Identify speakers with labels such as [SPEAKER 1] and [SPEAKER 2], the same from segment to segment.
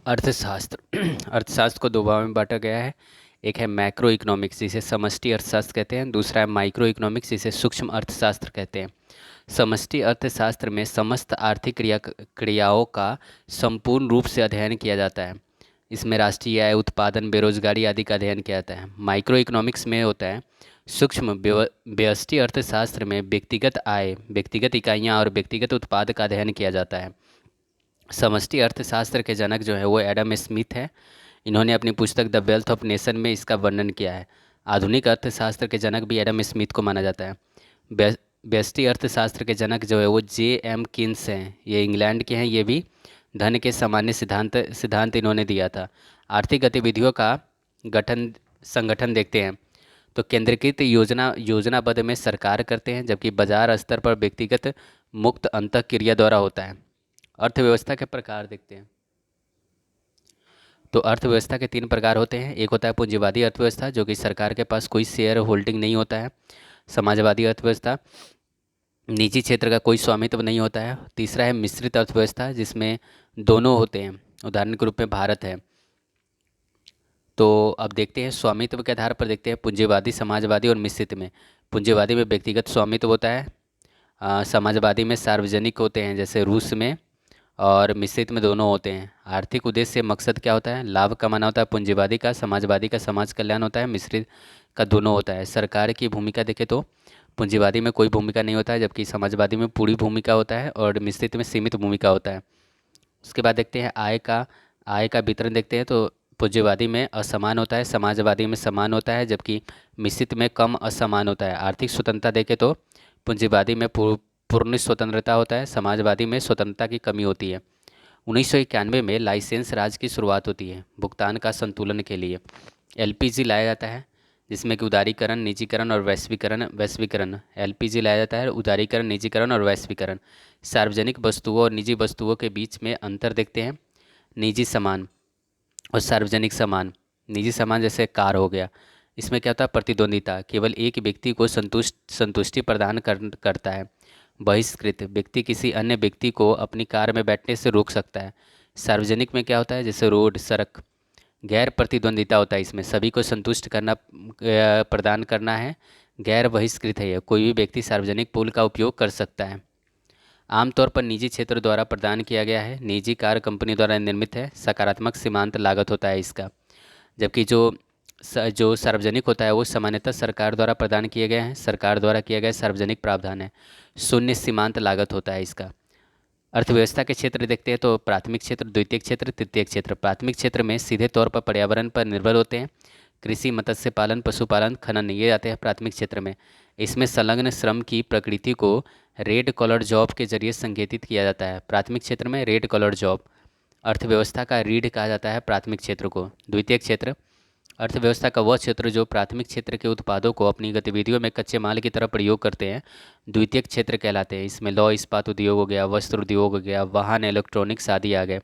[SPEAKER 1] अर्थशास्त्र अर्थशास्त्र को दो भागों में बांटा गया है। एक है मैक्रो इकोनॉमिक्स जिसे समष्टि अर्थशास्त्र कहते हैं, दूसरा है माइक्रो इकोनॉमिक्स जिसे सूक्ष्म अर्थशास्त्र कहते हैं। समष्टि अर्थशास्त्र में समस्त आर्थिक क्रियाओं का संपूर्ण रूप से अध्ययन किया जाता है। इसमें राष्ट्रीय आय, उत्पादन, बेरोजगारी आदि का अध्ययन किया जाता है। माइक्रो इकोनॉमिक्स में होता है सूक्ष्म व्यष्टि अर्थशास्त्र में व्यक्तिगत आय, व्यक्तिगत इकाइयाँ और व्यक्तिगत उत्पाद का अध्ययन किया जाता है। समष्टि अर्थशास्त्र के जनक जो है वो एडम स्मिथ है। इन्होंने अपनी पुस्तक द वेल्थ ऑफ नेशन में इसका वर्णन किया है। आधुनिक अर्थशास्त्र के जनक भी एडम स्मिथ को माना जाता है। व्यष्टि अर्थशास्त्र के जनक जो है वो J.M. किन्स हैं। ये इंग्लैंड के हैं। ये भी धन के सामान्य सिद्धांत सिद्धांत इन्होंने दिया था। आर्थिक गतिविधियों का गठन संगठन देखते हैं तो केंद्रीकृत योजनाबद्ध में सरकार करते हैं, जबकि बाजार स्तर पर व्यक्तिगत मुक्त अंतःक्रिया द्वारा होता है। अर्थव्यवस्था के प्रकार देखते हैं तो अर्थव्यवस्था के तीन प्रकार होते हैं। एक होता है पूंजीवादी अर्थव्यवस्था जो कि सरकार के पास कोई शेयर होल्डिंग नहीं होता है। समाजवादी अर्थव्यवस्था, निजी क्षेत्र का कोई स्वामित्व नहीं होता है। तीसरा है मिश्रित अर्थव्यवस्था जिसमें दोनों होते हैं, उदाहरण के रूप में भारत है। तो अब देखते हैं स्वामित्व के आधार पर देखते हैं पूंजीवादी, समाजवादी और मिश्रित में। पूंजीवादी में व्यक्तिगत स्वामित्व होता है, समाजवादी में सार्वजनिक होते हैं जैसे रूस में, और मिश्रित में दोनों होते हैं। आर्थिक उद्देश्य मकसद क्या होता है? लाभ कमाना होता है पूंजीवादी का, समाजवादी का समाज कल्याण होता है, मिश्रित का दोनों होता है। सरकार की भूमिका देखें तो पूंजीवादी में कोई भूमिका नहीं होता है, जबकि समाजवादी में पूरी भूमिका होता है और मिश्रित में सीमित भूमिका होता है। उसके बाद देखते हैं आय का वितरण देखते हैं तो पूंजीवादी में असमान होता है, समाजवादी में समान होता है, जबकि मिश्रित में कम असमान होता है। आर्थिक स्वतंत्रता देखें तो पूंजीवादी में पूर्ण स्वतंत्रता होता है, समाजवादी में स्वतंत्रता की कमी होती है। 1991 में लाइसेंस राज की शुरुआत होती है भुगतान का संतुलन के लिए। एलपीजी लाया जाता है जिसमें कि उदारीकरण, निजीकरण और वैश्वीकरण वैश्वीकरण एलपीजी लाया जाता है, उदारीकरण, निजीकरण और वैश्वीकरण। सार्वजनिक वस्तुओं और निजी वस्तुओं के बीच में अंतर देखते हैं। निजी सामान और सार्वजनिक सामान। निजी सामान जैसे कार हो गया, इसमें क्या होता है? प्रतिद्वंदिता, केवल एक व्यक्ति को संतुष्टि प्रदान करता है। बहिष्कृत, व्यक्ति किसी अन्य व्यक्ति को अपनी कार में बैठने से रोक सकता है। सार्वजनिक में क्या होता है? जैसे रोड, सड़क। गैर प्रतिद्वंदिता होता है, इसमें सभी को संतुष्ट करना प्रदान करना है। गैर बहिष्कृत है, यह कोई भी व्यक्ति सार्वजनिक पुल का उपयोग कर सकता है। आमतौर पर निजी क्षेत्र द्वारा प्रदान किया गया है, निजी कार कंपनी द्वारा निर्मित है। सकारात्मक सीमांत लागत होता है इसका। जबकि जो सार्वजनिक होता है वो सामान्यतः सरकार द्वारा प्रदान किए गए हैं, सरकार द्वारा किया गया सार्वजनिक प्रावधान है। शून्य सीमांत लागत होता है इसका। अर्थव्यवस्था के क्षेत्र देखते हैं तो प्राथमिक क्षेत्र, द्वितीयक क्षेत्र, तृतीयक क्षेत्र। प्राथमिक क्षेत्र में सीधे तौर पर पर्यावरण पर निर्भर होते हैं। कृषि, मत्स्य पालन, पशुपालन, खनन, ये आते हैं प्राथमिक क्षेत्र में। इसमें संलग्न श्रम की प्रकृति को रेड कॉलर जॉब के जरिए संकेतित किया जाता है। प्राथमिक क्षेत्र में रेड कॉलर जॉब। अर्थव्यवस्था का रीढ़ कहा जाता है प्राथमिक क्षेत्र को। द्वितीयक क्षेत्र, अर्थव्यवस्था का वह क्षेत्र जो प्राथमिक क्षेत्र के उत्पादों को अपनी गतिविधियों में कच्चे माल की तरह प्रयोग करते हैं, द्वितीयक क्षेत्र कहलाते हैं। इसमें लौह इस्पात उद्योग हो गया, वस्त्र उद्योग हो गया, वाहन, इलेक्ट्रॉनिक्स आदि आ गए।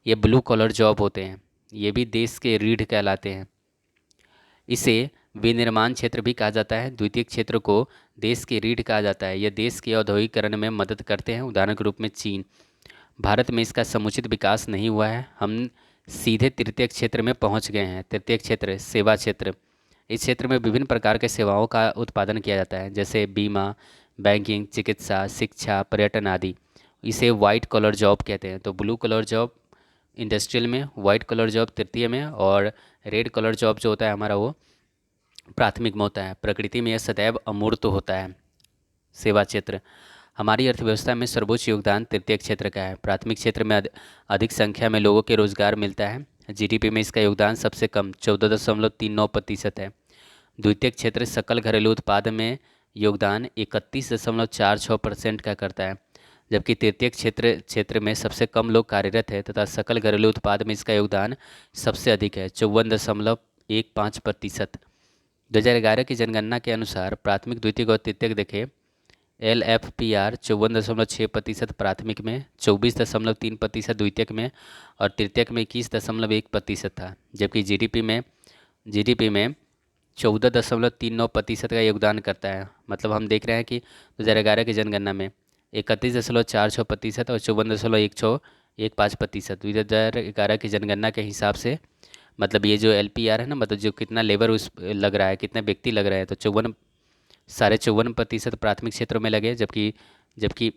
[SPEAKER 1] ये ब्लू कॉलर जॉब होते हैं, ये भी देश के रीढ़ कहलाते हैं। इसे विनिर्माण क्षेत्र भी कहा जाता है। द्वितीयक क्षेत्र को देश की रीढ़ कहा जाता है। यह देश के औद्योगिकरण में मदद करते हैं, उदाहरण के रूप में चीन। भारत में इसका समुचित विकास नहीं हुआ है, हम सीधे तृतीयक क्षेत्र में पहुंच गए हैं। तृतीयक क्षेत्र सेवा क्षेत्र। इस क्षेत्र में विभिन्न प्रकार के सेवाओं का उत्पादन किया जाता है जैसे बीमा, बैंकिंग, चिकित्सा, शिक्षा, पर्यटन आदि। इसे वाइट कॉलर जॉब कहते हैं। तो ब्लू कॉलर जॉब इंडस्ट्रियल में, वाइट कॉलर जॉब तृतीय में, और रेड कॉलर जॉब जो होता है हमारा वो प्राथमिक में होता है। प्रकृति में यह सदैव अमूर्त होता है। सेवा क्षेत्र, हमारी अर्थव्यवस्था में सर्वोच्च योगदान तृतीयक क्षेत्र का है। प्राथमिक क्षेत्र में अधिक संख्या में लोगों के रोजगार मिलता है। जीडीपी में इसका योगदान सबसे कम 14.39% है। द्वितीयक क्षेत्र सकल घरेलू उत्पाद में योगदान 31.46% का करता है, जबकि तृतीयक क्षेत्र में सबसे कम लोग कार्यरत है तथा सकल घरेलू उत्पाद में इसका योगदान सबसे अधिक है, 54.15%। 2011 की जनगणना के अनुसार प्राथमिक, द्वितीयक और तृतीयक देखें, LFPR 54.6% प्राथमिक में, 24.3% द्वितीयक में और तृतीयक में 21.1% था। जबकि जीडीपी में 14.39% का योगदान करता है। मतलब हम देख रहे हैं कि 2011 की जनगणना में 31.46% और 54.1 1.5%। 2011 की जनगणना के हिसाब से, मतलब ये जो LPR है ना, मतलब जो कितना लेबर उस लग रहा है, कितने व्यक्ति लग रहे हैं, तो 54% प्राथमिक क्षेत्रों में लगे, जबकि जबकि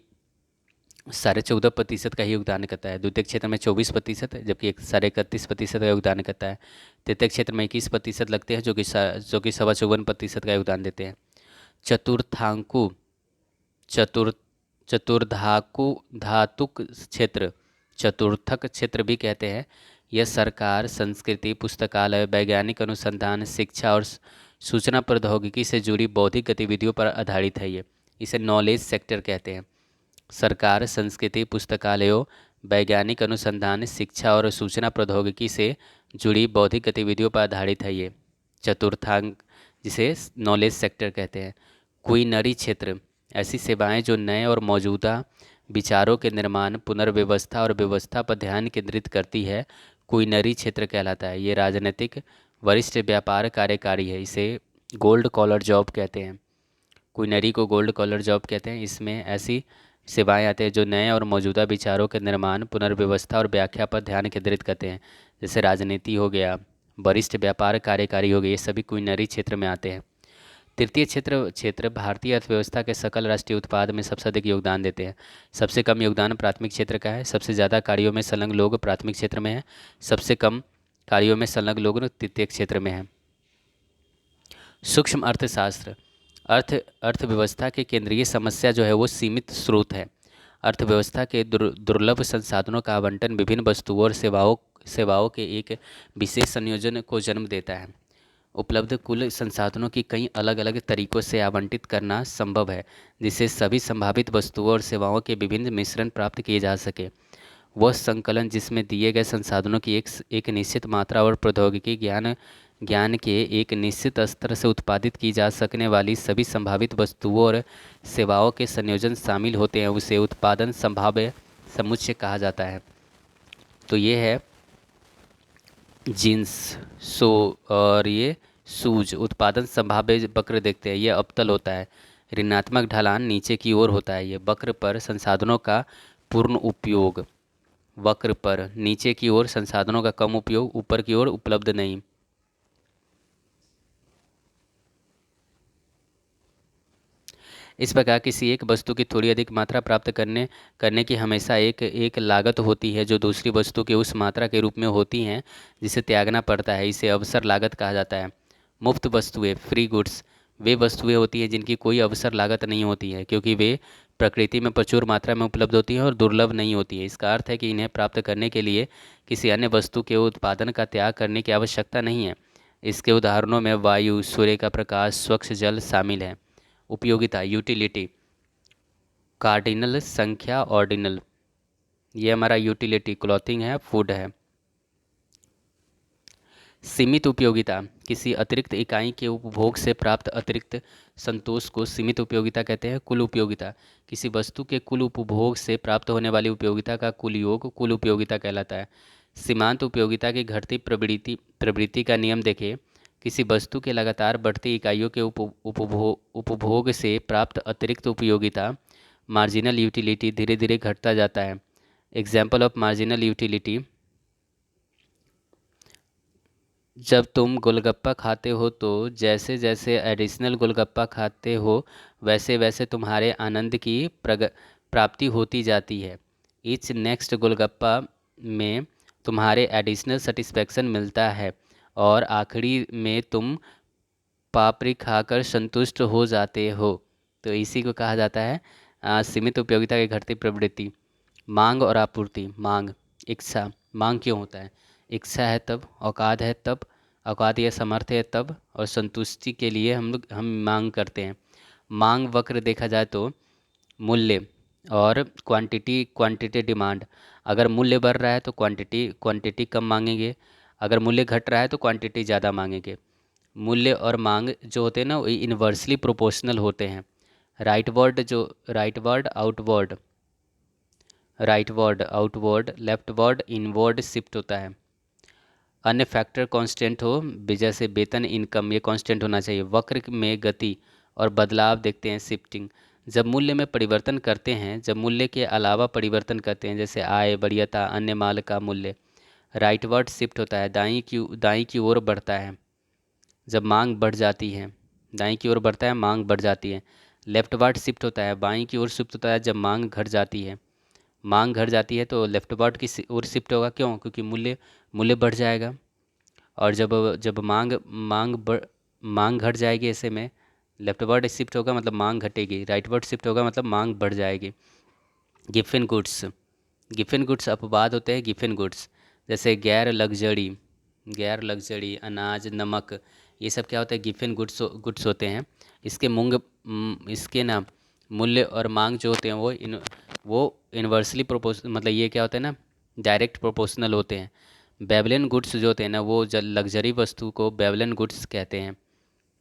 [SPEAKER 1] 14.5% का ही योगदान करता है। द्वितीय क्षेत्र में 24%, जबकि 31.5% का योगदान करता है। तृतीय क्षेत्र में 21% लगते हैं, जो कि 54.25% का योगदान देते हैं। चतुर्थांकु चतुर चतुर्धाकु धातुक क्षेत्र, चतुर्थक क्षेत्र भी कहते हैं। यह सरकार, संस्कृति, पुस्तकालय, वैज्ञानिक अनुसंधान, शिक्षा और सूचना प्रौद्योगिकी से जुड़ी बौद्धिक गतिविधियों पर आधारित है। ये इसे नॉलेज सेक्टर कहते हैं। सरकार, संस्कृति, पुस्तकालयों, वैज्ञानिक अनुसंधान, शिक्षा और सूचना प्रौद्योगिकी से जुड़ी बौद्धिक गतिविधियों पर आधारित है ये चतुर्थांक, जिसे नॉलेज सेक्टर कहते हैं। क्वीनरी क्षेत्र, ऐसी सेवाएं जो नए और मौजूदा विचारों के निर्माण, पुनर्व्यवस्था और व्यवस्था पर ध्यान केंद्रित करती है, क्वीनरी क्षेत्र कहलाता है। ये राजनीतिक, वरिष्ठ व्यापार, कार्यकारी है। इसे गोल्ड कॉलर जॉब कहते हैं। क्वीनरी को गोल्ड कॉलर जॉब कहते हैं। इसमें ऐसी सेवाएं आते हैं जो नए और मौजूदा विचारों के निर्माण, पुनर्व्यवस्था और व्याख्या पर ध्यान केंद्रित करते हैं। जैसे राजनीति हो गया, वरिष्ठ व्यापार, कार्यकारी हो गए, ये सभी क्वीनरी क्षेत्र में आते हैं। तृतीय क्षेत्र भारतीय अर्थव्यवस्था के सकल राष्ट्रीय उत्पाद में सबसे अधिक योगदान देते हैं। सबसे कम योगदान प्राथमिक क्षेत्र का है। सबसे ज़्यादा कार्यों में संलग्न लोग प्राथमिक क्षेत्र में हैं। सबसे कम कार्यों में संलग्न लोग तृतीय क्षेत्र में हैं। सूक्ष्म अर्थशास्त्र, अर्थव्यवस्था के केंद्रीय समस्या जो है वो सीमित स्रोत है। अर्थव्यवस्था के दुर्लभ संसाधनों का आवंटन विभिन्न वस्तुओं और सेवाओं के एक विशेष संयोजन को जन्म देता है। उपलब्ध कुल संसाधनों की कई अलग अलग तरीकों से आवंटित करना संभव है, जिससे सभी संभावित वस्तुओं और सेवाओं के विभिन्न मिश्रण प्राप्त किए जा सके। वह संकलन जिसमें दिए गए संसाधनों की एक निश्चित मात्रा और प्रौद्योगिकी ज्ञान के एक निश्चित स्तर से उत्पादित की जा सकने वाली सभी संभावित वस्तुओं और सेवाओं के संयोजन शामिल होते हैं, उसे उत्पादन संभाव्य समुच्चय कहा जाता है। तो ये है जीन्स सो, और ये सूज। उत्पादन संभाव्य वक्र देखते हैं, ये अवतल होता है। ऋणात्मक ढलान नीचे की ओर होता है। ये वक्र पर संसाधनों का पूर्ण उपयोग, वक्र पर नीचे की ओर संसाधनों का कम उपयोग, ऊपर की ओर उपलब्ध नहीं। इस प्रकार किसी एक वस्तु की थोड़ी अधिक मात्रा प्राप्त करने की हमेशा एक लागत होती है, जो दूसरी वस्तु के उस मात्रा के रूप में होती हैं जिसे त्यागना पड़ता है। इसे अवसर लागत कहा जाता है। मुफ्त वस्तुएं, फ्री गुड्स, वे वस्तुएं होती हैं जिनकी कोई अवसर लागत नहीं होती है, क्योंकि वे प्रकृति में प्रचुर मात्रा में उपलब्ध होती हैं और दुर्लभ नहीं होती है। इसका अर्थ है कि इन्हें प्राप्त करने के लिए किसी अन्य वस्तु के उत्पादन का त्याग करने की आवश्यकता नहीं है। इसके उदाहरणों में वायु, सूर्य का प्रकाश, स्वच्छ जल शामिल है। उपयोगिता, यूटिलिटी, कार्डिनल संख्या, ऑर्डिनल, ये हमारा यूटिलिटी, क्लॉथिंग है, फूड है। सीमित उपयोगिता, किसी अतिरिक्त इकाई के उपभोग से प्राप्त अतिरिक्त संतोष को सीमित उपयोगिता कहते हैं। कुल उपयोगिता, किसी वस्तु के कुल उपभोग से प्राप्त होने वाली उपयोगिता का कुल योग कुल उपयोगिता कहलाता है। सीमांत उपयोगिता की घटती प्रवृत्ति का नियम देखें। किसी वस्तु के लगातार बढ़ती इकाइयों के उपभोग से प्राप्त अतिरिक्त उपयोगिता, मार्जिनल यूटिलिटी, धीरे धीरे घटता जाता है। एग्जाम्पल ऑफ मार्जिनल यूटिलिटी, जब तुम गोलगप्पा खाते हो तो जैसे जैसे एडिशनल गोलगप्पा खाते हो वैसे वैसे तुम्हारे आनंद की प्राप्ति होती जाती है। ईच नेक्स्ट गोलगप्पा में तुम्हारे एडिशनल सेटिस्फैक्शन मिलता है और आखिरी में तुम पापड़ी खाकर संतुष्ट हो जाते हो। तो इसी को कहा जाता है सीमित उपयोगिता की घटती प्रवृत्ति। मांग और आपूर्ति, मांग, इच्छा, मांग क्यों होता है? इच्छा है तब, औकात है तब, औकात या सामर्थ्य है तब, और संतुष्टि के लिए हम मांग करते हैं। मांग वक्र देखा जाए तो मूल्य और क्वांटिटी डिमांड। अगर मूल्य बढ़ रहा है तो क्वांटिटी कम मांगेंगे, अगर मूल्य घट रहा है तो क्वांटिटी ज़्यादा मांगेंगे। मूल्य और मांग जो होते हैं ना, वो इन्वर्सली प्रोपोर्शनल होते हैं। Rightward outward, leftward inward shift होता है। अन्य फैक्टर कांस्टेंट हो, जैसे वेतन, इनकम, ये कांस्टेंट होना चाहिए। वक्र में गति और बदलाव देखते हैं, शिफ्टिंग। जब मूल्य में परिवर्तन करते हैं, जब मूल्य के अलावा परिवर्तन करते हैं, जैसे आय, वरीयता, अन्य माल का मूल्य, राइटवर्ड शिफ्ट होता है, दाईं की ओर बढ़ता है जब मांग बढ़ जाती है, दाईं की ओर बढ़ता है, मांग बढ़ जाती है। लेफ्टवर्ड शिफ्ट होता है, बाईं की ओर शिफ्ट होता है जब मांग घट जाती है। मांग घट जाती है तो लेफ्टवर्ड की ओर शिफ्ट होगा, क्यों? क्योंकि मूल्य मूल्य बढ़ जाएगा। और जब जब मांग घट जाएगी, ऐसे में लेफ्टवर्ड शिफ्ट होगा मतलब मांग घटेगी, राइटवर्ड शिफ्ट होगा मतलब मांग बढ़ जाएगी। गिफिन गुड्स, गिफिन गुड्स अपवाद होते हैं। गिफिन गुड्स जैसे गैर लग्जरी अनाज, नमक, ये सब क्या होता है? गिफिन गुड्स होते हैं। इसके ना मूल्य और मांग जो होते हैं वो इन्वर्सली प्रोपोर्शनल, मतलब ये क्या होता है ना, डायरेक्ट प्रोपोर्शनल होते हैं। बेबलियन गुड्स जो होते हैं ना, वो लग्जरी वस्तु को बेबलियन गुड्स कहते हैं।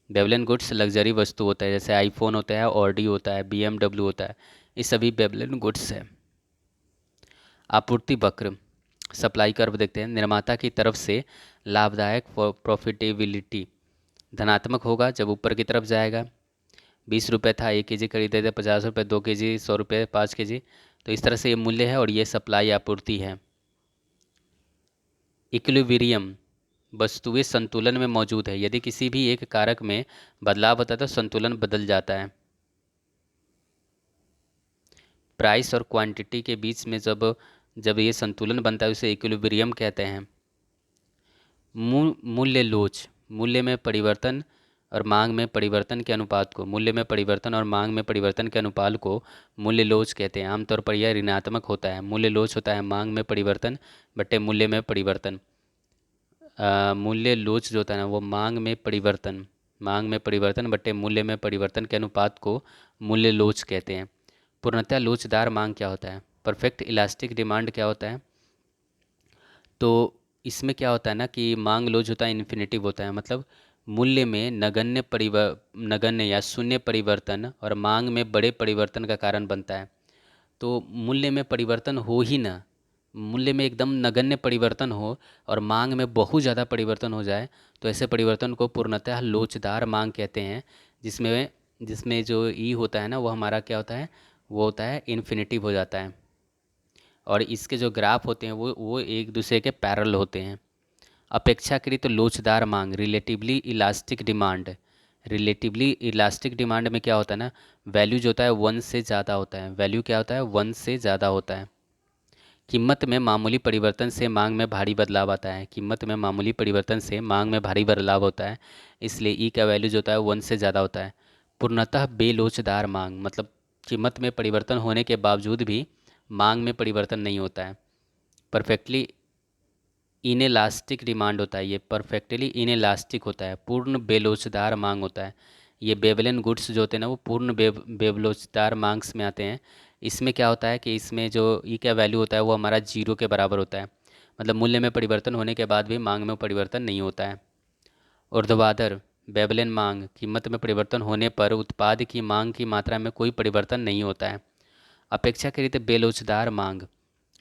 [SPEAKER 1] बेबलियन गुड्स लग्जरी वस्तु होता है, जैसे आईफोन होता है, ऑडी होता है, BMW होता है, ये सभी बेबलियन गुड्स है। आपूर्ति वक्र, सप्लाई कर्व देखते हैं। निर्माता की तरफ से लाभदायक प्रॉफिटेबिलिटी धनात्मक होगा जब ऊपर की तरफ जाएगा। 20 रुपये था, 1 kg खरीदे थे, 50 रुपये 2 kg, 100 रुपये 5 kg। तो इस तरह से ये मूल्य है और ये सप्लाई आपूर्ति है। इक्विलिब्रियम, वस्तुएं संतुलन में मौजूद है, यदि किसी भी एक कारक में बदलाव होता है तो संतुलन बदल जाता है। प्राइस और क्वांटिटी के बीच में जब जब ये संतुलन बनता है उसे इक्विलिब्रियम कहते हैं। मूल्य लोच, मूल्य में परिवर्तन और मांग में परिवर्तन के अनुपात को, मूल्य में परिवर्तन और मांग में परिवर्तन के अनुपात को मूल्य लोच कहते हैं। आमतौर पर यह ऋणात्मक होता है। मूल्य लोच होता है मांग में परिवर्तन बटे मूल्य में परिवर्तन। मूल्य लोच जो होता है ना, वो मांग में परिवर्तन बटे मूल्य में परिवर्तन के अनुपात को मूल्य लोच कहते हैं। पूर्णतः लोचदार मांग क्या होता है? परफेक्ट इलास्टिक डिमांड क्या होता है? तो इसमें क्या होता है ना कि मांग लोच होता है, इन्फिनिटिव होता है, मतलब मूल्य में नगण्य या शून्य परिवर्तन और मांग में बड़े परिवर्तन का कारण बनता है। तो मूल्य में परिवर्तन हो ही ना, मूल्य में एकदम नगण्य परिवर्तन हो और मांग में बहुत ज़्यादा परिवर्तन हो जाए, तो ऐसे परिवर्तन को पूर्णतः लोचदार मांग कहते हैं। जिसमें जिसमें जो ई होता है ना, वो हमारा क्या होता है? वो होता है इन्फिनिटिव हो जाता है। और इसके जो ग्राफ होते हैं वो एक दूसरे के पैरेलल होते हैं। अपेक्षाकृत लोचदार मांग, रिलेटिवली इलास्टिक डिमांड में क्या होता है ना, वैल्यू जो होता है 1 से ज़्यादा होता है। वैल्यू क्या होता है? 1 से ज़्यादा होता है। कीमत में मामूली परिवर्तन से मांग में भारी बदलाव आता है। कीमत में मामूली परिवर्तन से मांग में भारी बदलाव होता है, इसलिए ई का वैल्यू जो होता है 1 से ज़्यादा होता है। पूर्णतः बेलोचदार मांग, मतलब कीमत में परिवर्तन होने के बावजूद भी मांग में परिवर्तन नहीं होता है। परफेक्टली इनेलास्टिक डिमांड होता है, ये परफेक्टली इनेलास्टिक होता है, पूर्ण बेलोचदार मांग होता है। ये बेबलियन गुड्स जो होते हैं ना, वो पूर्ण बेलोचदार मांग्स में आते हैं। इसमें क्या होता है कि इसमें जो ई का वैल्यू होता है वो हमारा 0 के बराबर होता है, मतलब मूल्य में परिवर्तन होने के बाद भी मांग में परिवर्तन नहीं होता है। ऊर्ध्वाधर बेबलियन मांग, कीमत में परिवर्तन होने पर उत्पाद की मांग की मात्रा में कोई परिवर्तन नहीं होता है। अपेक्षाकृत बेलोचदार मांग,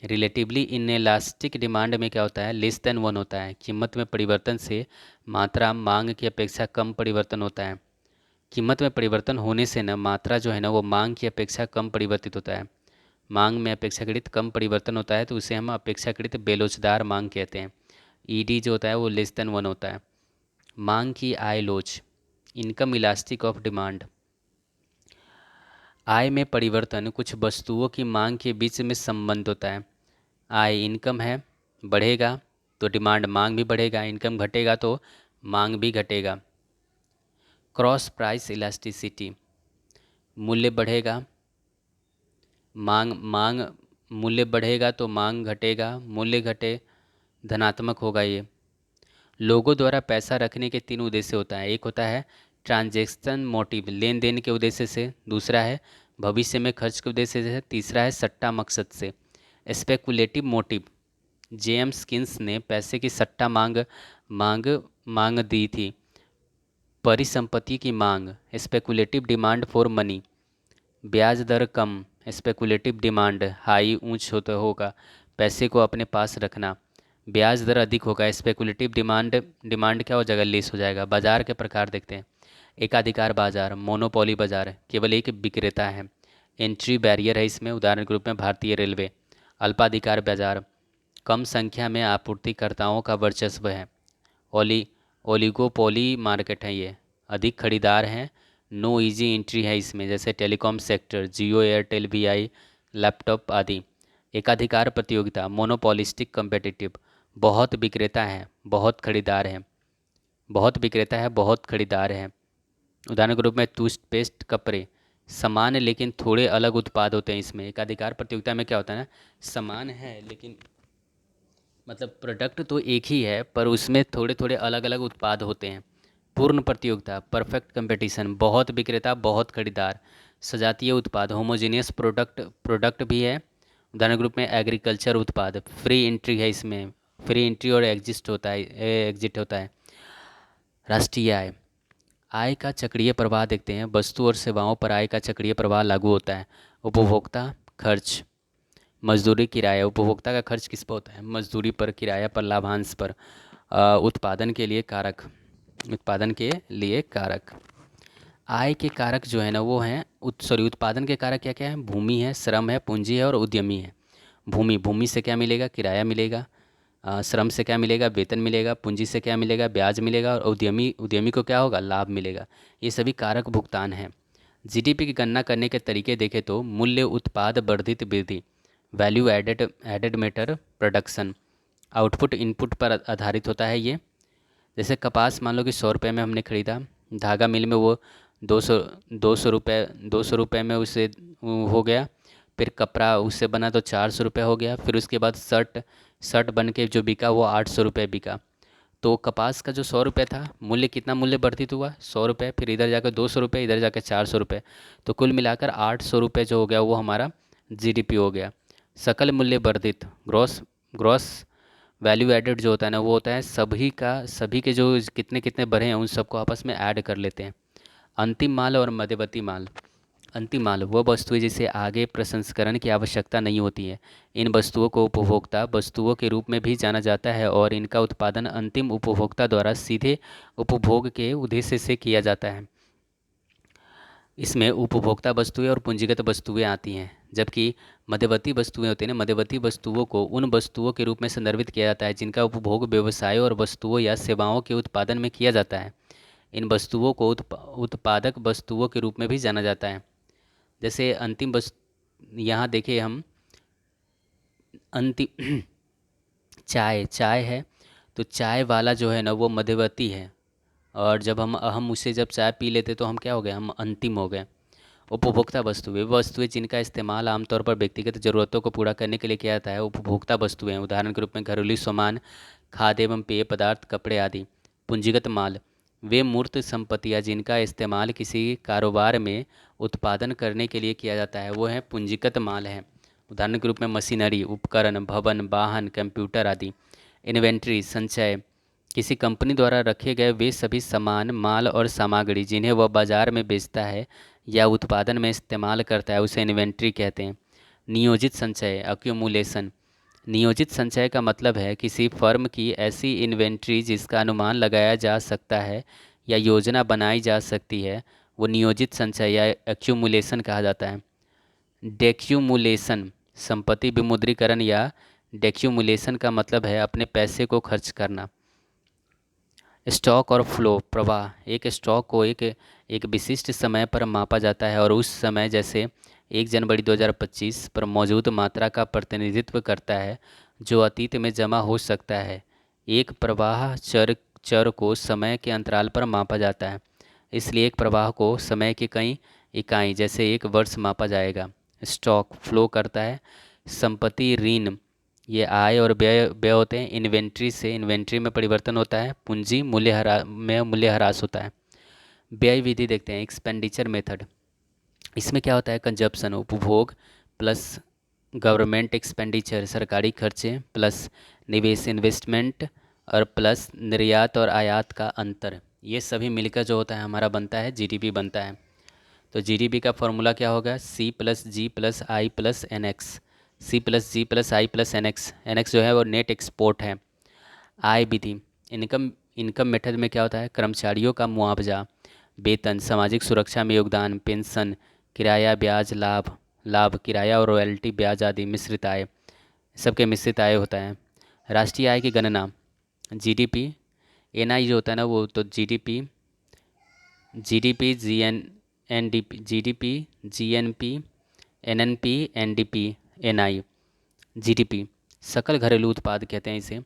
[SPEAKER 1] रिलेटिवली इनएलास्टिक डिमांड में क्या होता है? लेस देन 1 होता है। कीमत में परिवर्तन से मात्रा मांग की अपेक्षा कम परिवर्तन होता है। कीमत में परिवर्तन होने से ना मात्रा जो है ना, वो मांग की अपेक्षा कम परिवर्तित होता है। मांग में अपेक्षाकृत कम परिवर्तन होता है तो उसे हम अपेक्षाकृत बेलोचदार मांग कहते हैं। ईडी जो होता है वो लेस देन 1 होता है। मांग की आय लोच, इनकम इलास्टिक ऑफ डिमांड, आय में परिवर्तन कुछ वस्तुओं की मांग के बीच में संबंध होता है। आय इनकम है, बढ़ेगा तो डिमांड मांग भी बढ़ेगा, इनकम घटेगा तो मांग भी घटेगा। क्रॉस प्राइस इलास्टिसिटी, मूल्य बढ़ेगा, मांग मांग मूल्य बढ़ेगा तो मांग घटेगा, मूल्य घटे धनात्मक होगा ये। लोगों द्वारा पैसा रखने के 3 उद्देश्य होता है। एक होता है ट्रांजैक्शन मोटिव, लेन देन के उद्देश्य से। दूसरा है भविष्य में खर्च के उद्देश्य से। तीसरा है सट्टा मकसद से। स्पेकुलेटिव मोटिव, जेम्स किन्स ने पैसे की सट्टा मांग मांग मांग दी थी। परिसंपत्ति की मांग, स्पेकुलेटिव डिमांड फॉर मनी। ब्याज दर कम, स्पेकुलेटिव डिमांड हाई, ऊंच होता होगा, पैसे को अपने पास रखना। ब्याज दर अधिक होगा, स्पेकुलेटिव डिमांड डिमांड क्या हो जाएगा? लेस हो जाएगा। बाजार के प्रकार देखते हैं। एकाधिकार बाजार, मोनोपोली बाजार, केवल एक विक्रेता है। एंट्री बैरियर है इसमें, उदाहरण के रूप में भारतीय रेलवे। अल्पाधिकार बाजार, कम संख्या में आपूर्तिकर्ताओं का वर्चस्व है। ओली ओलिगोपोली मार्केट है ये, अधिक खरीदार हैं। नो इजी एंट्री है इसमें, जैसे टेलीकॉम सेक्टर, जियो, एयरटेल, वीआई, लैपटॉप आदि। एकाधिकार प्रतियोगिता, मोनोपोलिस्टिक कम्पिटिटिव, बहुत विक्रेता हैं, बहुत खरीदार हैं। बहुत विक्रेता है, बहुत खरीदार हैं। उदाहरण के रूप में टूथपेस्ट, कपड़े, समान लेकिन थोड़े अलग उत्पाद होते हैं इसमें। एकाधिकार प्रतियोगिता में क्या होता है ना, समान है लेकिन मतलब प्रोडक्ट तो एक ही है पर उसमें थोड़े थोड़े अलग अलग उत्पाद होते हैं। पूर्ण प्रतियोगिता, परफेक्ट कंपटीशन, बहुत विक्रेता, बहुत खरीदार। सजातीय उत्पाद, होमोजेनियस प्रोडक्ट भी है। उदाहरण के रूप में एग्रीकल्चर उत्पाद। फ्री एंट्री है इसमें, फ्री एंट्री और एग्जिट होता है। राष्ट्रीय आय, आय का चक्रीय प्रवाह देखते हैं। वस्तु और सेवाओं पर आय का चक्रीय प्रवाह लागू होता है। उपभोक्ता खर्च, मजदूरी, किराया। उपभोक्ता का खर्च किस पर होता है, मजदूरी पर, किराया पर, लाभांश पर। उत्पादन के लिए कारक, उत्पादन के लिए कारक। आय के कारक जो है ना वो हैं उत्पादन के कारक क्या क्या है, भूमि है, श्रम है, पूंजी है और उद्यमी है। भूमि से क्या मिलेगा, किराया मिलेगा। श्रम से क्या मिलेगा, वेतन मिलेगा। पूंजी से क्या मिलेगा, ब्याज मिलेगा। और उद्यमी को क्या होगा, लाभ मिलेगा। ये सभी कारक भुगतान हैं। जीडीपी की गणना करने के तरीके देखें तो मूल्य, उत्पाद, वर्धित वृद्धि, value added matter, production, output, input पर आधारित होता है ये। जैसे कपास मान लो कि 100 रुपये में हमने ख़रीदा, धागा मिल में वो 200 रुपये में उसे हो गया। फिर कपड़ा उससे बना तो 400 रुपये हो गया। फिर उसके बाद शर्ट बन के जो बिका वो 800 रुपये बिका। तो कपास का जो 100 रुपये था, कितना मूल्य वर्धित हुआ, 100 रुपये। फिर इधर जाकर 200 रुपये, इधर जाकर 400 रुपये। तो कुल मिलाकर 800 रुपये जो हो गया वो हमारा जीडीपी हो गया। सकल मूल्य वर्धित, ग्रॉस ग्रॉस वैल्यू एडेड जो होता है ना वो होता है सभी के जो कितने कितने बढ़े हैं उन सबको आपस में ऐड कर लेते हैं। अंतिम माल और मध्यवर्ती माल। अंतिम माल वो वस्तुएं जिसे आगे प्रसंस्करण की आवश्यकता नहीं होती है। इन वस्तुओं को उपभोक्ता वस्तुओं के रूप में भी जाना जाता है और इनका उत्पादन अंतिम उपभोक्ता द्वारा सीधे उपभोग के उद्देश्य से किया जाता है। इसमें उपभोक्ता वस्तुएं और पूंजीगत वस्तुएं आती हैं, जबकि मध्यवर्ती वस्तुएं होती हैं ना, मध्यवर्ती वस्तुओं को उन वस्तुओं के रूप में संदर्भित किया जाता है जिनका उपभोग व्यवसायों और वस्तुओं या सेवाओं के उत्पादन में किया जाता है। इन वस्तुओं को उत्पादक वस्तुओं के रूप में भी जाना जाता है। जैसे अंतिम वस्तु यहाँ देखिए हम अंतिम चाय है, तो चाय वाला जो है ना वो मध्यवर्ती है। और जब हम उसे जब चाय पी लेते तो हम क्या हो गए, हम अंतिम हो गए। उपभोक्ता वस्तुएं, वस्तुएं जिनका इस्तेमाल आमतौर पर व्यक्तिगत ज़रूरतों को पूरा करने के लिए किया जाता है, उपभोक्ता वस्तुएं। उदाहरण के रूप में घरेलू सामान, खाद्य एवं पेय पदार्थ, कपड़े आदि। पूंजीगत माल, वे मूर्त संपत्तियां जिनका इस्तेमाल किसी कारोबार में उत्पादन करने के लिए किया जाता है, वो है पूंजीगत माल है। उदाहरण के रूप में मशीनरी, उपकरण, भवन, वाहन, कंप्यूटर आदि। इन्वेंट्री, संचय, किसी कंपनी द्वारा रखे गए वे सभी सामान, माल और सामग्री जिन्हें वह बाजार में बेचता है या उत्पादन में इस्तेमाल करता है, उसे इन्वेंट्री कहते हैं। नियोजित संचय, अक्यूमुलेशन। नियोजित संचय का मतलब है किसी फर्म की ऐसी इन्वेंट्री जिसका अनुमान लगाया जा सकता है या योजना बनाई जा सकती है, वो नियोजित संचय या एक्यूमुलेशन कहा जाता है। डेक्यूमुलेशन, संपत्ति विमुद्रीकरण या डेक्यूमुलेशन का मतलब है अपने पैसे को खर्च करना। स्टॉक और फ्लो, प्रवाह, एक स्टॉक को एक विशिष्ट समय पर मापा जाता है और उस समय जैसे 1 जनवरी 2025 पर मौजूद मात्रा का प्रतिनिधित्व करता है जो अतीत में जमा हो सकता है। एक प्रवाह चर को समय के अंतराल पर मापा जाता है, इसलिए एक प्रवाह को समय की कई इकाई जैसे 1 वर्ष मापा जाएगा। स्टॉक फ्लो करता है। संपत्ति ऋण, ये आय और व्यय होते हैं। इन्वेंट्री में परिवर्तन होता है। पूंजी मूल्यह्रास होता है। व्यय विधि देखते हैं, एक्सपेंडिचर मेथड। इसमें क्या होता है, कंजप्शन, उपभोग, प्लस गवर्नमेंट एक्सपेंडिचर, सरकारी खर्चे, प्लस निवेश, इन्वेस्टमेंट, और प्लस निर्यात और आयात का अंतर। ये सभी मिलकर जो होता है हमारा बनता है जीडीपी बनता है। तो जीडीपी का फॉर्मूला क्या होगा, C+G+I+NX। C+G+I+NX। NX जो है वो नेट एक्सपोर्ट है। आय विधि, इनकम मेथड में क्या होता है, कर्मचारियों का मुआवजा, वेतन, सामाजिक सुरक्षा में योगदान, पेंशन, किराया, ब्याज, लाभ, किराया और रॉयल्टी ब्याज आदि मिश्रित आय, सबके मिश्रित आय होता है। राष्ट्रीय आय की गणना जीडीपी, एनआई जो होता है ना वो तो GDP, NDP, GDP, GNP, NNP, NDP, NI, GDP सकल घरेलू उत्पाद कहते हैं इसे।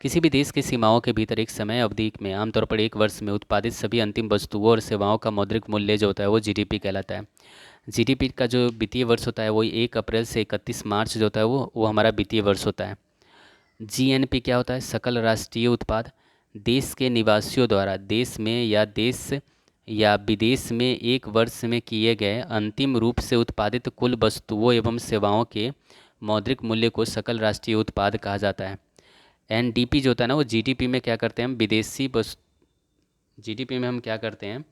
[SPEAKER 1] किसी भी देश की सीमाओं के भीतर एक समय अवधि में, आमतौर पर एक वर्ष में, उत्पादित सभी अंतिम वस्तुओं और सेवाओं का मौद्रिक मूल्य जो होता है वो जीडीपी कहलाता है। जीडीपी का जो वित्तीय वर्ष होता है वो 1 अप्रैल से 31 मार्च जो होता है वो हमारा वित्तीय वर्ष होता है। जीएनपी क्या होता है? सकल राष्ट्रीय उत्पाद। देश के निवासियों द्वारा देश या विदेश में एक वर्ष में किए गए अंतिम रूप से उत्पादित कुल वस्तुओं एवं सेवाओं के मौद्रिक मूल्य को सकल राष्ट्रीय उत्पाद कहा जाता है। एनडीपी जो होता है ना वो जीडीपी में क्या करते हैं हम, विदेशी वस्तु, जीडीपी में हम क्या करते हैं,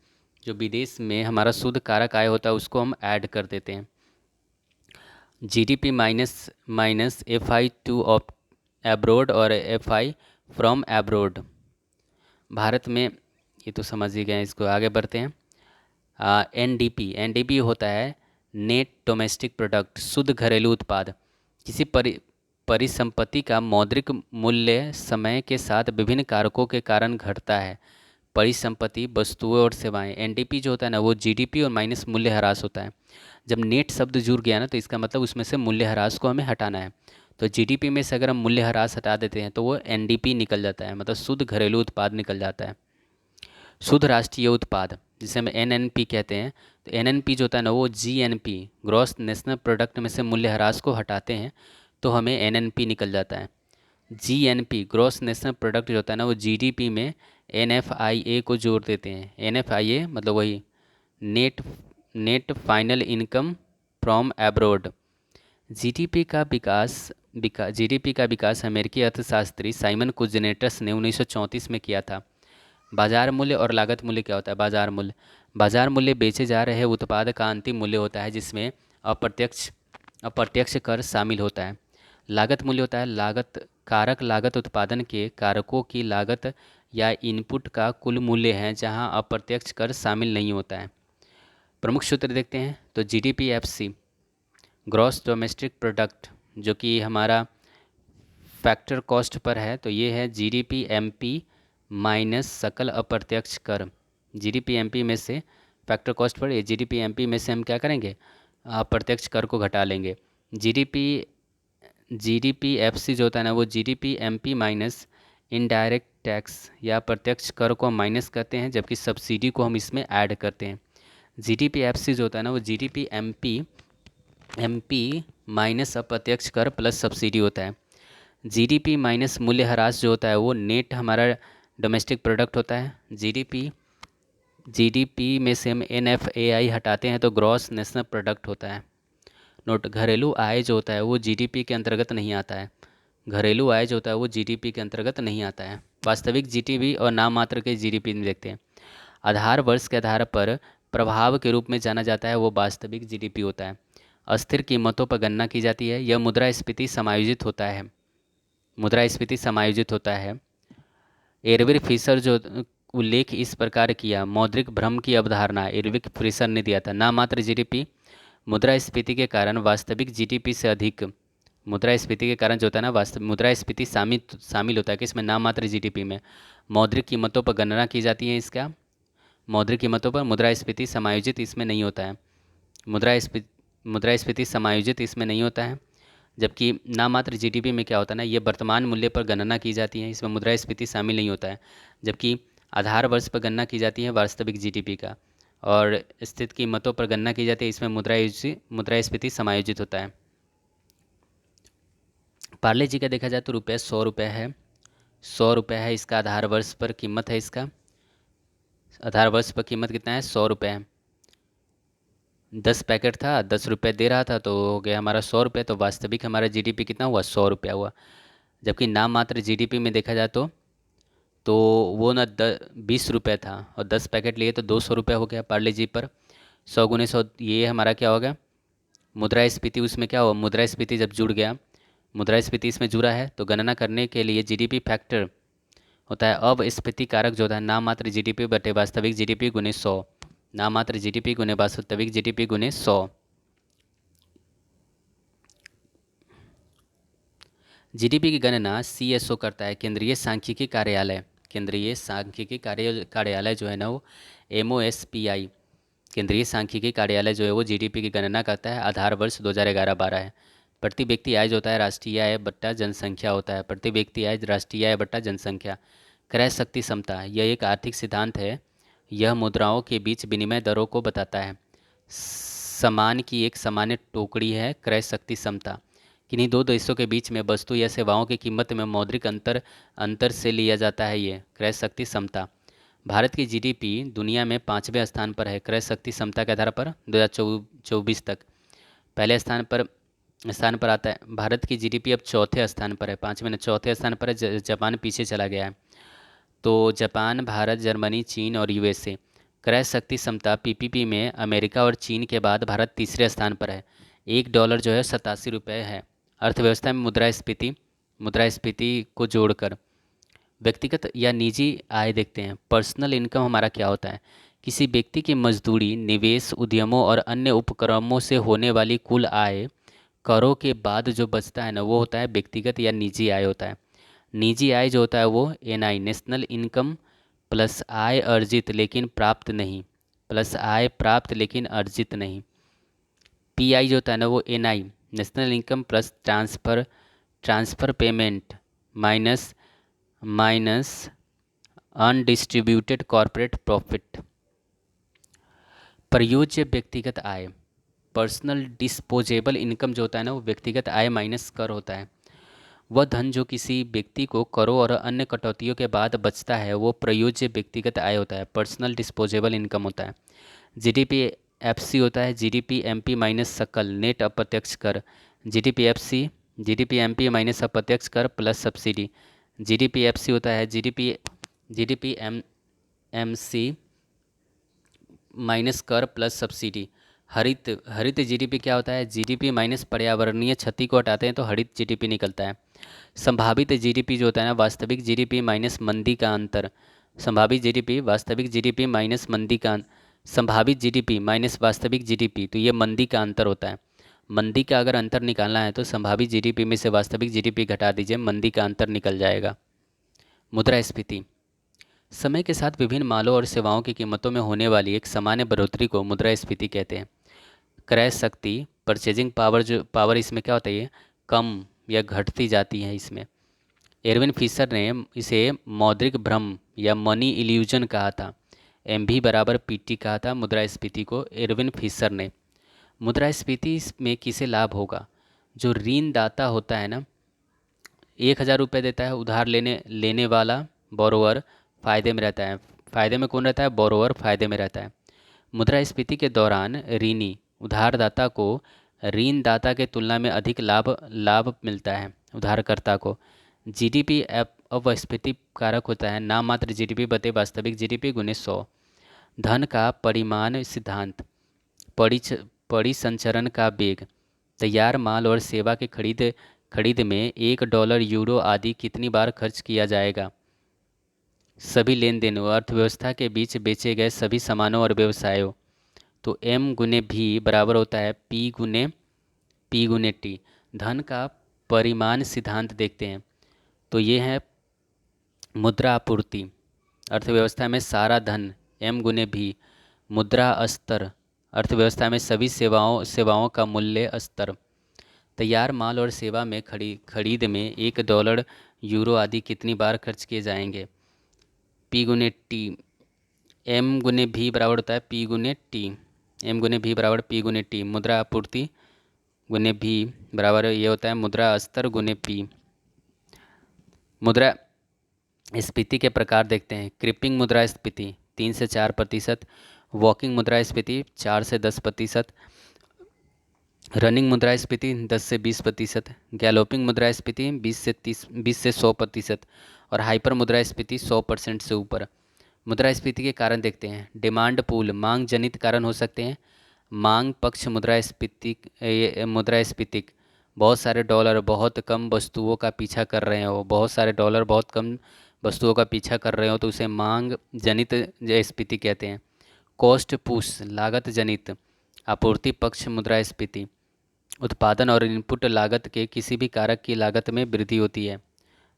[SPEAKER 1] जो विदेश में हमारा शुद्ध कारक आय होता है उसको हम ऐड कर देते हैं। GDP minus F I to of abroad और F I from abroad. Bharat में ये तो समझ ही गए, इसको आगे बढ़ते हैं। एनडीपी होता है नेट डोमेस्टिक प्रोडक्ट, शुद्ध घरेलू उत्पाद। किसी परिसंपत्ति का मौद्रिक मूल्य समय के साथ विभिन्न कारकों के कारण घटता है। परिसंपत्ति, वस्तुएं और सेवाएं। एनडीपी जो होता है ना वो जीडीपी और माइनस मूल्य ह्रास होता है। जब नेट शब्द जुड़ गया ना तो इसका मतलब उसमें से मूल्य ह्रास को हमें हटाना है। तो जीडीपी में से अगर हम मूल्य ह्रास हटा देते हैं तो वो एनडीपी निकल जाता है, मतलब शुद्ध घरेलू उत्पाद निकल जाता है। शुद्ध राष्ट्रीय उत्पाद जिसे हम एनएनपी कहते हैं, तो एनएनपी जो होता है ना वो जीएनपी, ग्रॉस नेशनल प्रोडक्ट में से मूल्य ह्रास को हटाते हैं तो हमें एनएनपी निकल जाता है। जीएनपी, ग्रॉस नेशनल प्रोडक्ट जो होता है ना वो जीडीपी में एनएफआईए को जोड़ देते हैं। एनएफआईए मतलब वही net final income from abroad. GDP का विकास अमेरिकी अर्थशास्त्री साइमन कुजनेटस ने 1934 में किया था। बाजार मूल्य और लागत मूल्य क्या होता है? बाजार मूल्य बेचे जा रहे उत्पाद का अंतिम मूल्य होता है जिसमें अप्रत्यक्ष कर शामिल होता है। लागत मूल्य होता है लागत उत्पादन के कारकों की लागत या इनपुट का कुल मूल्य है जहां अप्रत्यक्ष कर शामिल नहीं होता है। प्रमुख सूत्र देखते हैं तो जीडीपीएफसी, ग्रॉस डोमेस्टिक प्रोडक्ट, जो कि हमारा फैक्टर कॉस्ट पर है, तो ये है जीडीपीएमपी माइनस सकल अप्रत्यक्ष कर। जीडीपीएमपी में से फैक्टर कॉस्ट पर, ये जीडीपीएमपी में से हम क्या करेंगे, अप्रत्यक्ष कर को घटा लेंगे। जीडीपीएफसी जो होता है ना वो जीडीपीएमपी माइनस इनडायरेक्ट टैक्स या प्रत्यक्ष कर को माइनस करते हैं, जबकि सब्सिडी को हम इसमें ऐड करते हैं। जीडीपीएफसी जो होता है ना वो जीडीपीएमपी माइनस अप्रत्यक्ष कर प्लस सब्सिडी होता है। जीडीपी माइनस मूल्य ह्रास जो होता है वो नेट हमारा डोमेस्टिक प्रोडक्ट होता है। जीडीपी में से हम एनएफएआई हटाते हैं तो ग्रॉस नेशनल प्रोडक्ट होता है। नोट, घरेलू आय जो होता है वो जीडीपी के अंतर्गत नहीं आता है। घरेलू आय जो होता है वो जीडीपी के अंतर्गत नहीं आता है। वास्तविक जीडीपी और नाम मात्र के जीडीपी में देखते हैं। आधार वर्ष के आधार पर प्रभाव के रूप में जाना जाता है वो वास्तविक जीडीपी होता है। अस्थिर कीमतों पर गणना की जाती है। यह मुद्रास्फीति समायोजित होता है। एरविन फिशर जो उल्लेख इस प्रकार किया, मौद्रिक भ्रम की अवधारणा एरविन फिशर ने दिया था। नाममात्र जीडीपी मुद्रास्फीति के कारण वास्तविक जीडीपी से अधिक, मुद्रास्फीति के कारण जो होता है ना मुद्रास्फीति शामिल होता है कि इसमें नाममात्र जीडीपी में मौद्रिक कीमतों पर गणना की जाती है। इसका मौद्रिक कीमतों पर मुद्रास्फीति समायोजित इसमें नहीं होता है। मुद्रास्फीति समायोजित इसमें नहीं होता है। जबकि नाममात्र जीडीपी में क्या होता है ना, ये वर्तमान मूल्य पर गणना की जाती है, इसमें मुद्रास्फीति शामिल नहीं होता है। जबकि आधार वर्ष पर गणना की जाती है वास्तविक जीडीपी का, और स्थित कीमतों पर गणना की जाती है, इसमें मुद्रास्फीति समायोजित होता है। पार्ले जी का देखा जाए तो रुपये 100 है, 100 है इसका आधार वर्ष पर कीमत है। इसका आधार वर्ष पर कीमत कितना है? 100 है। 10 पैकेट था, 10 रुपये दे रहा था तो हो गया हमारा 100 तो वास्तविक हमारा जीडीपी कितना हुआ? 100 हुआ। जबकि नाम मात्र जीडीपी में देखा जाए तो वो ना 20 था और 10 पैकेट लिए तो 200 हो गया पार्ले जी पर। 100 गुने 100, ये हमारा क्या होगा? मुद्रास्फीति। उसमें क्या हुआ? मुद्रास्फीति जब जुड़ गया, मुद्रास्फीति इसमें जुड़ा है तो गणना करने के लिए जीडीपी फैक्टर होता है अब स्फीति कारक जो होता है नाम मात्र जीडीपी बटे वास्तविक जीडीपी गुने 100। नाममात्र जीडीपी गुने वास्तविक जीडीपी गुने 100। जीडीपी की गणना सीएसओ करता है, केंद्रीय सांख्यिकी कार्यालय। केंद्रीय सांख्यिकी कार्यालय जो है ना वो एमओएसपीआई, केंद्रीय सांख्यिकी कार्यालय जो है वो जीडीपी की गणना करता है। आधार वर्ष 2011-12 है। प्रति व्यक्ति आय जो होता है राष्ट्रीय आय बट्टा जनसंख्या होता है। प्रति व्यक्ति आय राष्ट्रीय आय बट्टा जनसंख्या। क्रय शक्ति क्षमता यह एक आर्थिक सिद्धांत है। यह मुद्राओं के बीच विनिमय दरों को बताता है। सामान की एक सामान्य टोकरी है क्रय शक्ति क्षमता। किन्हीं दो देशों के बीच में वस्तु या सेवाओं की कीमत में मौद्रिक अंतर अंतर से लिया जाता है ये क्रय शक्ति क्षमता। भारत की जीडीपी दुनिया में 5वें स्थान पर है क्रय शक्ति क्षमता के आधार पर 2024 तक। पहले स्थान पर आता है। भारत की जीडीपी अब चौथे स्थान पर है, 5वें नहीं, चौथे स्थान पर है। जापान पीछे चला गया है। तो जापान, भारत, जर्मनी, चीन और यूएसए। क्रय शक्ति क्षमता पीपीपी में अमेरिका और चीन के बाद भारत तीसरे स्थान पर है। $1 जो है 87 रुपये है। अर्थव्यवस्था में मुद्रास्फीति को जोड़कर व्यक्तिगत या निजी आय देखते हैं। पर्सनल इनकम हमारा क्या होता है? किसी व्यक्ति की मजदूरी, निवेश, उद्यमों और अन्य उपक्रमों से होने वाली कुल आय करों के बाद जो बचता है ना वो होता है व्यक्तिगत या निजी आय होता है। निजी आय जो होता है वो एनआई, नेशनल इनकम प्लस आय अर्जित लेकिन प्राप्त नहीं, प्लस आय प्राप्त लेकिन अर्जित नहीं। पीआई जो होता है ना वो NI, national income plus transfer payment minus minus undistributed corporate profit. प्रयोज्य व्यक्तिगत आय, पर्सनल डिस्पोजेबल इनकम जो होता है ना वो व्यक्तिगत आय माइनस कर होता है। वह धन जो किसी व्यक्ति को करों और अन्य कटौतियों के बाद बचता है वो प्रयोज्य व्यक्तिगत आय होता है, पर्सनल डिस्पोजेबल इनकम होता है। जीडीपी एफसी होता है जीडीपी एमपी माइनस सकल नेट अप्रत्यक्ष कर। जीडीपी एमपी माइनस अप्रत्यक्ष कर प्लस सब्सिडी। जीडीपी एफसी होता है जीडीपी एमसी माइनस कर प्लस सब्सिडी। हरित जीडीपी क्या होता है? जीडीपी माइनस पर्यावरणीय क्षति को हटाते हैं तो हरित जीडीपी निकलता है। संभावित जीडीपी जो होता है ना वास्तविक जीडीपी माइनस मंदी का अंतर। संभावित जीडीपी वास्तविक जीडीपी माइनस मंदी का संभावित जीडीपी माइनस वास्तविक जीडीपी, तो ये मंदी का अंतर होता है। मंदी का अगर अंतर निकालना है तो संभावित जीडीपी में से वास्तविक जीडीपी घटा दीजिए, मंदी का अंतर निकल जाएगा। मुद्रास्फीति समय के साथ विभिन्न मालों और सेवाओं की कीमतों में होने वाली एक सामान्य बढ़ोतरी को मुद्रास्फीति कहते हैं। क्रय शक्ति, परचेजिंग पावर इसमें क्या होता है? ये कम या घटती जाती है इसमें। एरविन फिशर ने इसे मौद्रिक भ्रम या मनी इल्यूजन कहा था। एमवी बराबर पीटी कहा था मुद्रास्फीति को एरविन फिशर ने। मुद्रास्फीति में किसे लाभ होगा? जो ऋणदाता होता है ना, 1,000 रुपये देता है, उधार लेने वाला बोरोवर फायदे में रहता है। फायदे में कौन रहता है? बोरोवर फायदे में रहता है। मुद्रास्फीति के दौरान ऋणी उधारदाता को ऋणदाता के तुलना में अधिक लाभ मिलता है उधारकर्ता को। जीडीपी अपस्फीति कारक होता है नाममात्र जीडीपी बटे वास्तविक जीडीपी गुने 100। धन का परिमाण सिद्धांत, परिसंचरण का वेग। तैयार माल और सेवा के खरीद में $1, यूरो आदि कितनी बार खर्च किया जाएगा? सभी लेन देन अर्थव्यवस्था के बीच बेचे गए सभी सामानों और व्यवसायों। तो m गुने भी बराबर होता है p गुने टी। धन का परिमाण सिद्धांत देखते हैं तो ये है मुद्रा आपूर्ति। अर्थव्यवस्था में सारा धन m गुने भी। मुद्रा स्तर, अर्थव्यवस्था में सभी सेवाओं का मूल्य स्तर। तैयार माल और सेवा में खरीद में $1, यूरो आदि कितनी बार खर्च किए जाएंगे? p गुने टी। m गुने भी बराबर होता है p गुने टी। m गुने भी बराबर p गुने टी। मुद्रा आपूर्ति गुने भी बराबर ये होता है मुद्रा स्तर गुने p। मुद्रा स्फीति के प्रकार देखते हैं। क्रिपिंग मुद्रास्फीति 3 से 4%, वॉकिंग मुद्रास्फीति 4 से 10%, रनिंग मुद्रास्फीति 10 से 20%, गैलोपिंग मुद्रास्फीति 20 से 100% और हाइपर मुद्रास्फीति 100% से ऊपर। मुद्रास्फीति के कारण देखते हैं। डिमांड पूल, मांग जनित कारण हो सकते हैं। मांग पक्ष मुद्रास्फीतिक, बहुत सारे डॉलर बहुत कम वस्तुओं का पीछा कर रहे हो, बहुत सारे डॉलर बहुत कम वस्तुओं का पीछा कर रहे हो तो उसे मांग जनित स्फीति कहते हैं। कॉस्ट पुश लागत जनित आपूर्ति पक्ष मुद्रास्फीति उत्पादन और इनपुट लागत के किसी भी कारक की लागत में वृद्धि होती है।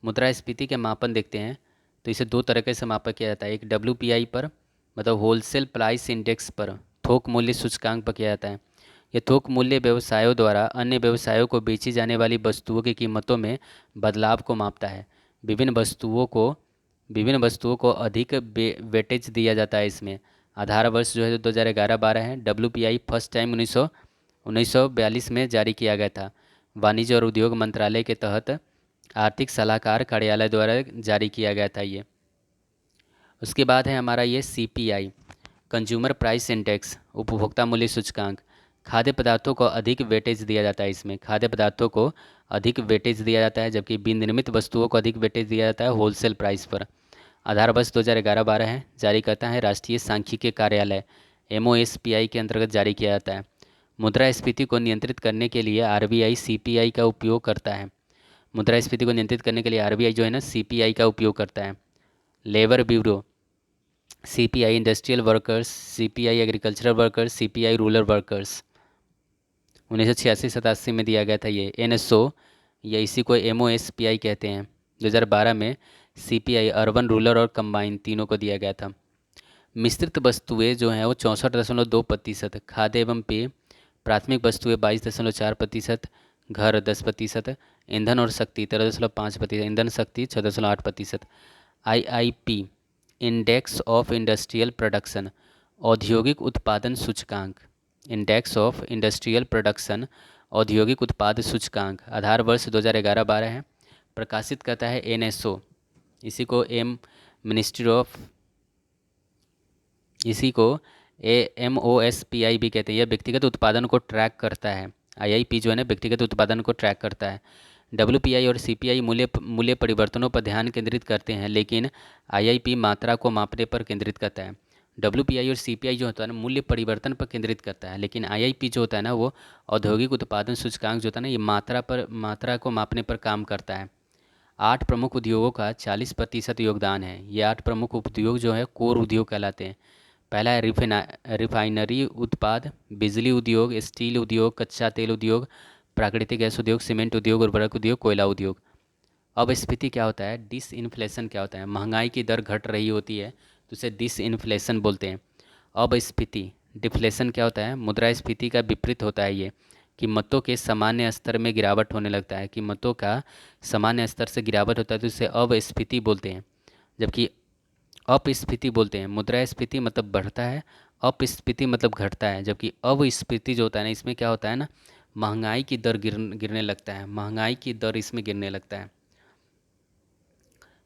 [SPEAKER 1] मुद्रास्फीति के मापन देखते हैं तो इसे दो तरीके से मापा किया जाता है। एक WPI पर मतलब होलसेल प्राइस इंडेक्स पर थोक मूल्य सूचकांक पर किया जाता है। यह थोक मूल्य व्यवसायों द्वारा अन्य व्यवसायों को बेची जाने वाली वस्तुओं की कीमतों में बदलाव को मापता है। विभिन्न वस्तुओं को अधिक वेटेज दिया जाता है। इसमें आधार वर्ष जो है 2011-12 है। WPI फर्स्ट टाइम 1942 में जारी किया गया था। वाणिज्य और उद्योग मंत्रालय के तहत आर्थिक सलाहकार कार्यालय द्वारा जारी किया गया था ये। उसके बाद है हमारा ये CPI कंज्यूमर प्राइस इंडेक्स उपभोक्ता मूल्य सूचकांक। खाद्य पदार्थों को अधिक वेटेज दिया जाता है। इसमें खाद्य पदार्थों को अधिक वेटेज दिया जाता है, जबकि विनिर्मित वस्तुओं को अधिक वेटेज दिया जाता है होलसेल प्राइस पर। आधार वर्ष 2011-12 है। जारी करता है राष्ट्रीय सांख्यिकीय कार्यालय MOSPI के अंतर्गत जारी किया जाता है। मुद्रास्फीति को नियंत्रित करने के लिए RBI CPI का उपयोग करता है। मुद्रास्फीति को नियंत्रित करने के लिए RBI जो है ना CPI का उपयोग करता है। Labour bureau CPI industrial workers, CPI agricultural workers, CPI rural workers 1986-87 में दिया गया था ये। NSO या इसी को MOSPI कहते हैं 2012 में CPI अर्बन रूरल और कंबाइन तीनों को दिया गया था। मिश्रित वस्तुएं जो हैं वो 64.2%, खाद्य एवं पेय प्राथमिक वस्तुएं 22.4%, घर 10%, ईंधन और शक्ति 13.5%, ईंधन शक्ति 6.8%। IIP index of industrial production औद्योगिक उत्पादन सूचकांक, इंडेक्स ऑफ इंडस्ट्रियल प्रोडक्शन औद्योगिक उत्पाद सूचकांक आधार वर्ष 2011-12 है। प्रकाशित करता है NSO, इसी को MOSPI भी कहते हैं। यह व्यक्तिगत उत्पादन को ट्रैक करता है। IIP जो है ना व्यक्तिगत उत्पादन को ट्रैक करता है। WPI और CPI मूल्य परिवर्तनों पर ध्यान केंद्रित करते हैं, लेकिन IIP मात्रा को मापने पर केंद्रित करता है। WPI और CPI जो होता है ना मूल्य परिवर्तन पर केंद्रित करता है, लेकिन IIP जो होता है ना वो औद्योगिक उत्पादन सूचकांक जो होता है ना ये मात्रा को मापने पर काम करता है। 8 प्रमुख उद्योगों का 40% योगदान है। ये 8 प्रमुख उद्योग जो है कोर उद्योग कहलाते हैं। पहला है रिफाइनरी उत्पाद, बिजली उद्योग, स्टील उद्योग, कच्चा तेल उद्योग, प्राकृतिक गैस उद्योग, सीमेंट उद्योग, उर्वरक उद्योग, कोयला उद्योग। अब स्फीति क्या होता है, डिसइन्फ्लेशन क्या होता है, महंगाई की दर घट रही होती है तो उसे डिसइन्फ्लेशन बोलते हैं। अब स्फीति डिफ्लेशन क्या होता है, मुद्रास्फीति का विपरीत होता है ये। कीमतों के सामान्य स्तर में गिरावट होने लगता है, कीमतों का सामान्य स्तर से गिरावट होता है तो इसे अपस्फीति बोलते हैं। जबकि अपस्फीति बोलते हैं, मुद्रास्फीति मतलब बढ़ता है, अपस्फीति मतलब घटता है। जबकि अपस्फीति जो होता है ना इसमें क्या होता है ना महंगाई की दर गिरने लगता है, महंगाई की दर इसमें गिरने लगता है।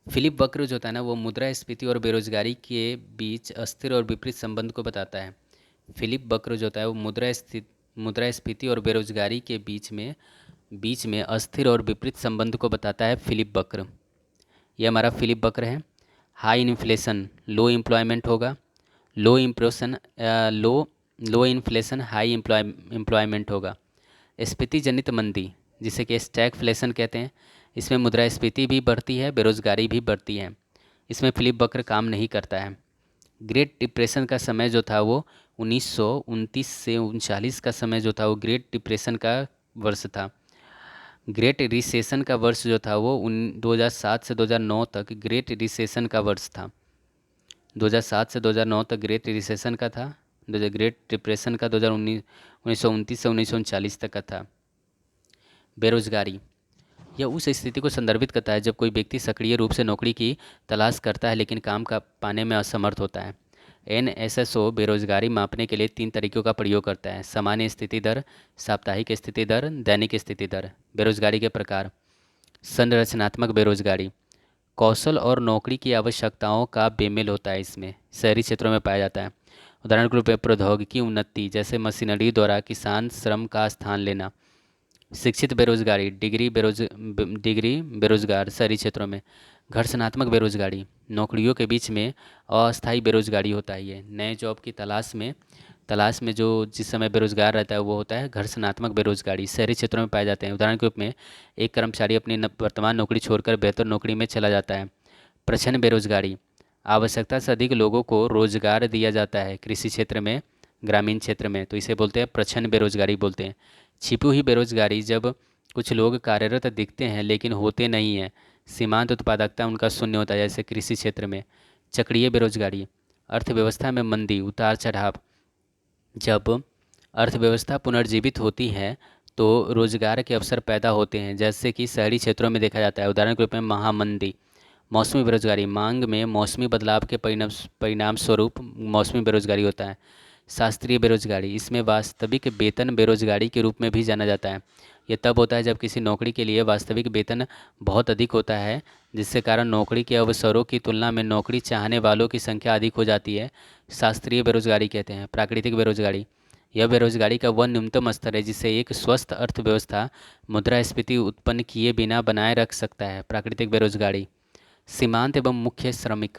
[SPEAKER 1] फिलिप वक्र जो होता है ना वो मुद्रास्फीति और बेरोजगारी के बीच अस्थिर और विपरीत संबंध को बताता है। फिलिप वक्र जो होता है वो मुद्रास्फीति और बेरोजगारी के बीच में अस्थिर और विपरीत संबंध को बताता है फिलिप वक्र। ये हमारा फिलिप वक्र है। हाई इन्फ्लेशन लो एम्प्लॉयमेंट होगा, लो इन्फ्लेशन हाई एम्प्लॉयमेंट होगा। स्फीति जनित मंदी जिसे कि स्टैगफ्लेशन कहते हैं, इसमें मुद्रास्फीति भी बढ़ती है, बेरोजगारी भी बढ़ती है। इसमें फिलिप वक्र काम नहीं करता है। ग्रेट डिप्रेशन का समय जो था वो 1929 से 1939 का समय जो था वो ग्रेट डिप्रेशन का वर्ष था। ग्रेट रिसेशन का वर्ष जो था वो 2007 से 2009 तक ग्रेट रिसेशन का वर्ष था। 2007 से 2009 तक ग्रेट रिसेशन का था। ग्रेट डिप्रेशन का 1929 से 1939 तक का था। बेरोजगारी यह उस स्थिति को संदर्भित करता है जब कोई व्यक्ति सक्रिय रूप से नौकरी की तलाश करता है लेकिन काम का पाने में असमर्थ होता है। NSSO बेरोजगारी मापने के लिए 3 तरीकों का प्रयोग करता है: सामान्य स्थिति दर, साप्ताहिक स्थिति दर, दैनिक स्थिति दर। बेरोजगारी के प्रकार: संरचनात्मक बेरोजगारी कौशल और नौकरी की आवश्यकताओं का बेमेल होता है, इसमें शहरी क्षेत्रों में पाया जाता है। उदाहरण के रूप में प्रौद्योगिकी उन्नति जैसे मशीनरी द्वारा किसान श्रम का स्थान लेना। शिक्षित बेरोजगारी डिग्री बेरोजगार शहरी क्षेत्रों में। घर्षणात्मक बेरोजगारी नौकरियों के बीच में अस्थायी बेरोजगारी होता है। ये नए जॉब की तलाश में जो जिस समय बेरोजगार रहता है वो होता है घर्षणात्मक बेरोजगारी, शहरी क्षेत्रों में पाए जाते हैं। उदाहरण के रूप में एक कर्मचारी अपनी वर्तमान नौकरी छोड़कर बेहतर नौकरी में चला जाता है। प्रच्छन्न बेरोजगारी आवश्यकता से अधिक लोगों को रोजगार दिया जाता है कृषि क्षेत्र में, ग्रामीण क्षेत्र में, तो इसे बोलते हैं प्रच्छन्न बेरोजगारी बोलते हैं। छिपी हुई बेरोजगारी, जब कुछ लोग कार्यरत दिखते हैं लेकिन होते नहीं हैं, सीमांत उत्पादकता उनका शून्य होता है, जैसे कृषि क्षेत्र में। चक्रीय बेरोजगारी, अर्थव्यवस्था में मंदी, उतार चढ़ाव, जब अर्थव्यवस्था पुनर्जीवित होती है तो रोजगार के अवसर पैदा होते हैं, जैसे कि शहरी क्षेत्रों में देखा जाता है। उदाहरण के रूप में महामंदी। मौसमी बेरोजगारी, मांग में मौसमी बदलाव के परिणाम स्वरूप मौसमी बेरोजगारी होता है। शास्त्रीय बेरोजगारी, इसमें वास्तविक वेतन बेरोजगारी के रूप में भी जाना जाता है। ये तब होता है जब किसी नौकरी के लिए वास्तविक वेतन बहुत अधिक होता है, जिससे कारण नौकरी के अवसरों की तुलना में नौकरी चाहने वालों की संख्या अधिक हो जाती है। शास्त्रीय बेरोजगारी कहते हैं। प्राकृतिक बेरोजगारी, यह बेरोजगारी का वह न्यूनतम स्तर है जिसे एक स्वस्थ अर्थव्यवस्था मुद्रास्फीति उत्पन्न किए बिना बनाए रख सकता है। प्राकृतिक बेरोजगारी। सीमांत एवं मुख्य श्रमिक।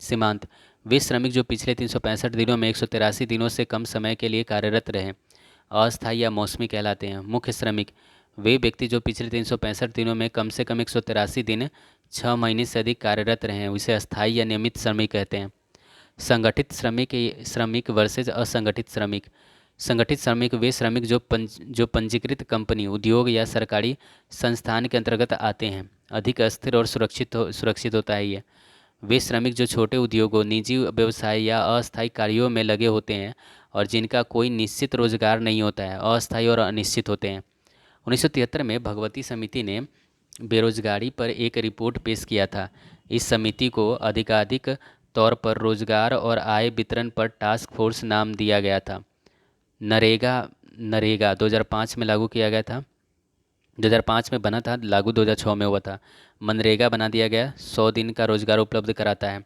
[SPEAKER 1] सीमांत, वे श्रमिक जो पिछले 365 दिनों में 183 दिनों से कम समय के लिए कार्यरत रहे, अस्थायी या मौसमी कहलाते हैं। मुख्य श्रमिक, वे व्यक्ति जो पिछले 365 दिनों में कम से कम 183 दिन 6 महीने से अधिक कार्यरत रहे हैं, उसे अस्थायी या नियमित श्रमिक कहते हैं। संगठित श्रमिक वर्सेज असंगठित श्रमिक। संगठित श्रमिक वे श्रमिक जो पंजीकृत कंपनी, उद्योग या सरकारी संस्थान के अंतर्गत आते हैं। अधिक अस्थिर और सुरक्षित होता है ये। वे श्रमिक जो छोटे उद्योगों, निजी व्यवसाय या अस्थायी कार्यों में लगे होते हैं और जिनका कोई निश्चित रोजगार नहीं होता है, अस्थायी और अनिश्चित होते हैं। 1973 में भगवती समिति ने बेरोजगारी पर एक रिपोर्ट पेश किया था। इस समिति को आधिकारिक तौर पर रोजगार और आय वितरण पर टास्क फोर्स नाम दिया गया था। नरेगा नरेगा 2005 में लागू किया गया था। 2005 में बना था, लागू 2006 में हुआ था। मनरेगा बना दिया गया, 100 दिन का रोजगार उपलब्ध कराता है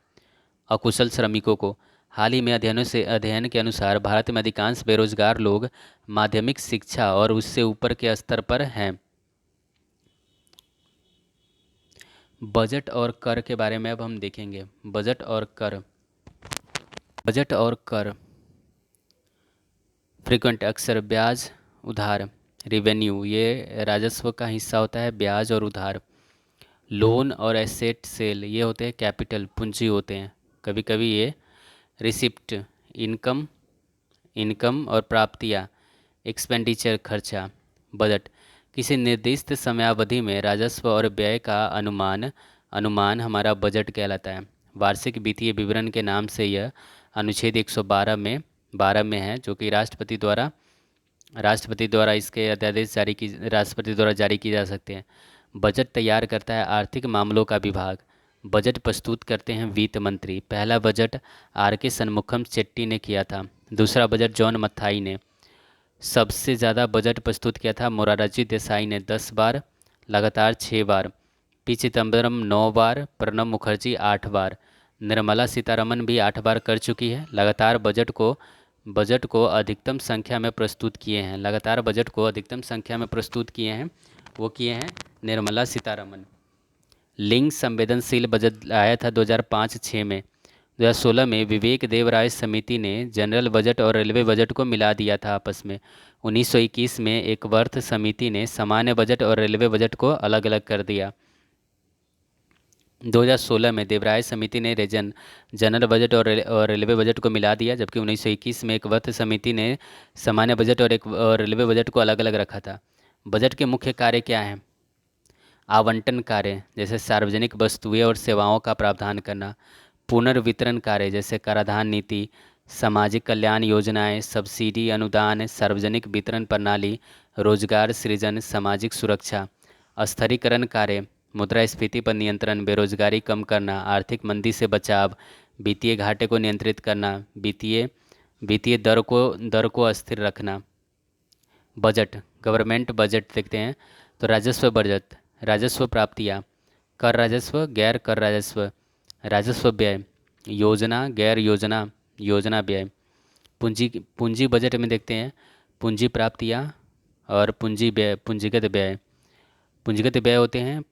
[SPEAKER 1] अकुशल श्रमिकों को। हाल ही में अध्ययन के अनुसार भारत में अधिकांश बेरोजगार लोग माध्यमिक शिक्षा और उससे ऊपर के स्तर पर हैं। बजट और कर के बारे में अब हम देखेंगे। बजट और कर। बजट और कर फ्रीक्वेंट, अक्सर, ब्याज, उधार। रिवेन्यू, ये राजस्व का हिस्सा होता है, ब्याज और उधार। लोन और एसेट सेल, ये होते हैं कैपिटल, पूंजी होते हैं। कभी कभी ये रिसिप्ट, इनकम इनकम और प्राप्तियाँ, एक्सपेंडिचर, खर्चा। बजट, किसी निर्दिष्ट समयावधि में राजस्व और व्यय का अनुमान हमारा बजट कहलाता है। वार्षिक वित्तीय विवरण के नाम से यह अनुच्छेद 112 में है, जो कि राष्ट्रपति द्वारा इसके अध्यादेश राष्ट्रपति द्वारा जारी किए जा सकते हैं। बजट तैयार करता है आर्थिक मामलों का विभाग। बजट प्रस्तुत करते हैं वित्त मंत्री। पहला बजट R.K. शनमुखम चेट्टी ने किया था। दूसरा बजट जॉन मथाई ने। सबसे ज़्यादा बजट प्रस्तुत किया था मोरारजी देसाई ने 10 बार, लगातार 6 बार। पी चिदम्बरम 9 बार, प्रणब मुखर्जी 8 बार। निर्मला सीतारमन भी 8 बार कर चुकी है। लगातार बजट को अधिकतम संख्या में प्रस्तुत किए हैं। लगातार बजट को अधिकतम संख्या में प्रस्तुत किए हैं, वो किए हैं निर्मला सीतारमन। लिंग संवेदनशील बजट आया था 2005-06 में। 2016 में विवेक देव राय समिति ने जनरल बजट और रेलवे बजट को मिला दिया था आपस में। 1921 में एक वर्थ समिति ने सामान्य बजट और रेलवे बजट को अलग अलग कर दिया। 2016 में देवराय समिति ने जनरल बजट और रेलवे बजट को मिला दिया, जबकि 1921 में एक वर्थ समिति ने सामान्य बजट और रेलवे बजट को अलग अलग रखा था। बजट के मुख्य कार्य क्या हैं? आवंटन कार्य, जैसे सार्वजनिक वस्तुएं और सेवाओं का प्रावधान करना। पुनर्वितरण कार्य, जैसे कराधान नीति, सामाजिक कल्याण योजनाएं, सब्सिडी, अनुदान, सार्वजनिक वितरण प्रणाली, रोजगार सृजन, सामाजिक सुरक्षा। अस्थिरीकरण कार्य, मुद्रास्फीति पर नियंत्रण, बेरोजगारी कम करना, आर्थिक मंदी से बचाव, वित्तीय घाटे को नियंत्रित करना, वित्तीय दर को अस्थिर रखना। बजट, गवर्नमेंट बजट देखते हैं तो राजस्व बजट, राजस्व प्राप्तियाँ, कर राजस्व, गैर कर राजस्व, राजस्व व्यय, योजना, गैर योजना व्यय। पूंजी बजट में देखते हैं पूंजी प्राप्तियाँ और पूंजीगत व्यय। पूंजीगत व्यय होते हैं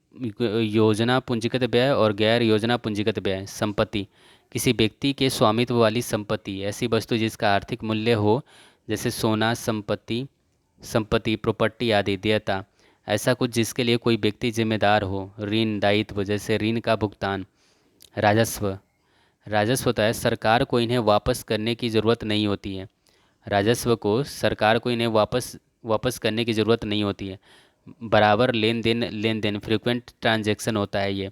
[SPEAKER 1] योजना पूंजीगत व्यय और गैर योजना पूंजीगत व्यय। संपत्ति, किसी व्यक्ति के स्वामित्व वाली संपत्ति, ऐसी वस्तु जिसका आर्थिक मूल्य हो, जैसे सोना, संपत्ति, प्रॉपर्टी आदि। देयता, ऐसा कुछ जिसके लिए कोई व्यक्ति जिम्मेदार हो। ऋण, दायित्व, जैसे ऋण का भुगतान। राजस्व, राजस्व होता है सरकार को इन्हें वापस करने की ज़रूरत नहीं होती है। राजस्व को सरकार को इन्हें वापस वापस करने की ज़रूरत नहीं होती है। बराबर लेन देन फ्रिक्वेंट ट्रांजैक्शन होता है ये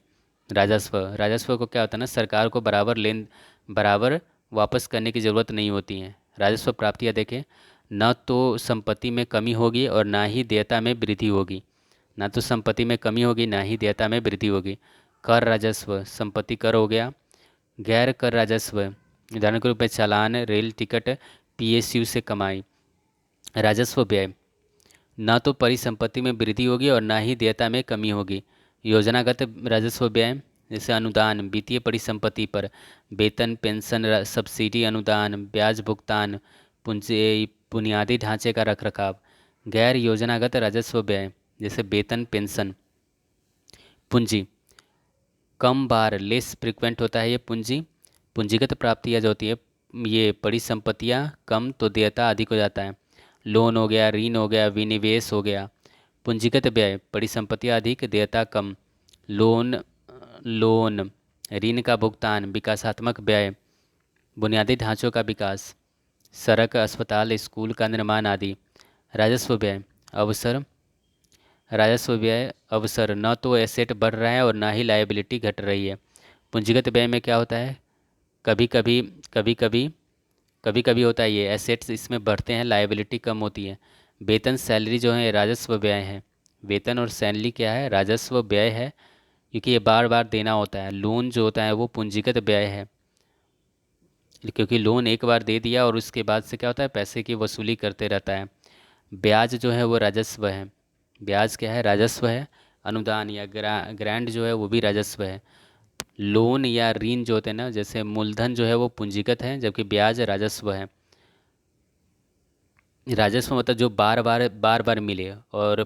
[SPEAKER 1] राजस्व। राजस्व को क्या होता है ना, सरकार को बराबर वापस करने की ज़रूरत नहीं होती है। राजस्व प्राप्तियाँ देखें, न तो संपत्ति में कमी होगी और ना ही देयता में वृद्धि होगी। ना तो संपत्ति में कमी होगी, ना ही देयता में वृद्धि होगी। कर राजस्व संपत्ति कर हो गया। गैर कर राजस्व उदाहरण के रूप में चालान, रेल टिकट, पीएसयू से कमाई। राजस्व व्यय, न तो परिसंपत्ति में वृद्धि होगी और ना ही देयता में कमी होगी। योजनागत राजस्व व्यय जैसे अनुदान वित्तीय परिसंपत्ति पर, वेतन पेंशन सब्सिडी अनुदान, ब्याज भुगतान, पूंजी बुनियादी ढांचे का रखरखाव। गैर योजनागत राजस्व व्यय जैसे वेतन पेंशन। पूंजी कम बार लेस फ्रिक्वेंट होता है ये पूंजी। पूंजीगत प्राप्तियाँ जो होती है ये परिसंपत्तियाँ कम तो देयता अधिक हो जाता है। लोन हो गया, ऋण हो गया, विनिवेश हो गया। पूंजीगत व्यय परिसंपत्तियाँ अधिक देयता कम। लोन लोन ऋण का भुगतान, विकासात्मक व्यय बुनियादी ढांचों का विकास, सड़क अस्पताल स्कूल का निर्माण आदि। राजस्व व्यय अवसर राजस्व व्यय अवसर, न तो एसेट बढ़ रहा है और ना ही लायबिलिटी घट रही है। पूंजीगत व्यय में क्या होता है, कभी कभी कभी कभी कभी कभी होता है ये एसेट्स इसमें बढ़ते हैं, लायबिलिटी कम होती है। वेतन सैलरी जो है राजस्व व्यय है। वेतन और सैलरी क्या है, राजस्व व्यय है, क्योंकि ये बार बार देना होता है। लोन जो होता है वो पूंजीगत व्यय है, क्योंकि लोन एक बार दे दिया और उसके बाद से क्या होता है, पैसे की वसूली करते रहता है। ब्याज जो है वो राजस्व है। ब्याज क्या है, राजस्व है। अनुदान या ग्रांट जो है वो भी राजस्व है। लोन या ऋण जो होते हैं ना, जैसे मूलधन जो है वो पूंजीगत है, जबकि ब्याज राजस्व है। राजस्व मतलब जो बार बार मिले, और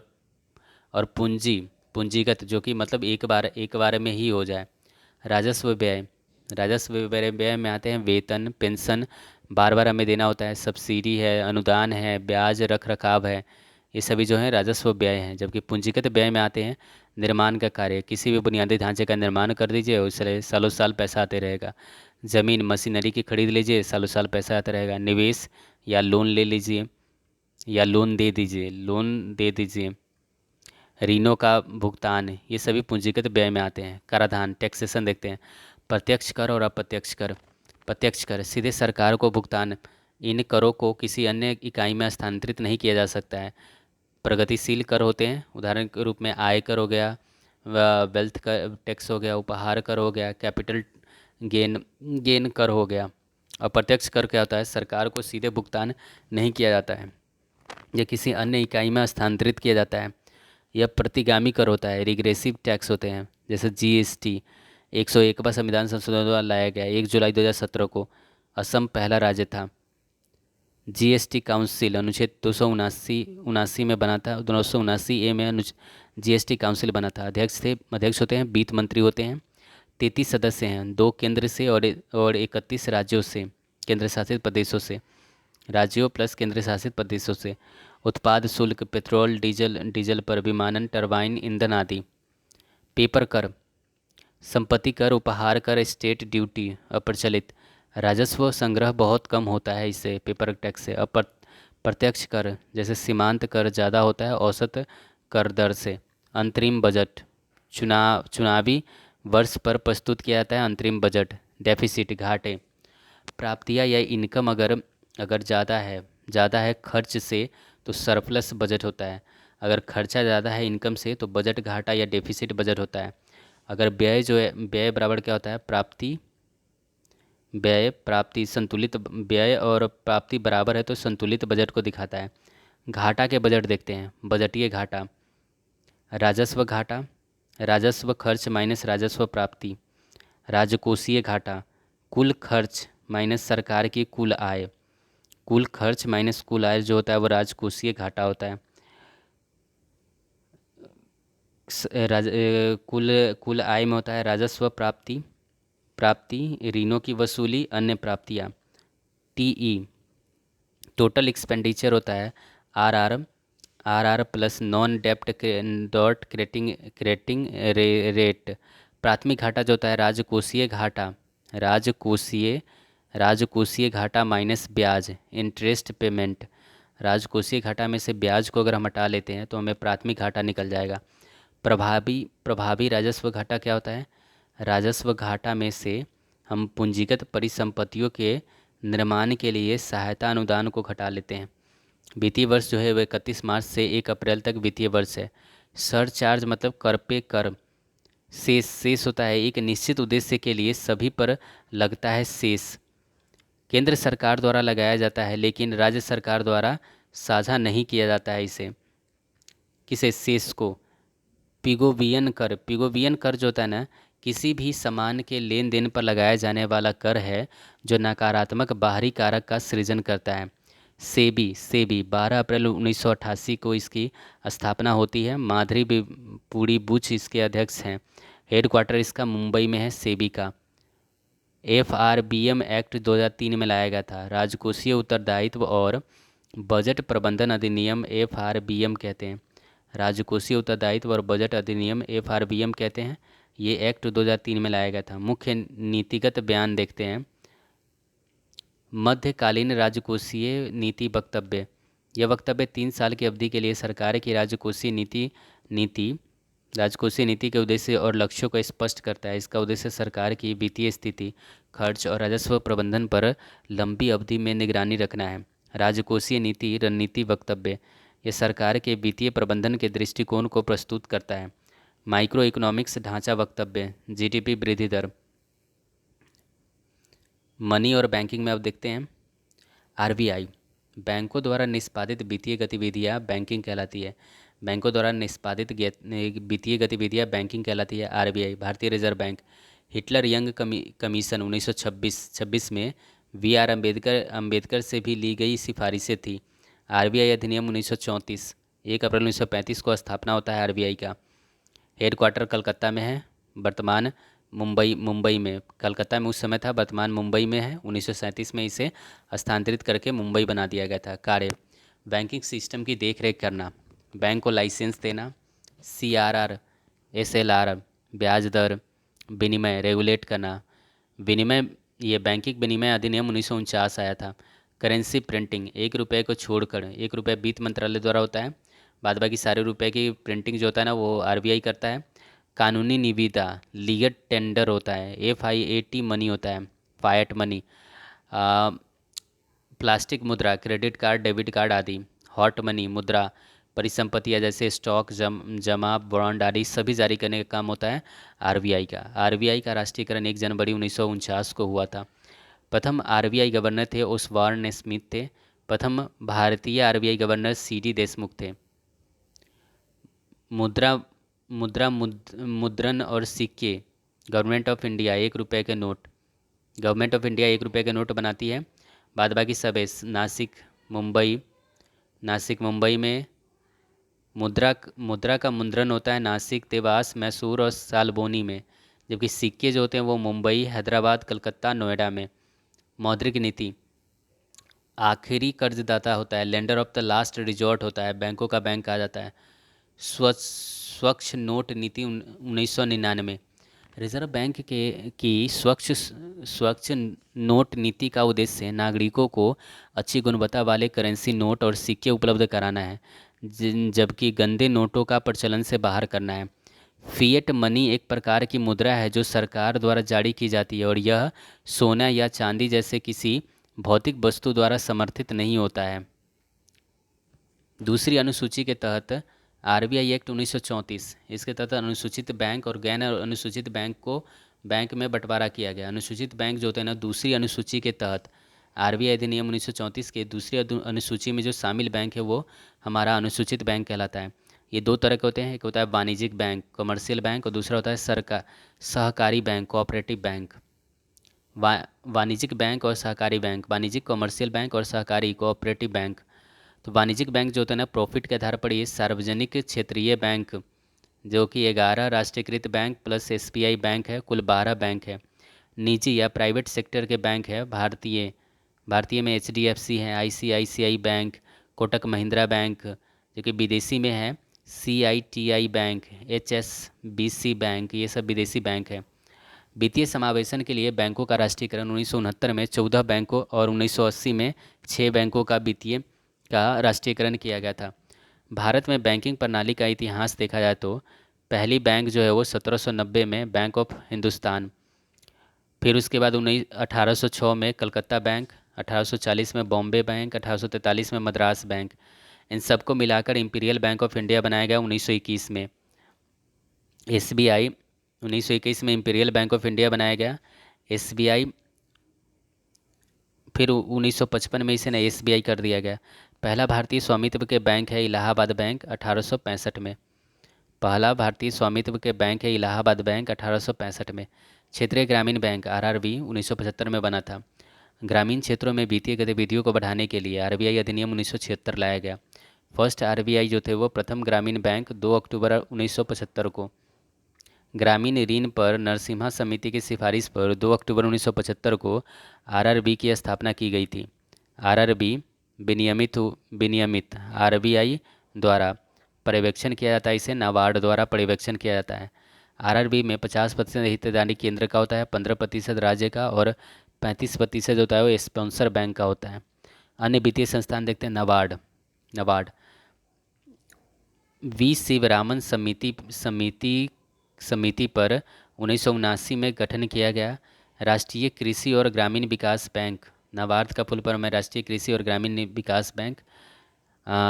[SPEAKER 1] पूंजीगत जो कि मतलब एक बार में ही हो जाए। राजस्व व्यय व्यय में आते हैं वेतन पेंशन, बार बार हमें देना होता है, सब्सिडी है, अनुदान है, ब्याज रख रखाव है। ये सभी जो है राजस्व व्यय हैं। जबकि पूंजीगत व्यय में आते हैं निर्माण का कार्य, किसी भी बुनियादी ढांचे का निर्माण कर दीजिए, उससे सालों साल पैसा आते रहेगा। ज़मीन मशीनरी की खरीद लीजिए, सालों साल पैसा आता रहेगा। निवेश या लोन ले लीजिए या लोन दे दीजिए। ऋणों का भुगतान, ये सभी पूंजीगत व्यय में आते हैं। कराधान टैक्सेशन देखते हैं, प्रत्यक्ष कर और अप्रत्यक्ष कर। प्रत्यक्ष कर सीधे सरकार को भुगतान, इन करों को किसी अन्य इकाई में स्थानांतरित नहीं किया जा सकता है। प्रगतिशील कर होते हैं, उदाहरण के रूप में आय कर हो गया, वेल्थ कर टैक्स हो गया, उपहार कर हो गया, कैपिटल गेन गेन कर हो गया। अप्रत्यक्ष कर क्या होता है, सरकार को सीधे भुगतान नहीं किया जाता है, यह किसी अन्य इकाई में स्थानांतरित किया जाता है। यह प्रतिगामी कर होता है, रिग्रेसिव टैक्स होते हैं, जैसे जीएसटी 101वां संविधान संशोधन द्वारा लाया गया 1 जुलाई 2017 को। असम पहला राज्य था। जीएसटी काउंसिल अनुच्छेद 279 में बना था, 279A में जीएसटी काउंसिल बना था। अध्यक्ष होते हैं वित्त मंत्री होते हैं। 33 सदस्य हैं, 2 केंद्र से और 31 राज्यों से, केंद्र शासित प्रदेशों से, राज्यों प्लस केंद्र शासित प्रदेशों से। उत्पाद शुल्क पेट्रोल डीजल पर, विमानन टरबाइन ईंधन आदि। पेपर कर, संपत्ति कर, उपहार कर, स्टेट ड्यूटी, अप्रचलित। राजस्व संग्रह बहुत कम होता है इससे, पेपर टैक्स से। प्रत्यक्ष कर जैसे सीमांत कर ज़्यादा होता है औसत कर दर से। अंतरिम बजट, चुनावी वर्ष पर प्रस्तुत किया जाता है अंतरिम बजट। डेफिसिट घाटे, प्राप्तियां या इनकम अगर ज़्यादा है खर्च से तो सरप्लस बजट होता है। अगर खर्चा ज़्यादा है इनकम से तो बजट घाटा या डेफिसिट बजट होता है। अगर व्यय बराबर क्या होता है, प्राप्ति संतुलित, व्यय और प्राप्ति बराबर है तो संतुलित बजट को दिखाता है। घाटा के बजट देखते हैं, बजटीय घाटा। राजस्व घाटा, राजस्व खर्च माइनस राजस्व प्राप्ति। राजकोषीय घाटा, कुल खर्च माइनस सरकार की कुल आय। कुल खर्च माइनस कुल आय जो होता है वो राजकोषीय घाटा होता है। कुल आय में होता है राजस्व प्राप्ति ऋणों की वसूली, अन्य प्राप्तियाँ। टीई टोटल एक्सपेंडिचर होता है। आर प्लस नॉन डेप्ट डॉट क्रेटिंग रेट। प्राथमिक घाटा जो होता है राजकोषीय घाटा, राजकोषीय राजकोषीय घाटा माइनस ब्याज, इंटरेस्ट पेमेंट। राजकोषीय घाटा में से ब्याज को अगर हम हटा लेते हैं तो हमें प्राथमिक घाटा निकल जाएगा। प्रभावी प्रभावी राजस्व घाटा क्या होता है? राजस्व घाटा में से हम पूंजीगत परिसंपत्तियों के निर्माण के लिए सहायता अनुदान को घटा लेते हैं। वित्तीय वर्ष जो है वह 31 मार्च से 1 अप्रैल तक वित्तीय वर्ष है। सरचार्ज मतलब कर पे कर। शेष होता है एक निश्चित उद्देश्य के लिए सभी पर लगता है शेष। केंद्र सरकार द्वारा लगाया जाता है लेकिन राज्य सरकार द्वारा साझा नहीं किया जाता है इसे, किसे? शेष को। पिगोवियन कर जो होता है ना, किसी भी सामान के लेन देन पर लगाया जाने वाला कर है जो नकारात्मक बाहरी कारक का सृजन करता है। सेबी 12 अप्रैल 1988 को इसकी स्थापना होती है। माधुरी पूरी बुच इसके अध्यक्ष हैं। हेडक्वार्टर इसका मुंबई में है, सेबी का। FRBM एक्ट 2003 में लाया गया था। राजकोषीय उत्तरदायित्व और बजट प्रबंधन अधिनियम FRBM कहते हैं। राजकोषीय उत्तरदायित्व और बजट अधिनियम FRBM कहते हैं। ये एक्ट 2003 में लाया गया था। मुख्य नीतिगत बयान देखते हैं। मध्यकालीन राजकोषीय नीति वक्तव्य। यह वक्तव्य 3 साल की अवधि के लिए सरकार की राजकोषीय नीति के उद्देश्य और लक्ष्यों को स्पष्ट करता है। इसका उद्देश्य सरकार की वित्तीय स्थिति, खर्च और राजस्व प्रबंधन पर लंबी अवधि में निगरानी रखना है। राजकोषीय नीति रणनीति वक्तव्य, यह सरकार के वित्तीय प्रबंधन के दृष्टिकोण को प्रस्तुत करता है। माइक्रो इकोनॉमिक्स ढांचा वक्तव्य, GDP वृद्धि दर। मनी और बैंकिंग में अब देखते हैं। RBI, बैंकों द्वारा निष्पादित वित्तीय गतिविधियाँ बैंकिंग कहलाती है। बैंकों द्वारा निष्पादित वित्तीय गतिविधियाँ बैंकिंग कहलाती है। RBI, भारतीय reserve bank. Hitler young commission 1926 में VR अम्बेडकर से भी ली गई सिफारिशें थी। RBI अधिनियम 1934, 1 अप्रैल 1935 को स्थापना होता है RBI का। हेडक्वार्टर कलकत्ता में है, वर्तमान मुंबई में। कलकत्ता में उस समय था, वर्तमान मुंबई में है। 1937 में इसे स्थानांतरित करके मुंबई बना दिया गया था। कार्य, बैंकिंग सिस्टम की देखरेख करना, बैंक को लाइसेंस देना। CRR SLR, ब्याज दर, विनिमय रेगुलेट करना। विनिमय, ये बैंकिंग विनिमय अधिनियम 1949 आया था। करेंसी प्रिंटिंग, 1 रुपये को छोड़कर, 1 रुपये वित्त मंत्रालय द्वारा होता है, बाद बाकी सारे रुपए की प्रिंटिंग जो होता है ना वो RBI करता है। कानूनी निविदा, लीगल टेंडर होता है। FIAT मनी होता है, फायट मनी। प्लास्टिक मुद्रा, क्रेडिट कार्ड, डेबिट कार्ड आदि। हॉट मनी, मुद्रा परिसंपत्तियाँ जैसे स्टॉक, जमा, बॉन्ड आदि सभी जारी करने का काम होता है RBI का। RBI का राष्ट्रीयकरण 1 जनवरी 1949 को हुआ था। प्रथम RBI गवर्नर थे ओसवार्न स्मिथ थे। प्रथम भारतीय RBI गवर्नर CD देशमुख थे। मुद्रण और सिक्के, गवर्नमेंट ऑफ इंडिया 1 रुपये के नोट। गवर्नमेंट ऑफ इंडिया 1 रुपये के नोट बनाती है। बाद बाकी सब है। नासिक मुंबई में। मुद्रा का मुद्रण होता है नासिक, देवास, मैसूर और सालबोनी में। जबकि सिक्के जो होते हैं वो मुंबई, हैदराबाद, कलकत्ता, नोएडा में। मौद्रिक नीति, आखिरी कर्जदाता होता है, lender of the last resort होता है, बैंकों का बैंक कहा जाता है। स्वच्छ नोट नीति 1999। रिजर्व बैंक की स्वच्छ नोट नीति का उद्देश्य नागरिकों को अच्छी गुणवत्ता वाले करेंसी नोट और सिक्के उपलब्ध कराना है, जबकि गंदे नोटों का प्रचलन से बाहर करना है। फिएट मनी एक प्रकार की मुद्रा है जो सरकार द्वारा जारी की जाती है और यह सोना या चांदी जैसे किसी भौतिक वस्तु द्वारा समर्थित नहीं होता है। दूसरी अनुसूची के तहत RBI एक्ट 1934, इसके तहत अनुसूचित बैंक और गैर अनुसूचित बैंक को बैंक में बंटवारा किया गया। अनुसूचित बैंक जो होते हैं ना, दूसरी अनुसूची के तहत RBI अधिनियम 1934 के दूसरी अनुसूची में जो शामिल बैंक है वो हमारा अनुसूचित बैंक कहलाता है। ये 2 तरह के होते हैं, एक होता है वाणिज्यिक बैंक, कमर्शियल बैंक, और दूसरा होता है सहकारी बैंक, कोऑपरेटिव बैंक। वाणिज्यिक बैंक और सहकारी बैंक, वाणिज्यिक, कमर्शियल बैंक और सहकारी कोऑपरेटिव बैंक। तो वाणिज्यिक बैंक जो होता है ना, प्रॉफिट के आधार पर ये सार्वजनिक क्षेत्रीय बैंक जो कि 11 राष्ट्रीयकृत बैंक प्लस SBI बैंक है, कुल 12 बैंक है। निजी या प्राइवेट सेक्टर के बैंक है। भारतीय में HDFC है, ICICI bank, Kotak Mahindra bank, जो कि विदेशी में है CITI बैंक, HSBC बैंक, ये सब विदेशी बैंक है। वित्तीय समावेशन के लिए बैंकों का राष्ट्रीयकरण 1969 में 14 बैंकों और 1980 में 6 बैंकों का वित्तीय का राष्ट्रीयकरण किया गया था। भारत में बैंकिंग प्रणाली का इतिहास देखा जाए तो पहली बैंक जो है वो 1790 में बैंक ऑफ हिंदुस्तान, फिर उसके बाद 1806 में कलकत्ता बैंक, 1840 में बॉम्बे बैंक, 1843 में मद्रास बैंक, इन सबको मिलाकर इंपीरियल बैंक ऑफ इंडिया बनाया गया 1921 में। एसबीआई 1921 में इंपीरियल बैंक ऑफ इंडिया बनाया गया। एसबीआई फिर 1955 में इसे नया एसबीआई कर दिया गया। पहला भारतीय स्वामित्व के बैंक है इलाहाबाद बैंक 1865 में। पहला भारतीय स्वामित्व के बैंक है इलाहाबाद बैंक 1865 में। क्षेत्रीय ग्रामीण बैंक आरआरबी 1975 में बना था। ग्रामीण क्षेत्रों में वित्तीय गतिविधियों को बढ़ाने के लिए आरबीआई अधिनियम 1976 लाया गया। फर्स्ट आरबीआई जो थे वो प्रथम ग्रामीण बैंक 2 अक्टूबर 1975 को। ग्रामीण ऋण पर नरसिम्हा समिति की सिफारिश पर 2 अक्टूबर 1975 को आरआरबी की स्थापना की गई थी। आरआरबी विनियमित आरबीआई द्वारा पर्यवेक्षण किया जाता है, इसे नाबार्ड द्वारा पर्यवेक्षण किया जाता है। आरआरबी में 50% हिस्सेदारी केंद्र का होता है, 15% राज्य का और 35% होता है वो स्पॉन्सर बैंक का होता है। अन्य वित्तीय संस्थान देखते हैं नाबार्ड। नाबार्ड वी शिवरामन समिति पर 1979 में गठन किया गया। राष्ट्रीय कृषि और ग्रामीण विकास बैंक नाबार्ड का फुल फॉर्म है राष्ट्रीय कृषि और ग्रामीण विकास बैंक।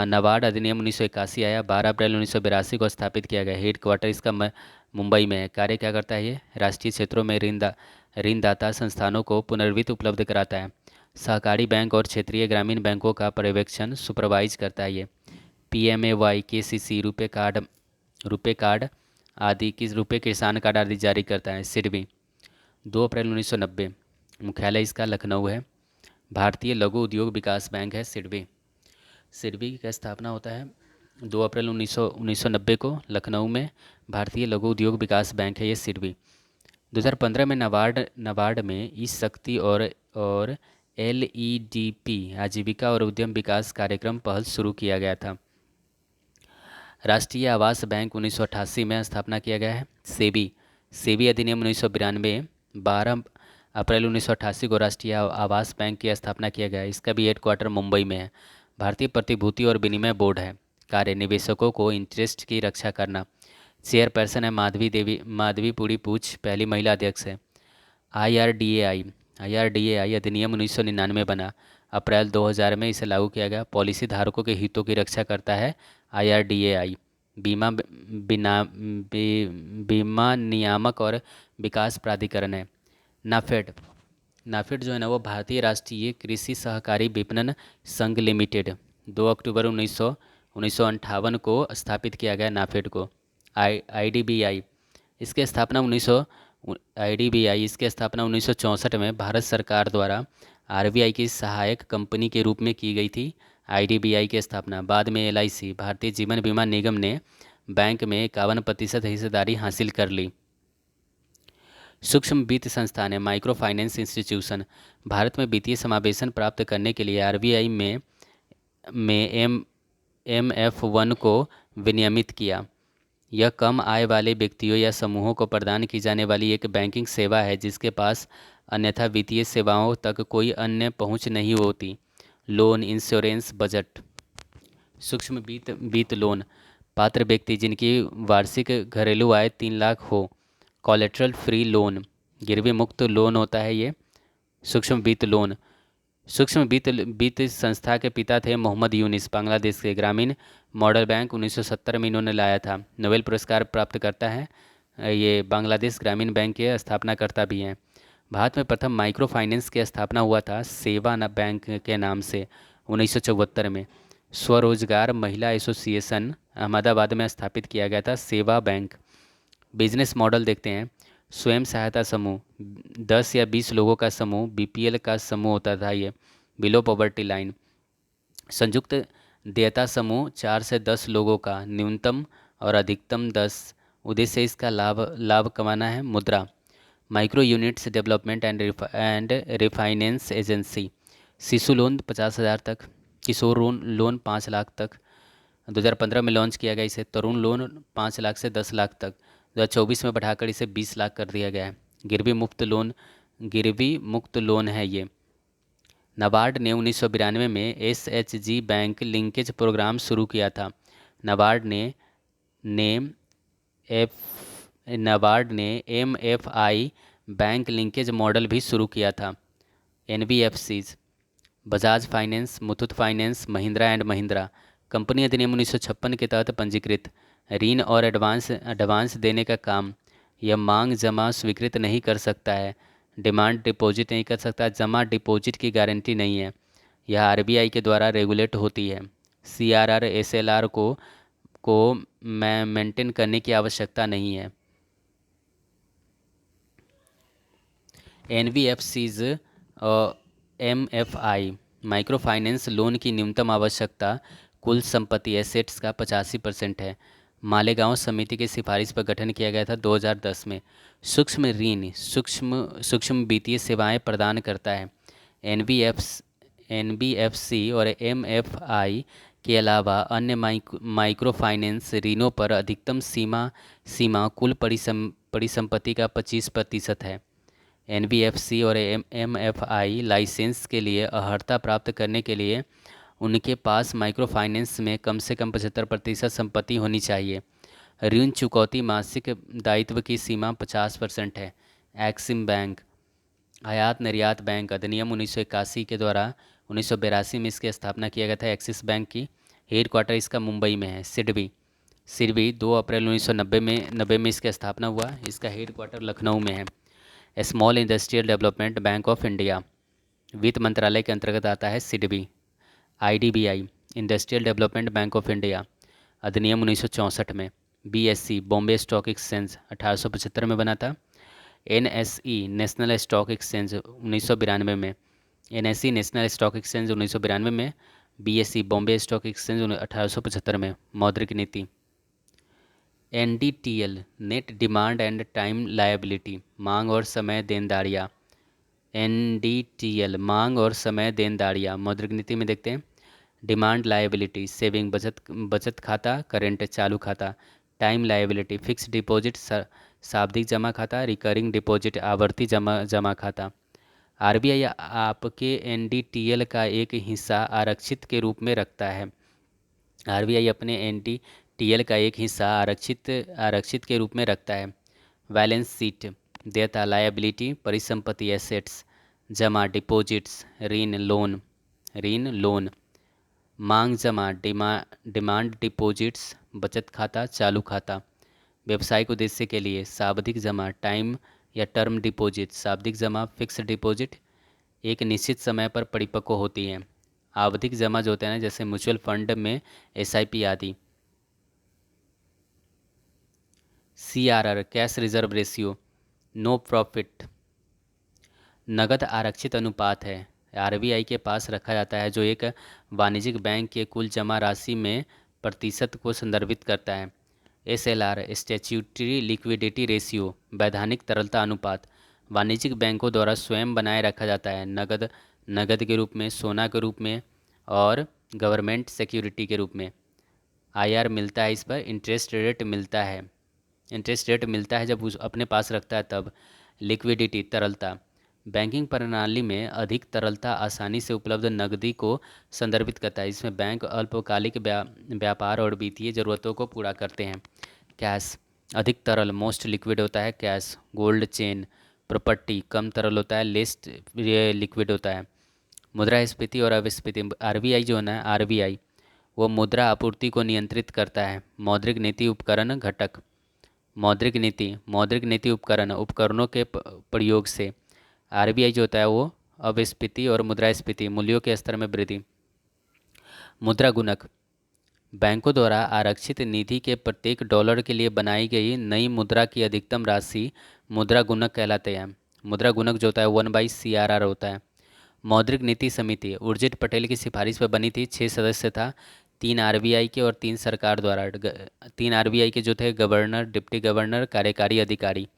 [SPEAKER 1] नाबार्ड अधिनियम 1981 आया। 12 अप्रैल 1982 को स्थापित किया गया। हेड क्वार्टर इसका मुंबई में है। कार्य क्या करता है ये? राष्ट्रीय क्षेत्रों में ऋणदाता संस्थानों को पुनर्वित्त उपलब्ध कराता है। सहकारी बैंक और क्षेत्रीय ग्रामीण बैंकों का पर्यवेक्षण सुपरवाइज करता है ये। पीएमएवाई केसीसी रुपे कार्ड आदि रुपे किसान कार्ड आदि जारी करता है। सिडबी 2 अप्रैल 1990 मुख्यालय इसका लखनऊ है। भारतीय लघु उद्योग विकास बैंक है सिडबी। सिडबी का स्थापना होता है 2 अप्रैल 1990 को लखनऊ में। भारतीय लघु उद्योग विकास बैंक है ये सिडबी। 2015 में नाबार्ड में ई शक्ति और एलईडीपी आजीविका और उद्यम विकास कार्यक्रम पहल शुरू किया गया था। राष्ट्रीय आवास बैंक 1988 में स्थापना किया गया है। सेबी अधिनियम 1992 12 अप्रैल 1988 को राष्ट्रीय आवास बैंक की स्थापना किया गया है। इसका भी हेडक्वार्टर मुंबई में है। भारतीय प्रतिभूति और विनिमय बोर्ड है। कार्य निवेशकों को इंटरेस्ट की रक्षा करना। चेयरपर्सन है माधवी पुरी पूछ, पहली महिला अध्यक्ष है। आईआरडीएआई अधिनियम 1999 बना। अप्रैल 2000 में इसे लागू किया गया। पॉलिसी धारकों के हितों की रक्षा करता है आईआरडीएआई। बीमा नियामक और विकास प्राधिकरण है। नाफेड जो है ना वो भारतीय राष्ट्रीय कृषि सहकारी विपणन संघ लिमिटेड 2 अक्टूबर 1958 को स्थापित किया गया। नाफेड को आईडीबीआई इसकी स्थापना 1964 में भारत सरकार द्वारा आरबीआई की सहायक कंपनी के रूप में की गई थी। आईडीबीआई की स्थापना बाद में एलआईसी भारतीय जीवन बीमा निगम ने बैंक में 51% हिस्सेदारी हासिल कर ली। सूक्ष्म वित्त संस्थान है माइक्रो फाइनेंस इंस्टीट्यूशन। भारत में वित्तीय समावेशन प्राप्त करने के लिए आरबीआई में MF1 को विनियमित किया। यह कम आय वाले व्यक्तियों या समूहों को प्रदान की जाने वाली एक बैंकिंग सेवा है जिसके पास अन्यथा वित्तीय सेवाओं तक कोई अन्य पहुंच नहीं होती। Loan, insurance, budget. सूक्ष्म वित्त लोन पात्र व्यक्ति जिनकी वार्षिक घरेलू आय 3 लाख हो। कोलेटरल फ्री लोन गिरवी मुक्त लोन होता है ये सूक्ष्म वित्त लोन। सूक्ष्म वित्त संस्था के पिता थे मोहम्मद यूनिस, बांग्लादेश के। ग्रामीण मॉडल बैंक 1970 में इन्होंने लाया था। नोबेल पुरस्कार प्राप्त करता है ये। बांग्लादेश ग्रामीण बैंक के स्थापनाकर्ता भी हैं। भारत में प्रथम माइक्रो फाइनेंस की स्थापना हुआ था सेवा बैंक के नाम से 1974 में। स्वरोजगार महिला एसोसिएशन अहमदाबाद में स्थापित किया गया था सेवा बैंक। बिजनेस मॉडल देखते हैं। स्वयं सहायता समूह 10 या 20 लोगों का समूह बीपीएल का समूह होता था ये, बिलो पॉवर्टी लाइन। संयुक्त देयता समूह 4 से 10 लोगों का, न्यूनतम और अधिकतम 10। उद्देश्य इसका लाभ कमाना है। मुद्रा micro units development and refinance agency. शिशु लोन 50,000 तक, किशोर लोन 5 लाख तक। 2015 में लॉन्च किया गया इसे। तरुण लोन 5 लाख से 10 लाख तक। 2024 में बढ़ाकर इसे 20 लाख कर दिया गया है। गिरवी मुक्त लोन है ये। नाबार्ड ने 1992 में एसएचजी बैंक लिंकेज प्रोग्राम शुरू किया था। नाबार्ड ने ने एफ नाबार्ड ने एमएफआई बैंक लिंकेज मॉडल भी शुरू किया था। NBFCs, Bajaj finance, Muthoot finance, Mahindra and Mahindra company अधिनियम 1956 के तहत पंजीकृत। ऋण और एडवांस देने का काम। यह मांग जमा स्वीकृत नहीं कर सकता है, डिमांड डिपॉजिट नहीं कर सकता, जमा डिपॉजिट की गारंटी नहीं है। यह आरबीआई के द्वारा रेगुलेट होती है। सीआरआर एसएलआर को मेंटेन करने की आवश्यकता नहीं है। NBFCs MFI micro finance loan की न्यूनतम आवश्यकता कुल संपत्ति एसेट्स का 85% है। मालेगांव समिति की सिफारिश पर गठन किया गया था 2010 में। सूक्ष्म ऋण सूक्ष्म वित्तीय सेवाएं प्रदान करता है। एनबीएफसी और एमएफआई के अलावा अन्य माइक्रो फाइनेंस ऋणों पर अधिकतम सीमा कुल परिसंपत्ति का 25% है। एनबीएफसी और एमएफआई लाइसेंस के लिए अर्हता प्राप्त करने के लिए उनके पास माइक्रो फाइनेंस में कम से कम 75% संपत्ति होनी चाहिए। ऋण चुकौती मासिक दायित्व की सीमा 50% है। एक्सिम बैंक, आयात निर्यात बैंक अधिनियम 1981 के द्वारा 1982 में इसकी स्थापना किया गया था। एक्सिस बैंक की हेडक्वार्टर इसका मुंबई में है। सिडबी 2 अप्रैल 1990 में इसकी स्थापना हुआ। इसका हेडक्वार्टर लखनऊ में है। Small industrial development bank of India वित्त मंत्रालय के अंतर्गत आता है। SIDBI. IDBI industrial development bank of India अधिनियम 1964 में। बीएसई बॉम्बे स्टॉक एक्सचेंज 1875 में बना था। एनएसई नेशनल स्टॉक एक्सचेंज 1992 में। एनएसई नेशनल स्टॉक एक्सचेंज 1992 में। बीएसई बॉम्बे स्टॉक एक्सचेंज 1875 में। मौद्रिक नीति। NDTL net demand and time liability मांग और समय देनदारियाँ। एनडीटीएल मांग और समय देनदारियाँ मौद्रिक नीति में देखते हैं। डिमांड लायबिलिटी सेविंग बचत खाता करेंट चालू खाता। टाइम लायबिलिटी फिक्स डिपॉजिट शाब्दिक जमा खाता। रिकरिंग डिपॉजिट आवर्ती जमा खाता। आरबीआई आपके एनडीटीएल का एक हिस्सा आरक्षित के रूप में रखता है। आरबीआई अपने एनडीटीएल का एक हिस्सा आरक्षित के रूप में रखता है। बैलेंस शीट देयता लायबिलिटी परिसंपत्ति एसेट्स जमा डिपॉजिट्स ऋण लोन मांग जमा डिमांड डिपॉजिट्स बचत खाता चालू खाता। व्यवसायिक उद्देश्य के लिए शाब्दिक जमा टाइम या टर्म डिपॉजिट शाब्दिक जमा फिक्स डिपॉजिट एक निश्चित समय पर परिपक्व होती हैं। आवधिक जमा जो होते हैं जैसे म्यूचुअल फंड में एसआईपी आदि। CRR cash reserve ratio no profit नगद आरक्षित अनुपात है। आरबीआई के पास रखा जाता है जो एक वाणिज्यिक बैंक के कुल जमा राशि में प्रतिशत को संदर्भित करता है। एसएलआर स्टैट्यूटरी लिक्विडिटी रेशियो वैधानिक तरलता अनुपात वाणिज्यिक बैंकों द्वारा स्वयं बनाए रखा जाता है। नगद के रूप में, सोना के रूप में और गवर्नमेंट सिक्योरिटी के रूप में। आईआर मिलता है, इस पर इंटरेस्ट रेट मिलता है जब उस अपने पास रखता है तब। लिक्विडिटी तरलता बैंकिंग प्रणाली में अधिक तरलता आसानी से उपलब्ध नकदी को संदर्भित करता है। इसमें बैंक अल्पकालिक व्यापार और वित्तीय ज़रूरतों को पूरा करते हैं। कैश अधिक तरल मोस्ट लिक्विड होता है कैश। गोल्ड चेन प्रॉपर्टी कम तरल होता है लेस्ट लिक्विड होता है। मुद्रास्फीति और अपस्फीति आरबीआई जो है ना आरबीआई वो मुद्रा आपूर्ति को नियंत्रित करता है। मौद्रिक नीति उपकरण घटक मौद्रिक नीति उपकरणों के प्रयोग से आरबीआई जो होता है वो अपस्फीति और मुद्रास्फीति मूल्यों के स्तर में वृद्धि। मुद्रा गुणक बैंकों द्वारा आरक्षित निधि के प्रत्येक डॉलर के लिए बनाई गई नई मुद्रा की अधिकतम राशि मुद्रा गुणक कहलाते हैं। मुद्रा गुणक जो होता है 1/CRR होता है। मौद्रिक नीति समिति उर्जित पटेल की सिफारिश पर बनी थी। 6 सदस्य था, 3 आरबीआई के और 3 सरकार द्वारा। 3 आरबीआई के जो थे गवर्नर, डिप्टी गवर्नर, कार्यकारी अधिकारी।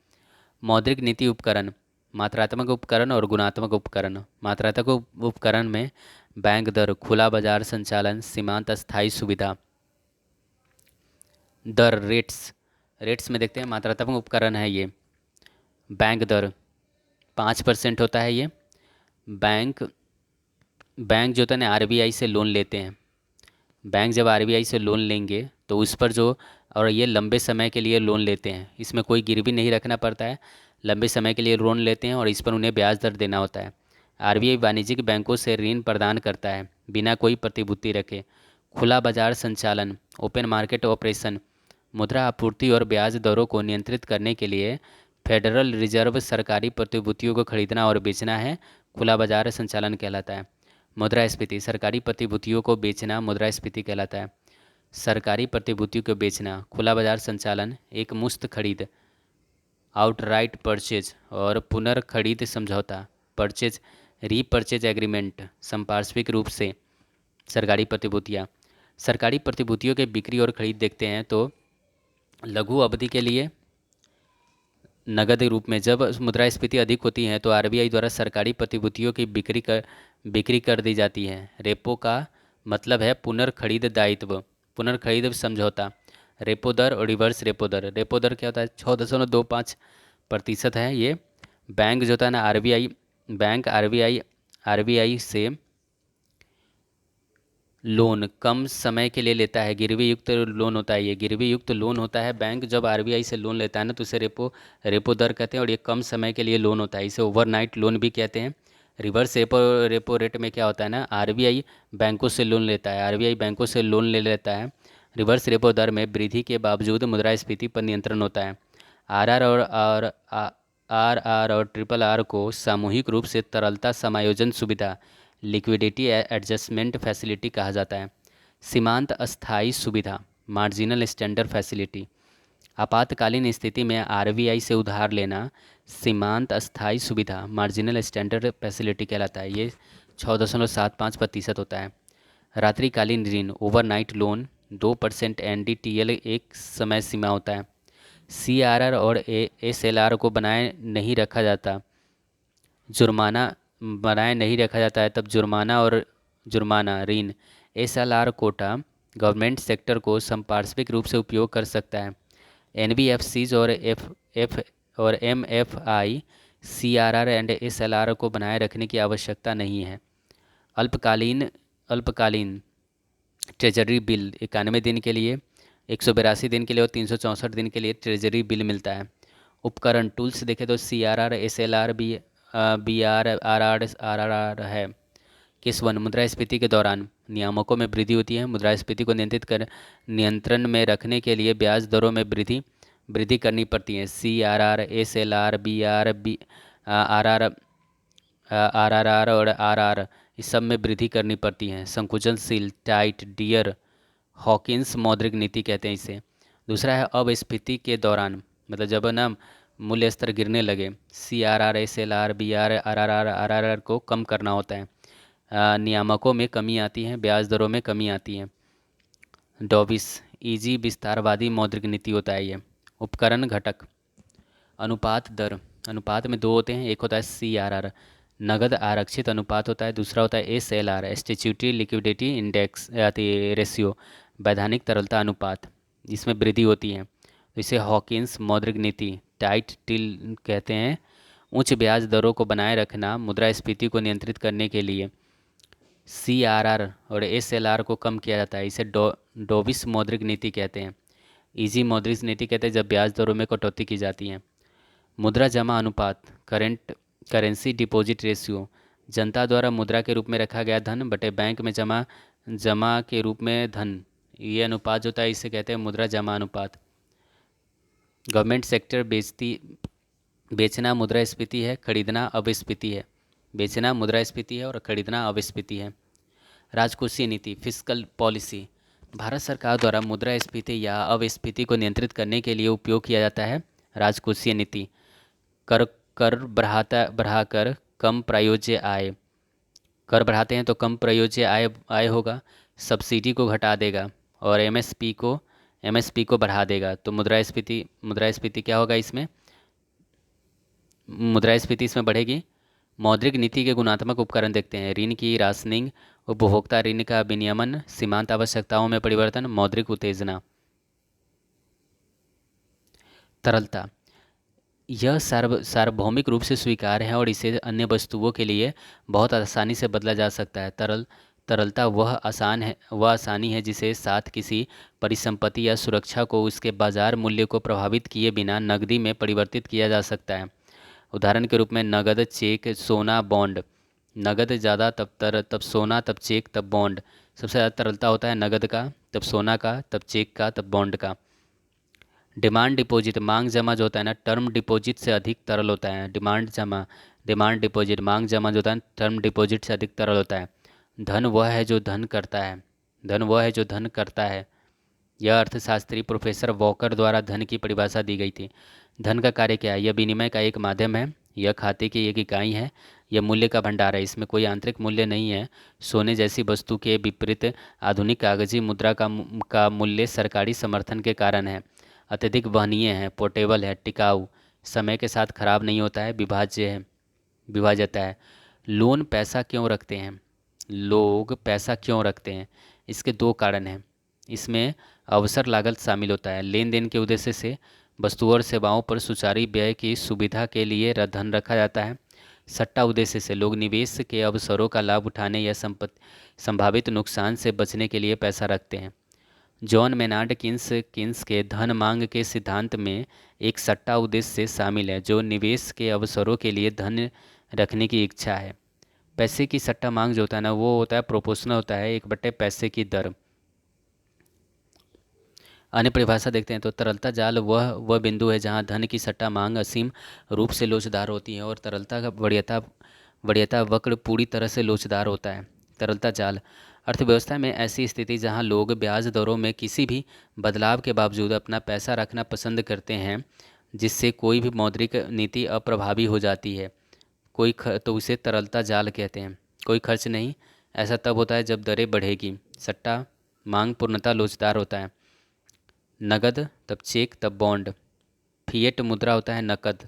[SPEAKER 1] मौद्रिक नीति उपकरण मात्रात्मक उपकरण और गुणात्मक उपकरण। मात्रात्मक उपकरण में बैंक दर, खुला बाजार संचालन, सीमांत अस्थायी सुविधा। दर रेट्स में देखते हैं मात्रात्मक उपकरण है ये। बैंक दर 5% होता है ये। बैंक बैंक जो होता है ना आरबीआई से लोन लेते हैं। बैंक जब आरबीआई से लोन लेंगे तो उस पर जो, और ये लंबे समय के लिए लोन लेते हैं, इसमें कोई गिरवी नहीं रखना पड़ता है। लंबे समय के लिए लोन लेते हैं और इस पर उन्हें ब्याज दर देना होता है। आरबीआई वाणिज्यिक बैंकों से ऋण प्रदान करता है बिना कोई प्रतिभूति रखे। खुला बाजार संचालन, ओपन मार्केट ऑपरेशन, मुद्रा आपूर्ति और ब्याज दरों को नियंत्रित करने के लिए फेडरल रिजर्व सरकारी प्रतिभूतियों को खरीदना और बेचना है, खुला बाजार संचालन कहलाता है। मुद्रास्फीति, सरकारी प्रतिभूतियों को बेचना मुद्रास्फीति कहलाता है। सरकारी प्रतिभूतियों को बेचना, खुला बाजार संचालन, एक मुश्त खरीद, आउटराइट परचेज और पुनर्खरीद समझौता, परचेज रीपरचेज एग्रीमेंट, संपार्श्विक रूप से सरकारी प्रतिभूतियाँ। सरकारी प्रतिभूतियों के बिक्री और खरीद देखते हैं तो लघु अवधि के लिए नगद रूप में, जब मुद्रास्फीति अधिक होती है तो आरबीआई द्वारा सरकारी प्रतिभूतियों की बिक्री कर दी जाती है। रेपो का मतलब है पुनर्खरीद दायित्व, पुनर्खरीद समझौता। रेपो दर और रिवर्स रेपो दर, रेपो दर क्या होता है 6.25% है ये। बैंक जो होता है ना आरबीआई, बैंक आरबीआई से लोन कम समय के लिए लेता है, गिरवी युक्त लोन होता है ये, गिरवी युक्त लोन होता है। बैंक जब आरबीआई से लोन लेता है ना तो इसे रेपो दर कहते हैं और ये कम समय के लिए लोन होता है, इसे ओवरनाइट लोन भी कहते हैं। रिवर्स रेपो रेट में क्या होता है ना, आरबीआई बैंकों से लोन लेता है, आरबीआई बैंकों से लोन ले लेता है। रिवर्स रेपो दर में वृद्धि के बावजूद मुद्रास्फीति पर नियंत्रण होता है। आर और ट्रिपल आर को सामूहिक रूप से तरलता समायोजन सुविधा, लिक्विडिटी एडजस्टमेंट फैसिलिटी कहा जाता है। सीमांत अस्थायी सुविधा, मार्जिनल स्टैंडर्ड फैसिलिटी, आपातकालीन स्थिति में आरबीआई से उधार लेना सीमांत अस्थायी सुविधा, मार्जिनल स्टैंडर्ड फैसिलिटी कहलाता है। ये 6.75% होता है। रात्रिकालीन ऋण, ओवरनाइट लोन 2% एनडीटीएल एक समय सीमा होता है। सीआरआर और एसएलआर को बनाए नहीं रखा जाता है तब जुर्माना ऋण एसएलआर कोटा गवर्नमेंट सेक्टर को संपार्श्विक रूप से उपयोग कर सकता है। एनबीएफसीज और एमएफआई सीआरआर एंड एसएलआर को बनाए रखने की आवश्यकता नहीं है। अल्पकालीन ट्रेजरी बिल 91 दिन के लिए, 182 दिन के लिए और 364 दिन के लिए ट्रेजरी बिल मिलता है। उपकरण टूल्स देखें तो सीआरआर, एसएलआर, आरआर है। केस 1, मुद्रास्फीति के दौरान नियामकों में वृद्धि होती है। मुद्रास्फीति को नियंत्रण में रखने के लिए ब्याज दरों में वृद्धि करनी पड़ती है। सीआरआर, एसएलआर, आरआर और आरआर, इस सब में वृद्धि करनी पड़ती है। संकुचनशील, टाइट, डियर हॉकिंस मौद्रिक नीति कहते हैं इसे। दूसरा है अपस्फीति के दौरान, मतलब जब ना मूल्य स्तर गिरने लगे, सीआरआर, एसएलआर, आरआर को कम करना होता है। नियामकों में कमी आती है, ब्याज दरों में कमी आती है। डॉबिस इजी विस्तारवादी मौद्रिक नीति होता है ये। उपकरण घटक, अनुपात दर, अनुपात में दो होते हैं, एक होता है सीआरआर नगद आरक्षित अनुपात होता है, दूसरा होता है SLR statutory liquidity index ratio वैधानिक तरलता अनुपात, जिसमें वृद्धि होती है। तो इसे हॉकिंस मौद्रिक नीति, टाइट टिल कहते हैं। उच्च ब्याज दरों को बनाए रखना मुद्रास्फीति को नियंत्रित करने के लिए सीआरआर और एसएलआर को कम किया जाता है, इसे डोबिस मौद्रिक नीति कहते हैं। इजी मौद्रिक नीति कहते हैं जब ब्याज दरों में कटौती की जाती है। मुद्रा जमा अनुपात, करेंसी डिपॉजिट रेशियो, जनता द्वारा मुद्रा के रूप में रखा गया धन बटे बैंक में जमा के रूप में धन, ये अनुपात जो होता है इसे कहते हैं मुद्रा जमा अनुपात। गवर्नमेंट सेक्टर बेचना मुद्रास्फीति है, खरीदना अपस्फीति है। बेचना मुद्रास्फीति है और खरीदना अपस्फीति है। राजकोषीय नीति, फिस्कल पॉलिसी, भारत सरकार द्वारा मुद्रास्फीति या अपस्फीति को नियंत्रित करने के लिए उपयोग किया जाता है राजकोषीय नीति। कर बढ़ाकर कम प्रायोज्य आय, कर बढ़ाते हैं तो कम प्रायोज्य आय होगा, सब्सिडी को घटा देगा और एमएसपी को बढ़ा देगा। तो मुद्रास्फीति क्या होगा इसमें, मुद्रास्फीति इसमें बढ़ेगी। मौद्रिक नीति के गुणात्मक उपकरण देखते हैं। ऋण की राशनिंग, उपभोक्ता ऋण का विनियमन, सीमांत आवश्यकताओं में परिवर्तन, मौद्रिक उत्तेजना। तरलता, यह सार्वभौमिक रूप से स्वीकार्य है और इसे अन्य वस्तुओं के लिए बहुत आसानी से बदला जा सकता है। तरलता वह आसानी है जिसे साथ किसी परिसंपत्ति या सुरक्षा को उसके बाजार मूल्य को प्रभावित किए बिना नकदी में परिवर्तित किया जा सकता है। उदाहरण के रूप में नगद, चेक, सोना, बॉन्ड। नगद ज़्यादा तब सोना, तब चेक, तब बॉन्ड। सबसे ज़्यादा तरलता होता है नगद का, तब सोना का, तब चेक का, तब बॉन्ड का। डिमांड डिपॉजिट, मांग जमा जो होता है ना, टर्म डिपॉजिट से अधिक तरल होता है। डिमांड डिपॉजिट, मांग जमा जो होता है टर्म डिपॉजिट से अधिक तरल होता है। धन वह है जो धन करता है। धन वह है जो धन करता है। यह अर्थशास्त्री प्रोफेसर वॉकर द्वारा धन की परिभाषा दी गई थी। धन का कार्य क्या है? यह विनिमय का एक माध्यम है। यह खाते की एक इकाई है। यह मूल्य का भंडार है। इसमें कोई आंतरिक मूल्य नहीं है। सोने जैसी वस्तु के विपरीत आधुनिक कागजी मुद्रा का मूल्य सरकारी समर्थन के कारण है। अत्यधिक वहनीय है, पोर्टेबल है, टिकाऊ, समय के साथ खराब नहीं होता है, विभाज्यता है। लोन पैसा क्यों रखते हैं? लोग पैसा क्यों रखते हैं? इसके दो कारण हैं। इसमें अवसर लागत शामिल होता है। लेन देन के उद्देश्य से वस्तुओं और सेवाओं पर सुचारू व्यय की सुविधा के लिए धन रखा जाता है। सट्टा उद्देश्य से लोग निवेश के अवसरों का लाभ उठाने या संभावित नुकसान से बचने के लिए पैसा रखते हैं। जॉन मेनार्ड किन्स के धन मांग के सिद्धांत में एक सट्टा उद्देश्य शामिल है जो निवेश के अवसरों के लिए धन रखने की इच्छा है। पैसे की सट्टा मांग जो होता है ना, वो होता है प्रोपोर्शनल, होता है 1/, पैसे की दर। अन्य परिभाषा देखते हैं तो तरलता जाल वह बिंदु है जहां धन की सट्टा मांग असीम रूप से लोचदार होती है और तरलता का वरीयता वक्र पूरी तरह से लोचदार होता है। तरलता जाल अर्थव्यवस्था में ऐसी स्थिति जहां लोग ब्याज दरों में किसी भी बदलाव के बावजूद अपना पैसा रखना पसंद करते हैं, जिससे कोई भी मौद्रिक नीति अप्रभावी हो जाती है। तो उसे तरलता जाल कहते हैं। कोई खर्च नहीं। ऐसा तब होता है जब दरें बढ़ेगी। सट्टा मांग पूर्णतः लोचदार होता है। नगद, तब चेक, तब बॉन्ड। फिएट मुद्रा होता है नकद।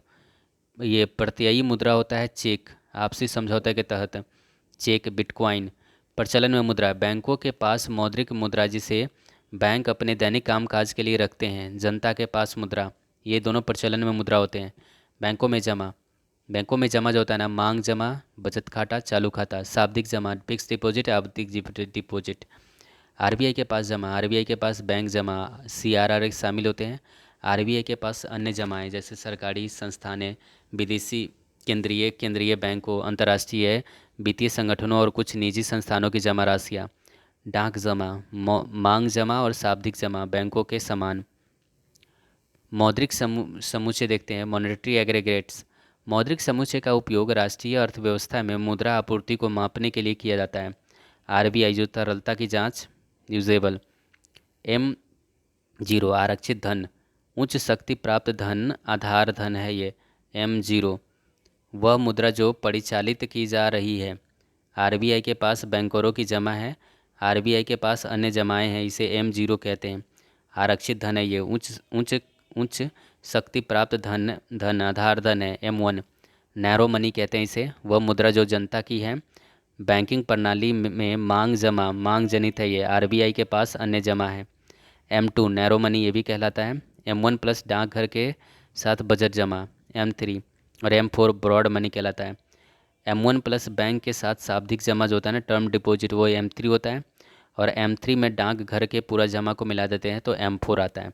[SPEAKER 1] ये प्रत्ययी मुद्रा होता है चेक, आपसी समझौते के तहत। Cheque, bitcoin. प्रचलन में मुद्रा, बैंकों के पास मौद्रिक मुद्रा जिसे बैंक अपने दैनिक कामकाज के लिए रखते हैं। जनता के पास मुद्रा। ये दोनों प्रचलन में मुद्रा होते हैं। बैंकों में जमा। बैंकों में जमा जो होता है ना, मांग जमा, बचत खाता, चालू खाता। शाब्दिक जमा, फिक्स डिपॉजिट, आवधिक डिपॉजिट। आरबीआई के पास जमा, आरबीआई के पास बैंक जमा, सीआरआर शामिल होते हैं। आरबीआई के पास अन्य जमाएं जैसे सरकारी संस्थानें, विदेशी केंद्रीय बैंकों, अंतर्राष्ट्रीय वित्तीय संगठनों और कुछ निजी संस्थानों की जमा राशियाँ। डाक जमा, मांग जमा और शाब्दिक जमा बैंकों के समान। मौद्रिक समुच्चय देखते हैं, मॉनेटरी एग्रीगेट्स। मौद्रिक समुच्चय का उपयोग राष्ट्रीय अर्थव्यवस्था में मुद्रा आपूर्ति को मापने के लिए किया जाता है। आरबीआई जो तरलता की जांच, यूजेबल। M0 आरक्षित धन, उच्च शक्ति प्राप्त धन, आधार धन है ये। M0 वह मुद्रा जो परिचालित की जा रही है। आरबीआई के पास बैंकरों की जमा है, आरबीआई के पास अन्य जमाएं हैं, इसे M0 कहते हैं। आरक्षित धन है ये। उच्च शक्ति प्राप्त धन आधार धन है M1। नैरो मनी कहते हैं इसे, वह मुद्रा जो जनता की है। बैंकिंग प्रणाली में मांग जनित है ये। आरबीआई के पास अन्य जमा है। M2 नैरो मनी ये भी कहलाता है। M1 प्लस डाकघर के साथ बजट जमा, M3। और M4 ब्रॉड मनी कहलाता है। M1 प्लस बैंक के साथ शाब्दिक जमा जो होता है ना, टर्म डिपॉजिट, वो M3 होता है। और M3 में डाकघर के पूरा जमा को मिला देते हैं तो M4 आता है।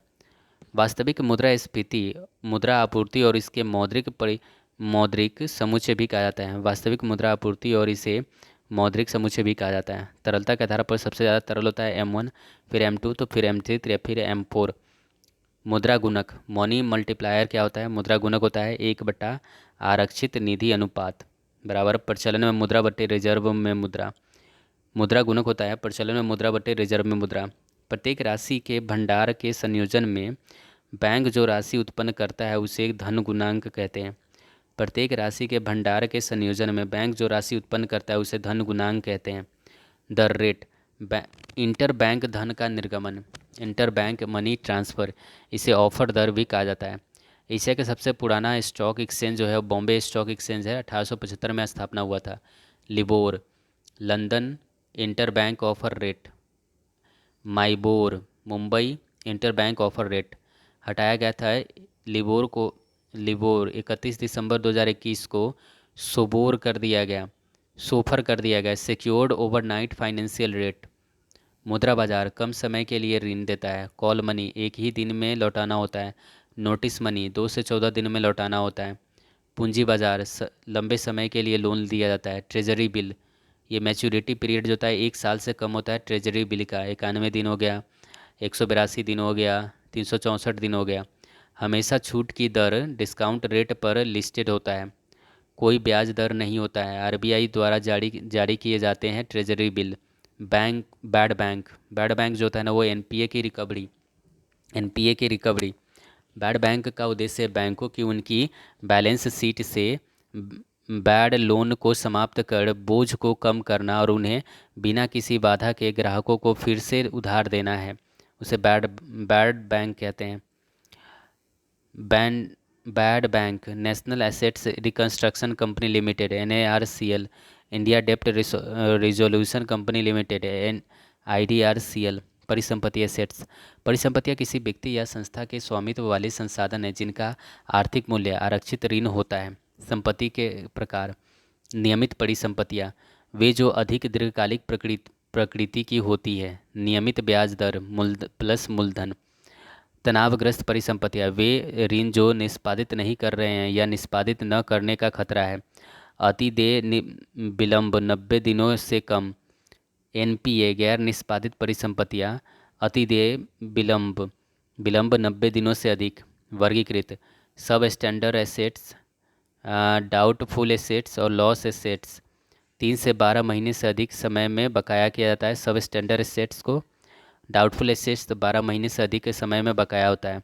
[SPEAKER 1] वास्तविक मुद्रास्फीति, मुद्रा आपूर्ति और इसके मौद्रिक समुच्चय भी कहा जाता है। वास्तविक मुद्रा आपूर्ति और इसे मौद्रिक समुच्चय भी कहा जाता है। तरलता के आधार पर सबसे ज़्यादा तरल होता है M1, फिर M2, तो फिर M3, फिर M4। मुद्रा गुणक, मनी मल्टीप्लायर क्या होता है? मुद्रा गुणक होता है 1/, आरक्षित निधि अनुपात बराबर प्रचलन में मुद्रा बटे रिजर्व में मुद्रा। मुद्रा गुणक होता है प्रचलन में मुद्रा बटे रिजर्व में मुद्रा। प्रत्येक राशि के भंडार के संयोजन में बैंक जो राशि उत्पन्न करता है उसे धन गुणांक कहते हैं। प्रत्येक राशि के भंडार के संयोजन में बैंक जो राशि उत्पन्न करता है उसे धन गुणांक कहते हैं। दर रेट, इंटर बैंक धन का निर्गमन, इंटर बैंक मनी ट्रांसफ़र, इसे ऑफर दर भी कहा जाता है। एशिया का सबसे पुराना स्टॉक एक्सचेंज जो है वो बॉम्बे स्टॉक एक्सचेंज है। 1875 में स्थापना हुआ था। LIBOR, London inter bank offer rate. MIBOR, Mumbai inter bank offer rate. हटाया गया था लिबोर को लिबोर 31 दिसंबर 2021 को सोबोर कर दिया गया सोफर कर दिया गया। Secured overnight financial rate. मुद्रा बाजार कम समय के लिए ऋण देता है। कॉल मनी एक ही दिन में लौटाना होता है। नोटिस मनी 2 से 14 दिन में लौटाना होता है। पूंजी बाजार लंबे समय के लिए लोन दिया जाता है। ट्रेजरी बिल ये मैच्योरिटी पीरियड जो होता है 1 साल से कम होता है ट्रेजरी बिल का। 91 दिन हो गया, 182 दिन हो गया, 364 दिन हो गया। हमेशा छूट की दर डिस्काउंट रेट पर लिस्टेड होता है। कोई ब्याज दर नहीं होता है। आरबीआई द्वारा जारी जारी किए जाते हैं ट्रेजरी बिल। बैड बैंक जो होता है ना, वो एनपीए की रिकवरी। बैड बैंक का उद्देश्य बैंकों की उनकी बैलेंस शीट से बैड लोन को समाप्त कर बोझ को कम करना और उन्हें बिना किसी बाधा के ग्राहकों को फिर से उधार देना है। उसे बैड बैंक कहते हैं। Ban bad bank national assets reconstruction company limited NARCL, India डेप्ट रिजोल्यूशन कंपनी लिमिटेड IDRCL। परिसंपत्ति एसेट्स परिसंपत्तियां किसी व्यक्ति या संस्था के स्वामित्व वाले संसाधन है जिनका आर्थिक मूल्य आरक्षित ऋण होता है। संपत्ति के प्रकार। नियमित परिसंपत्तियां वे जो अधिक दीर्घकालिक प्रकृति की होती है। नियमित ब्याज दर प्लस मूलधन। तनावग्रस्त परिसंपत्तियां वे ऋण जो निष्पादित नहीं कर रहे हैं या निष्पादित न करने का खतरा है। अतिदेय विलंब 90 दिनों से कम। एनपीए गैर निष्पादित परिसंपत्तियां अतिदेय विलंब विलंब 90 दिनों से अधिक। वर्गीकृत। सब स्टैंडर्ड एसेट्स, डाउटफुल एसेट्स और लॉस एसेट्स। 3 से 12 महीने से अधिक समय में बकाया किया जाता है सब स्टैंडर्ड एसेट्स को। डाउटफुल एसेट्स 12 महीने से अधिक के समय में बकाया होता है।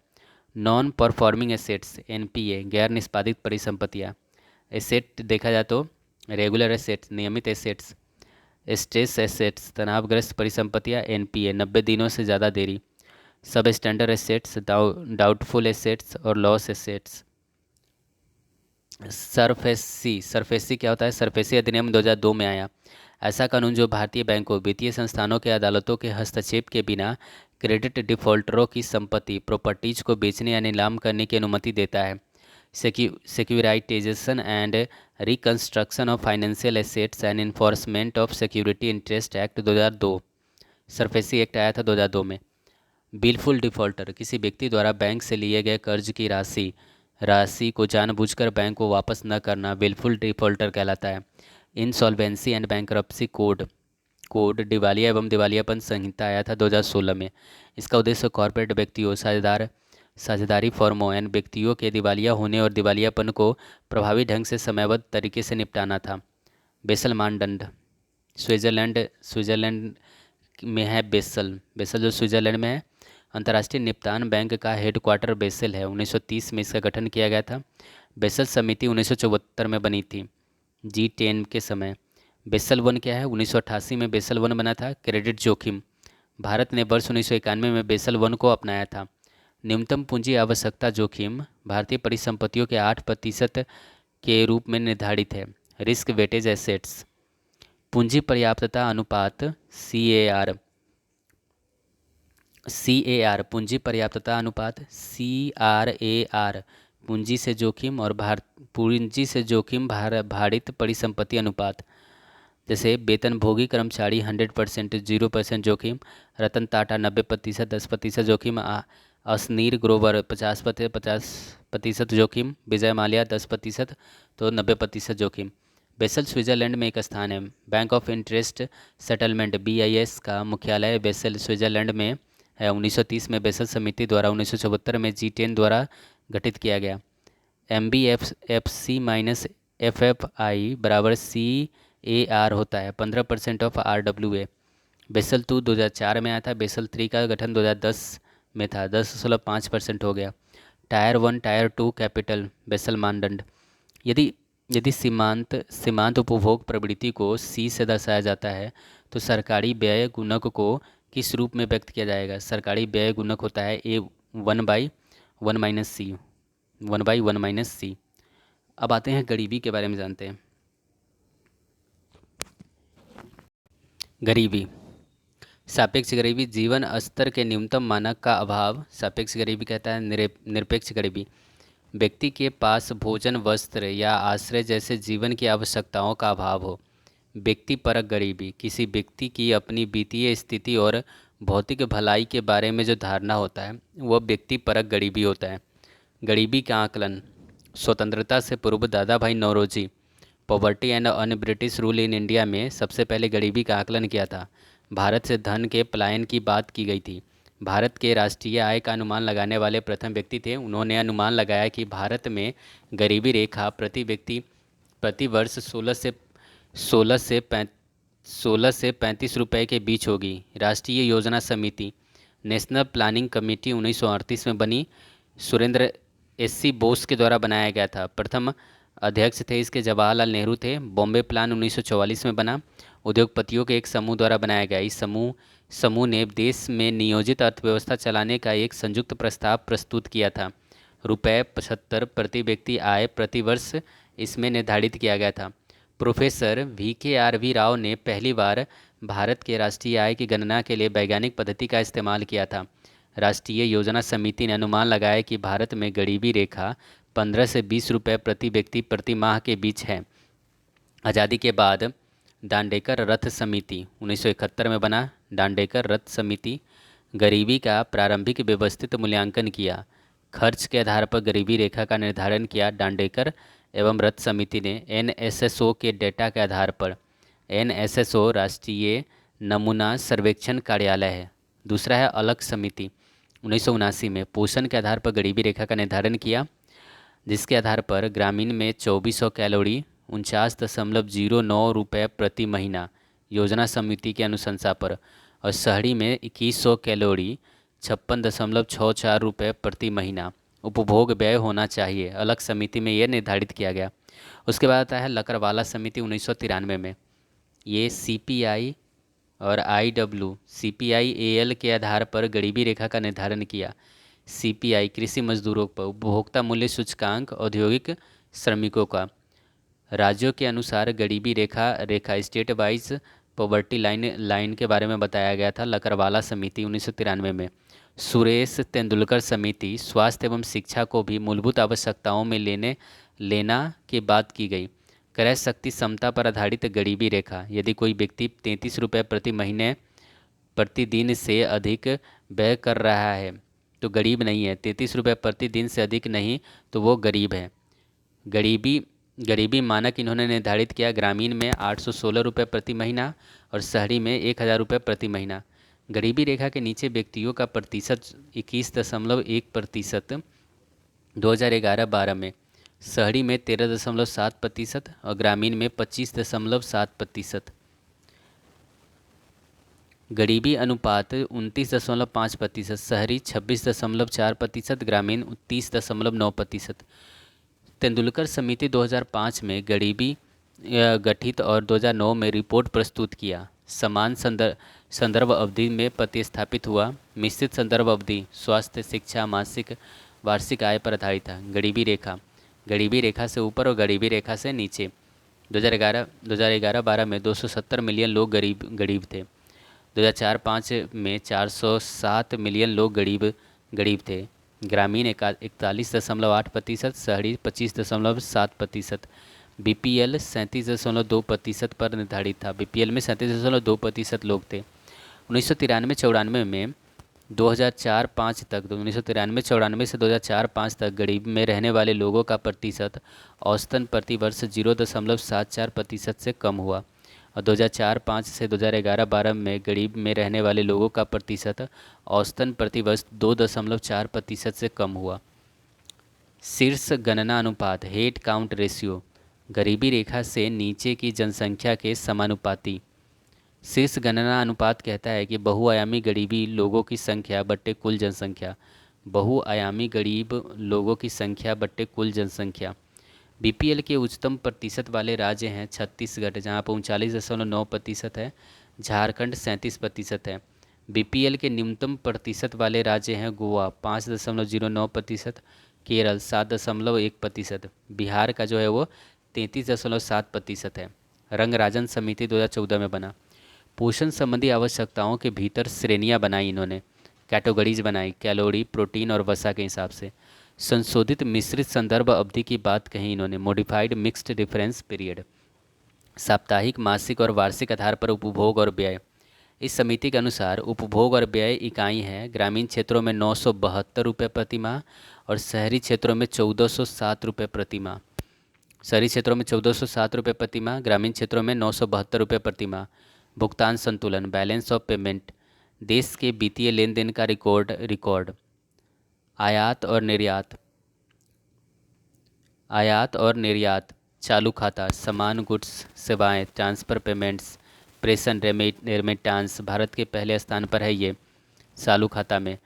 [SPEAKER 1] नॉन परफॉर्मिंग एसेट्स एनपीए गैर निष्पादित परिसंपत्तियां। एसेट देखा जाए तो रेगुलर एसेट्स नियमित एसेट्स। स्ट्रेस एसेट्स तनावग्रस्त परिसंपत्तियां एनपीए 90 दिनों से ज़्यादा देरी। सब स्टैंडर्ड एसेट्स डाउटफुल एसेट्स और लॉस एसेट्स। सरफेसी क्या होता है? सरफेसी अधिनियम 2002 में आया। ऐसा कानून जो भारतीय बैंकों वित्तीय संस्थानों के अदालतों के हस्तक्षेप के बिना क्रेडिट डिफॉल्टरों की संपत्ति प्रॉपर्टीज को बेचने या नीलाम करने की अनुमति देता है। Securitisation and reconstruction of financial assets and enforcement of security interest act 2002। SARFAESI act आया था 2002 में। बिलफुल डिफॉल्टर किसी व्यक्ति द्वारा बैंक से लिए गए कर्ज की राशि को जानबूझकर बैंक को वापस न करना विलफुल डिफॉल्टर कहलाता है। इंसॉल्वेंसी एंड बैंकरप्सी कोड दिवालिया एवं दिवालियापन संहिता आया था 2016 में। इसका उद्देश्य कॉर्पोरेट व्यक्तियों साझेदारी फर्मों एंड व्यक्तियों के दिवालिया होने और दिवालियापन को प्रभावी ढंग से समयबद्ध तरीके से निपटाना था। बेसल मानदंड स्विट्जरलैंड में है। बेसल जो स्विट्जरलैंड में है। अंतर्राष्ट्रीय निपटान बैंक का हेडक्वार्टर बेसेल है। 1930 में इसका गठन किया गया था। बेसल समिति 1974 में बनी थी G10 के समय। बेसल वन क्या है? 1988 में बेसल वन बना था। क्रेडिट जोखिम भारत ने वर्ष 1991 में बेसल वन को अपनाया था। न्यूनतम पूंजी आवश्यकता जोखिम भारतीय परिसंपत्तियों के 8% के रूप में निर्धारित है। रिस्क वेटेज एसेट्स पूंजी पर्याप्तता अनुपात CAR पूंजी पर्याप्तता अनुपात CRAR पूंजी से जोखिम भारित परिसंपत्ति अनुपात। जैसे वेतनभोगी कर्मचारी 100% 0% जोखिम। रतन टाटा 90% 10% जोखिम। असनीर ग्रोवर 50% जोखिम। विजय माल्या 10% तो 90% जोखिम। बेसल स्विट्जरलैंड में एक स्थान है। Bank of interest settlement BIS का मुख्यालय बेसल स्विट्जरलैंड में है। 1930 में बेसल समिति द्वारा 1974 में G10 द्वारा गठित किया गया। MBFC माइनस FFI बराबर CAR होता है 15% ऑफ RWA। बेसल 2 2004 में आया था। बेसल 3 का गठन 2010 में था। 10.5% हो गया। टायर 1 टायर 2 कैपिटल बेसल मानदंड। यदि यदि सीमांत उपभोग प्रवृत्ति को C से दर्शाया जाता है तो सरकारी व्यय गुणक को किस रूप में व्यक्त किया जाएगा? सरकारी व्यय गुणक होता है A 1/1 - C। अब आते हैं गरीबी के बारे में जानते हैं। गरीबी सापेक्ष गरीबी जीवन स्तर के न्यूनतम मानक का अभाव। सापेक्ष गरीबी कहता है निरपेक्ष गरीबी। व्यक्ति के पास भोजन, वस्त्र या आश्रय जैसे जीवन की आवश्यकताओं का अभाव हो। व्यक्ति परक गरीबी, किसी व्यक्ति की अपनी वित्तीय स्थिति और भौतिक भलाई के बारे में जो धारणा होता है वह व्यक्ति परक गरीबी होता है। गरीबी का आकलन। स्वतंत्रता से पूर्व Dadabhai Naoroji poverty and un-British rule in India में सबसे पहले गरीबी का आकलन किया था। भारत से धन के पलायन की बात की गई थी। भारत के राष्ट्रीय आय का अनुमान लगाने वाले प्रथम व्यक्ति थे। उन्होंने अनुमान लगाया कि भारत में गरीबी रेखा प्रति व्यक्ति प्रति वर्ष 16 से 35 रुपए के बीच होगी। राष्ट्रीय योजना समिति नेशनल प्लानिंग कमेटी 1938 में बनी, सुरेंद्र एस.सी. बोस के द्वारा बनाया गया था। प्रथम अध्यक्ष थे इसके जवाहरलाल नेहरू थे। बॉम्बे प्लान 1944 में बना, उद्योगपतियों के एक समूह द्वारा बनाया गया। इस समूह ने देश में नियोजित अर्थव्यवस्था चलाने का एक संयुक्त प्रस्ताव प्रस्तुत किया था। रुपये 75 प्रति व्यक्ति आय प्रति वर्ष इसमें निर्धारित किया गया था। प्रोफेसर VKRV राव ने पहली बार भारत के राष्ट्रीय आय की गणना के लिए वैज्ञानिक पद्धति का इस्तेमाल किया था। राष्ट्रीय योजना समिति ने अनुमान लगाया कि भारत में गरीबी रेखा 15 से 20 रुपये प्रति व्यक्ति प्रति माह के बीच है। आज़ादी के बाद दांडेकर रथ समिति 1971 में बना। दांडेकर रथ समिति गरीबी का प्रारंभिक व्यवस्थित मूल्यांकन किया, खर्च के आधार पर गरीबी रेखा का निर्धारण किया। दांडेकर एवं रथ समिति ने NSSO के डेटा के आधार पर, NSSO राष्ट्रीय नमूना सर्वेक्षण कार्यालय है। दूसरा है अलग समिति 1979 में पोषण के आधार पर गरीबी रेखा का निर्धारण किया, जिसके आधार पर ग्रामीण में 2400 कैलोरी 49.09 रुपये प्रति महीना योजना समिति की अनुशंसा पर, और शहरी में 2100 कैलोरी 56.64 रुपये प्रति महीना उपभोग व्यय होना चाहिए। अलग समिति में यह निर्धारित किया गया। उसके बाद आता है लकड़वाला समिति 1993 में। ये CPI और IW CPI-AL के आधार पर गरीबी रेखा का निर्धारण किया। CPI कृषि मजदूरों पर, उपभोक्ता मूल्य सूचकांक औद्योगिक श्रमिकों का। राज्यों के अनुसार गरीबी रेखा स्टेट वाइज पॉवर्टी लाइन के बारे में बताया गया था। लकड़वाला समिति 1993 में। सुरेश तेंदुलकर समिति स्वास्थ्य एवं शिक्षा को भी मूलभूत आवश्यकताओं में लेना की बात की गई। क्रय शक्ति समता पर आधारित गरीबी रेखा, यदि कोई व्यक्ति 33 रुपये प्रति महीने प्रतिदिन से अधिक व्यय कर रहा है तो गरीब नहीं है। 33 रुपये प्रतिदिन से अधिक नहीं तो वो गरीब है। गरीबी मानक इन्होंने निर्धारित किया। ग्रामीण में 816 रुपये प्रति महीना और शहरी में 1000 रुपये प्रति महीना। गरीबी रेखा के नीचे व्यक्तियों का प्रतिशत 21.1%, 2011-12 में। शहरी में 13.7% और ग्रामीण में 25.7%। गरीबी अनुपात 29.5%, शहरी 26.4%, ग्रामीण 30.9%। तेंदुलकर समिति 2005 में गरीबी गठित और 2009 में रिपोर्ट प्रस्तुत किया। समान संदर्भ अवधि में प्रतिस्थापित हुआ। मिश्रित संदर्भ अवधि स्वास्थ्य, शिक्षा, मासिक वार्षिक आय पर आधारित था। गरीबी रेखा से ऊपर और गरीबी रेखा से नीचे। 2011-12 में 270 मिलियन लोग गरीब थे। 2004-5 में 407 मिलियन लोग गरीब थे। ग्रामीण 41.8%, शहरी 25.7%। BPL 37.2% पर निर्धारित था। BPL में 37.2% लोग थे। 1993-94 में 2004-5 तक, 1993-94 से 2004-5 तक गरीब में रहने वाले लोगों का प्रतिशत औसतन प्रति वर्ष 0.74% से कम हुआ, और 2004-5 से 2011-12 में गरीब में रहने वाले लोगों का प्रतिशत औसतन प्रति वर्ष 2.4% से कम हुआ। शीर्ष गणना अनुपात हेड काउंट रेशियो, गरीबी रेखा से नीचे की जनसंख्या के समानुपाती। शीर्ष गणना अनुपात कहता है कि बहुआयामी गरीबी लोगों की संख्या बट्टे कुल जनसंख्या। बहुआयामी गरीब लोगों की संख्या बट्टे कुल जनसंख्या। BPL के उच्चतम प्रतिशत वाले राज्य हैं छत्तीसगढ़, जहाँ पर 39.9% है। झारखंड 37% है। BPL के न्यूनतम प्रतिशत वाले राज्य हैं गोवा 5.09%, केरल 7.1%, बिहार का जो है वो 33.7% है। रंगराजन समिति 2014 में बना। पोषण संबंधी आवश्यकताओं के भीतर श्रेणियां बनाई इन्होंने, कैटेगरीज बनाई, कैलोरी, प्रोटीन और वसा के हिसाब से। संशोधित मिश्रित संदर्भ अवधि की बात कही इन्होंने, मॉडिफाइड मिक्स्ड डिफरेंस पीरियड। साप्ताहिक, मासिक और वार्षिक आधार पर उपभोग और व्यय। इस समिति के अनुसार उपभोग और व्यय इकाई है ग्रामीण क्षेत्रों में 972 रुपये प्रति माह और शहरी क्षेत्रों में 1407 रुपये प्रति माह। शहरी क्षेत्रों में 1407 रुपये प्रति माह, ग्रामीण क्षेत्रों में 972 रुपये प्रति माह। भुगतान संतुलन, बैलेंस ऑफ पेमेंट, देश के वित्तीय लेन देन का रिकॉर्ड। आयात और निर्यात, आयात और निर्यात, चालू खाता, सामान, गुड्स, सेवाएं, ट्रांसफ़र, पेमेंट्स, प्रेषण, रेमिटांस, भारत के पहले स्थान पर है ये चालू खाता में।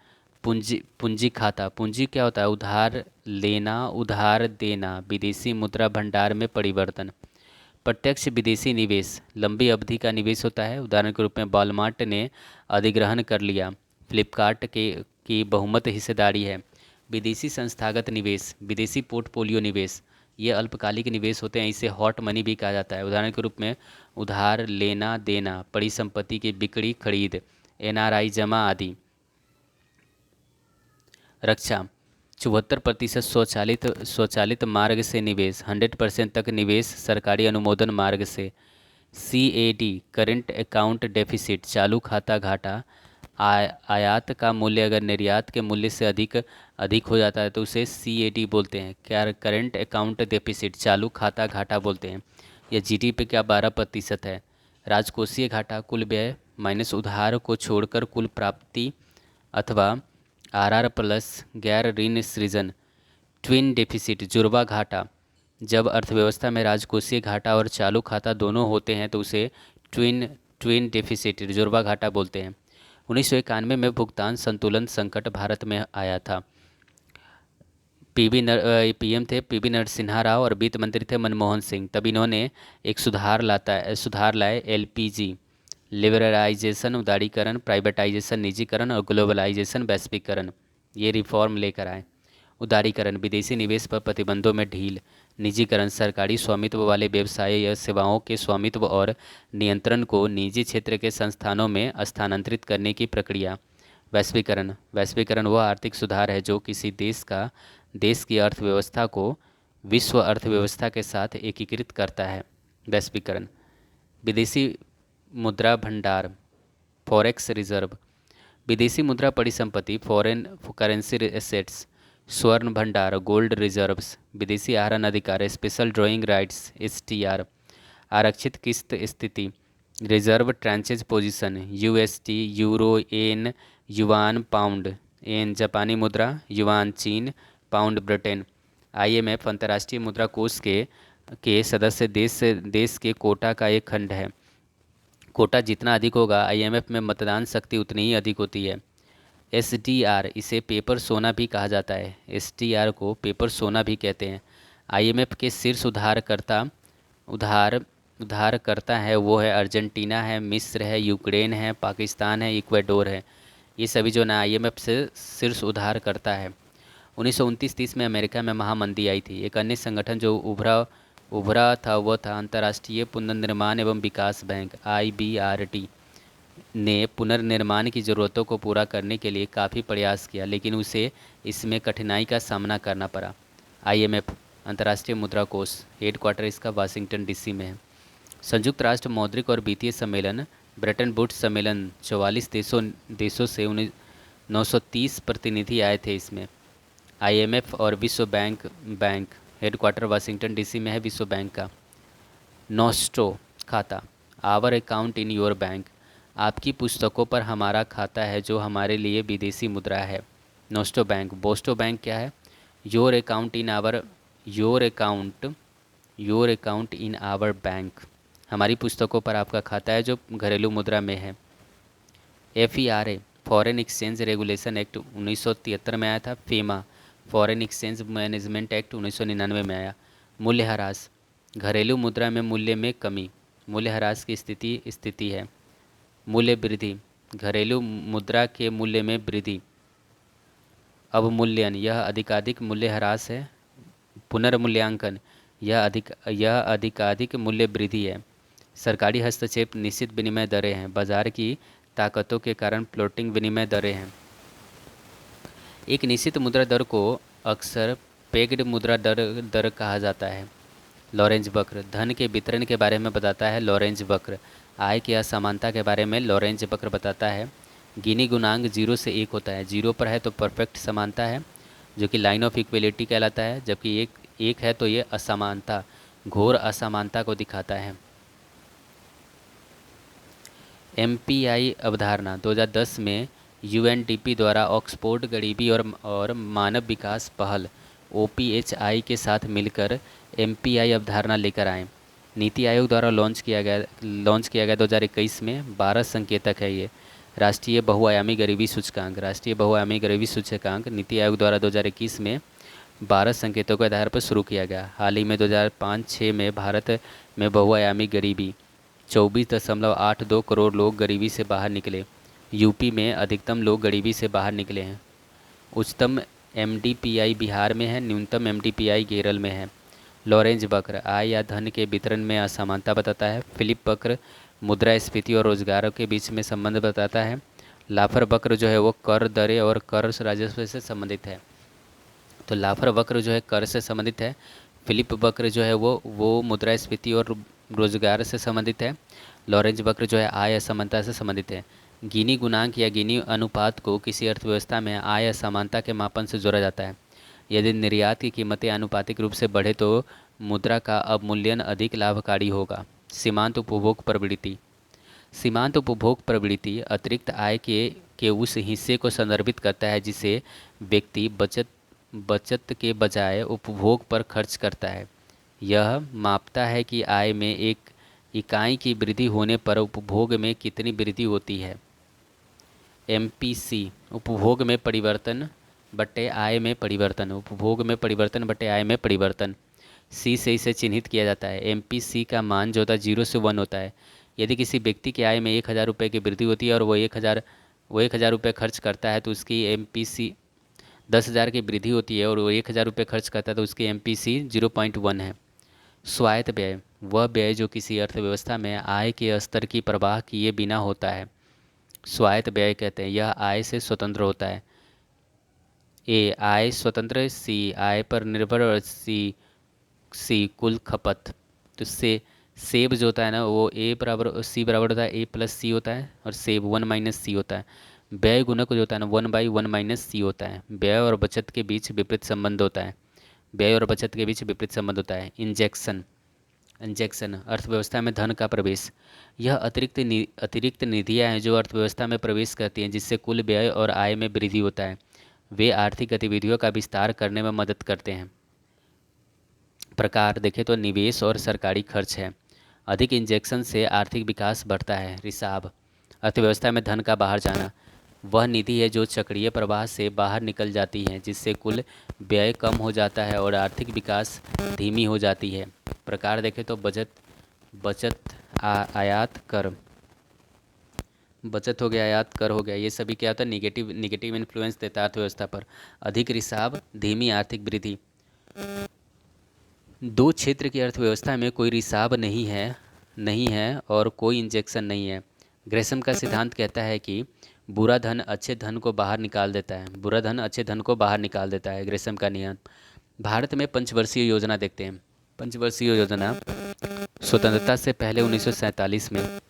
[SPEAKER 1] पूंजी पूंजी खाता, पूंजी क्या होता है? उधार लेना, उधार देना, विदेशी मुद्रा भंडार में परिवर्तन। प्रत्यक्ष विदेशी निवेश, लंबी अवधि का निवेश होता है। उदाहरण के रूप में वॉलमार्ट ने अधिग्रहण कर लिया, फ्लिपकार्ट के की बहुमत हिस्सेदारी है। विदेशी संस्थागत निवेश, विदेशी पोर्टफोलियो निवेश, ये अल्पकालिक निवेश होते हैं, इसे हॉट मनी भी कहा जाता है। उदाहरण के रूप में उधार लेना देना, परिसंपत्ति की बिक्री खरीद, एनआरआई जमा आदि। रक्षा, 74% स्वचालित मार्ग से निवेश, 100% तक निवेश सरकारी अनुमोदन मार्ग से। CAD, करेंट अकाउंट डेफिसिट, चालू खाता घाटा। आयात का मूल्य अगर निर्यात के मूल्य से अधिक अधिक हो जाता है तो उसे CAD बोलते हैं, क्या करेंट अकाउंट डेफिसिट, चालू खाता घाटा बोलते हैं। यह GDP का 12% है। राजकोषीय घाटा, कुल व्यय माइनस उधार को छोड़कर कुल प्राप्ति अथवा RR प्लस गैर ऋण सृजन। ट्विन डेफिसिट, जुड़वा घाटा, जब अर्थव्यवस्था में राजकोषीय घाटा और चालू खाता दोनों होते हैं तो उसे ट्विन ट्विन डेफिसिट, जुड़वा घाटा बोलते हैं। 1991 में भुगतान संतुलन संकट भारत में आया था। PM थे PV नरसिम्हा राव और वित्त मंत्री थे मनमोहन सिंह। तब इन्होंने एक सुधार लाए, LPG, लिबरलाइजेशन उदारीकरण, प्राइवेटाइजेशन निजीकरण और ग्लोबलाइजेशन वैश्वीकरण, ये रिफॉर्म लेकर आए। उदारीकरण, विदेशी निवेश पर प्रतिबंधों में ढील। निजीकरण, सरकारी स्वामित्व वाले व्यवसाय या सेवाओं के स्वामित्व और नियंत्रण को निजी क्षेत्र के संस्थानों में स्थानांतरित करने की प्रक्रिया। वैश्वीकरण वह आर्थिक सुधार है जो किसी देश की अर्थव्यवस्था को विश्व अर्थव्यवस्था के साथ एकीकृत करता है। वैश्वीकरण। विदेशी मुद्रा भंडार, फॉरेक्स रिजर्व, विदेशी मुद्रा परिसंपत्ति, फॉरेन करेंसी एसेट्स, स्वर्ण भंडार, गोल्ड रिजर्व्स, विदेशी आहरण अधिकार, स्पेशल ड्राइंग राइट्स, STR, आरक्षित किस्त स्थिति, रिजर्व ट्रांचेज पोजीशन, USD, यूरो, येन, युआन, पाउंड, येन जापानी मुद्रा, युआन चीन, पाउंड ब्रिटेन। IMF अंतर्राष्ट्रीय मुद्रा कोष के सदस्य देश के कोटा का एक खंड है। कोटा जितना अधिक होगा IMF में मतदान शक्ति उतनी ही अधिक होती है। SDR, इसे पेपर सोना भी कहा जाता है। SDR को पेपर सोना भी कहते हैं। IMF के शीर्ष उधारकर्ता है वो है अर्जेंटीना है, मिस्र है, यूक्रेन है, पाकिस्तान है, इक्वाडोर है। ये सभी जो ना IMF से शीर्ष उधारकर्ता है। 1929-30 में अमेरिका में महामंदी आई थी। एक अन्य संगठन जो उभरा था वह था अंतर्राष्ट्रीय पुनर्निर्माण एवं विकास बैंक, IBRD, ने पुनर्निर्माण की ज़रूरतों को पूरा करने के लिए काफ़ी प्रयास किया लेकिन उसे इसमें कठिनाई का सामना करना पड़ा। IMF अंतर्राष्ट्रीय मुद्रा कोष, हेडक्वार्टर इसका वाशिंगटन DC में है। संयुक्त राष्ट्र मौद्रिक और वित्तीय सम्मेलन, ब्रेटन वुड्स सम्मेलन, 44 देशों से 930 प्रतिनिधि आए थे इसमें। IMF और विश्व बैंक हेडक्वार्टर वाशिंगटन DC में है विश्व बैंक का। नोस्ट्रो खाता, our account in your bank, आपकी पुस्तकों पर हमारा खाता है जो हमारे लिए विदेशी मुद्रा है। नोस्टो बैंक। बोस्टो बैंक क्या है? Your account in our bank, हमारी पुस्तकों पर आपका खाता है जो घरेलू मुद्रा में है। FERA, foreign exchange regulation act 1973 में आया था। FEMA, foreign exchange management act 1999 में आया। मूल्यह्रास, घरेलू मुद्रा में मूल्य में कमी, मूल्यह्रास की स्थिति है। मूल्य वृद्धि, घरेलू मुद्रा के मूल्य में वृद्धि। अवमूल्यन, यह अधिकाधिक मूल्यह्रास है। पुनर्मूल्यांकन, यह अधिकाधिक मूल्य वृद्धि है। सरकारी हस्तक्षेप, निश्चित विनिमय दरें हैं। बाजार की ताकतों के कारण फ्लोटिंग विनिमय दरें हैं। एक निश्चित मुद्रा दर को अक्सर पेग्ड मुद्रा दर दर कहा जाता है। लॉरेंज वक्र धन के वितरण के बारे में बताता है। लॉरेंज वक्र आय की असमानता के बारे में लॉरेंज वक्र बताता है। गिनी गुणांक 0 से 1 होता है। 0 पर है तो परफेक्ट समानता है, जो कि लाइन ऑफ इक्वलिटी कहलाता है, जबकि एक है तो ये असमानता, घोर असमानता को दिखाता है। MPI अवधारणा 2010 में UNDP द्वारा ऑक्सफोर्ड गरीबी और मानव विकास पहल OPHI के साथ मिलकर MPI अवधारणा लेकर आए। नीति आयोग द्वारा लॉन्च किया गया 2021 में। 12 संकेतक है ये। राष्ट्रीय बहुआयामी गरीबी सूचकांक नीति आयोग द्वारा 2021 में 12 संकेतों के आधार पर शुरू किया गया। हाल ही में 2005-06 में भारत में बहुआयामी गरीबी 24.82 करोड़ लोग गरीबी से बाहर निकले। यूपी में अधिकतम लोग गरीबी से बाहर निकले हैं। उच्चतम MDPI बिहार में है, न्यूनतम MDPI केरल में है। लॉरेंज वक्र आय या धन के वितरण में असमानता बताता है। फिलिप वक्र मुद्रास्फीति और रोजगारों के बीच में संबंध बताता है। लाफर वक्र जो है वो कर दरें और कर राजस्व से संबंधित है। तो लाफर वक्र जो है कर से संबंधित है। फिलिप वक्र जो है वो मुद्रास्फीति और रोजगार से संबंधित है। लॉरेंज वक्र जो है आय असमानता से संबंधित है। गिनी गुणांक या गिनी अनुपात को किसी अर्थव्यवस्था में आय असमानता के मापन से जोड़ा जाता है। यदि निर्यात की कीमतें आनुपातिक रूप से बढ़े तो मुद्रा का अवमूल्यन अधिक लाभकारी होगा। सीमांत उपभोग प्रवृत्ति अतिरिक्त आय के उस हिस्से को संदर्भित करता है जिसे व्यक्ति बचत के बजाय उपभोग पर खर्च करता है। यह मापता है कि आय में एक इकाई की वृद्धि होने पर उपभोग में कितनी वृद्धि होती है। MPC उपभोग में परिवर्तन बटे आय में परिवर्तन। C से इसे चिन्हित किया जाता है। MPC का मान जो होता है 0 से 1 होता है। यदि किसी व्यक्ति की आय में 1000 रुपये की वृद्धि होती है और वो 1000 रुपये खर्च करता है तो उसकी MPC 10,000 की वृद्धि होती है और वो 1000 रुपये खर्च करता है तो उसकी MPC 0.1 है। स्वायत्त व्यय वह व्यय जो किसी अर्थव्यवस्था में आय के स्तर की परवाह किए बिना होता है। स्वायत्त व्यय कहते हैं। यह आय से स्वतंत्र होता है। A आय स्वतंत्र, C आय पर निर्भर और C कुल खपत। तो सेब जो होता है ना वो C बराबर होता है A + C होता है और सेब 1 - C होता है। व्यय गुणक जो होता है ना 1/1 - C होता है। व्यय और बचत के बीच विपरीत संबंध होता है। इंजेक्शन अर्थव्यवस्था में धन का प्रवेश। यह अतिरिक्त निधियां हैं जो अर्थव्यवस्था में प्रवेश करती हैं जिससे कुल व्यय और आय में वृद्धि होता है। वे आर्थिक गतिविधियों का विस्तार करने में मदद करते हैं। प्रकार देखें तो निवेश और सरकारी खर्च है। अधिक इंजेक्शन से आर्थिक विकास बढ़ता है। रिसाव अर्थव्यवस्था में धन का बाहर जाना वह निधि है जो चक्रीय प्रवाह से बाहर निकल जाती है जिससे कुल व्यय कम हो जाता है और आर्थिक विकास धीमी हो जाती है। प्रकार देखें तो बचत आयात कर बचत हो गया, आयात कर हो गया। ये सभी क्या होता है निगेटिव इन्फ्लुएंस देता है अर्थव्यवस्था पर। अधिक रिसाव, धीमी आर्थिक वृद्धि। दो क्षेत्र की अर्थव्यवस्था में कोई रिसाव नहीं है और कोई इंजेक्शन नहीं है। ग्रेसम का सिद्धांत कहता है कि बुरा धन अच्छे धन को बाहर निकाल देता है। ग्रेसम का नियम। भारत में पंचवर्षीय योजना देखते हैं। पंचवर्षीय योजना स्वतंत्रता से पहले 1947 में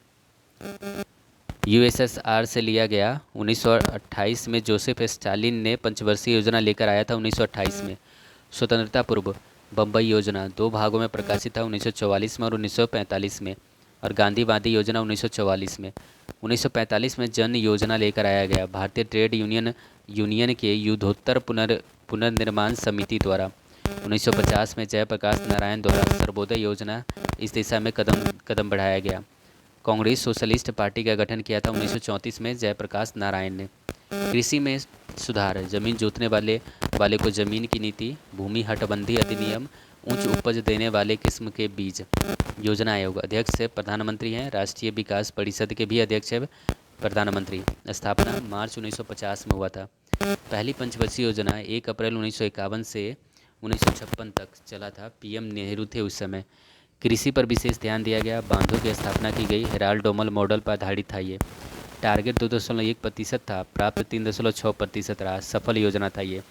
[SPEAKER 1] USSR से लिया गया। 1928 में जोसेफ स्टालिन ने पंचवर्षीय योजना लेकर आया था। 1928 में स्वतंत्रता पूर्व बम्बई योजना 2 भागों में प्रकाशित था, 1944 में और 1945 में। और गांधीवादी योजना 1944 में। 1945 में जन योजना लेकर आया गया भारतीय ट्रेड यूनियन के युद्धोत्तर पुनर्निर्माण समिति द्वारा। 1950 में जयप्रकाश नारायण द्वारा सर्वोदय योजना, इस दिशा में कदम बढ़ाया गया। कांग्रेस सोशलिस्ट पार्टी का गठन किया था 1934 में जयप्रकाश नारायण ने। कृषि में सुधार, जमीन जोतने वाले को जमीन की नीति, भूमि हटबंदी अधिनियम, उच्च उपज देने वाले किस्म के बीज। योजना आयोग अध्यक्ष से प्रधानमंत्री हैं। राष्ट्रीय विकास परिषद के भी अध्यक्ष है प्रधानमंत्री। स्थापना मार्च 1950 में हुआ था। पहली पंचवर्षीय योजना 1 अप्रैल 1951 से 1956 तक चला था। PM नेहरू थे उस समय। कृषि पर विशेष ध्यान दिया गया। बांधों की स्थापना की गई। हेराल्ड डोमल मॉडल पर आधारित था ये। टारगेट 2.1% था, प्राप्त 3.6% रहा। सफल योजना था ये।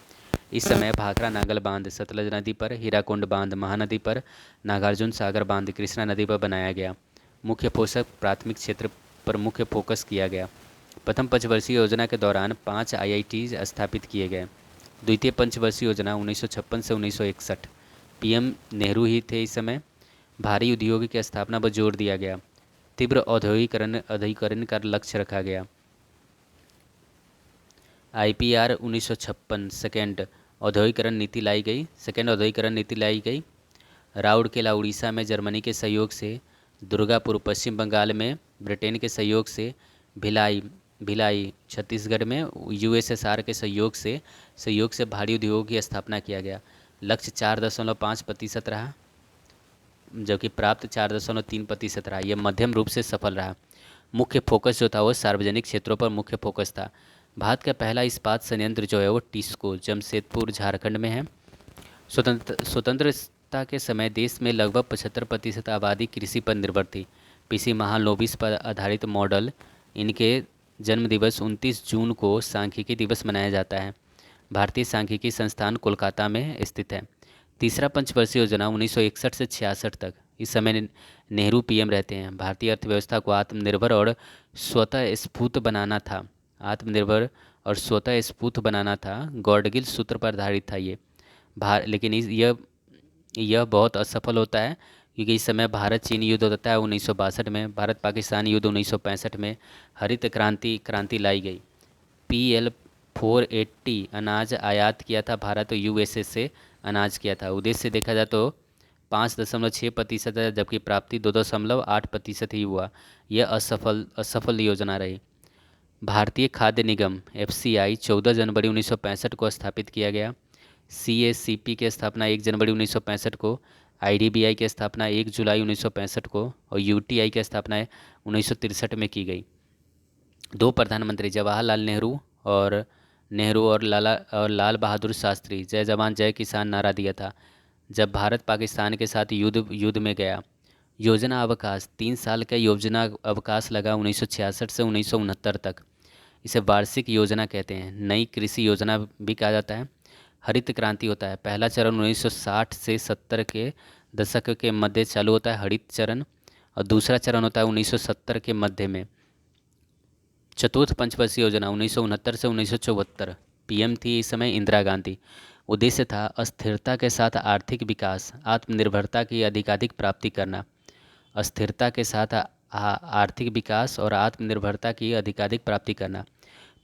[SPEAKER 1] इस समय भाखड़ा नांगल बांध सतलज नदी पर, हीराकुंड बांध महानदी पर, नागार्जुन सागर बांध कृष्णा नदी पर बनाया गया। मुख्य पोषक प्राथमिक क्षेत्र पर मुख्य फोकस किया गया। प्रथम पंचवर्षीय योजना के दौरान 5 IIT स्थापित किए गए। द्वितीय पंचवर्षीय योजना 1956 से 1961, पीएम नेहरू ही थे इस समय। भारी उद्योग की स्थापना पर जोर दिया गया। तीव्र औद्योगिकरण का लक्ष्य रखा गया। IPR 1956 सेकेंड औद्योगिकरण नीति लाई गई। राउरकेला उड़ीसा में जर्मनी के सहयोग से, दुर्गापुर पश्चिम बंगाल में ब्रिटेन के सहयोग से, भिलाई भिलाई छत्तीसगढ़ में USSR के सहयोग से भारी उद्योगों की स्थापना किया गया। लक्ष्य 4.5% रहा, जबकि प्राप्त 4.3% रहा। यह मध्यम रूप से सफल रहा। मुख्य फोकस जो था वो सार्वजनिक क्षेत्रों पर मुख्य फोकस था। भारत का पहला इस्पात संयंत्र जो है वो टिस्को जमशेदपुर झारखंड में है। स्वतंत्रता के समय देश में लगभग 75% आबादी कृषि पर निर्भर थी। पीसी महालनोबिस पर आधारित मॉडल, इनके जन्म दिवस 29 जून को सांख्यिकी दिवस मनाया जाता है। भारतीय सांख्यिकी संस्थान कोलकाता में स्थित है। तीसरा पंचवर्षीय योजना 1961 से 66 तक, इस समय नेहरू पीएम रहते हैं। भारतीय अर्थव्यवस्था को आत्मनिर्भर और स्वतः स्फूर्त बनाना था। गॉडगिल सूत्र पर आधारित था ये। लेकिन यह बहुत असफल होता है, क्योंकि इस समय भारत चीन युद्ध होता है 1962 में, भारत पाकिस्तान युद्ध 1965 में। हरित क्रांति लाई गई। PL 480 अनाज आयात किया था भारत और USA से अनाज किया था। उद्देश्य देखा जाए तो 5.6% है, जबकि प्राप्ति 2.8% ही हुआ। यह असफल योजना रही। भारतीय खाद्य निगम FCI 14 जनवरी 1965 को स्थापित किया गया। CACP की स्थापना 1 जनवरी 1965 को, IDBI की स्थापना 1 जुलाई 1965 को और UTI की स्थापना 1963 में की गई। दो प्रधानमंत्री जवाहरलाल नेहरू और लाल बहादुर शास्त्री जय जवान जय किसान नारा दिया था जब भारत पाकिस्तान के साथ युद्ध में गया। योजना अवकाश 3 साल का योजना अवकाश लगा 1966 से 1969 तक। इसे वार्षिक योजना कहते हैं। नई कृषि योजना भी कहा जाता है। हरित क्रांति होता है। पहला चरण 1960 से 70 के दशक के मध्य चालू होता है, हरित चरण, और दूसरा चरण होता है 1970 के मध्य में। चतुर्थ पंचवर्षीय योजना 1969 से 1974, पीएम थी इस समय इंदिरा गांधी। उद्देश्य था अस्थिरता के साथ आर्थिक विकास, आत्मनिर्भरता की अधिकाधिक प्राप्ति करना। अस्थिरता के साथ आर्थिक विकास और आत्मनिर्भरता की अधिकाधिक प्राप्ति करना।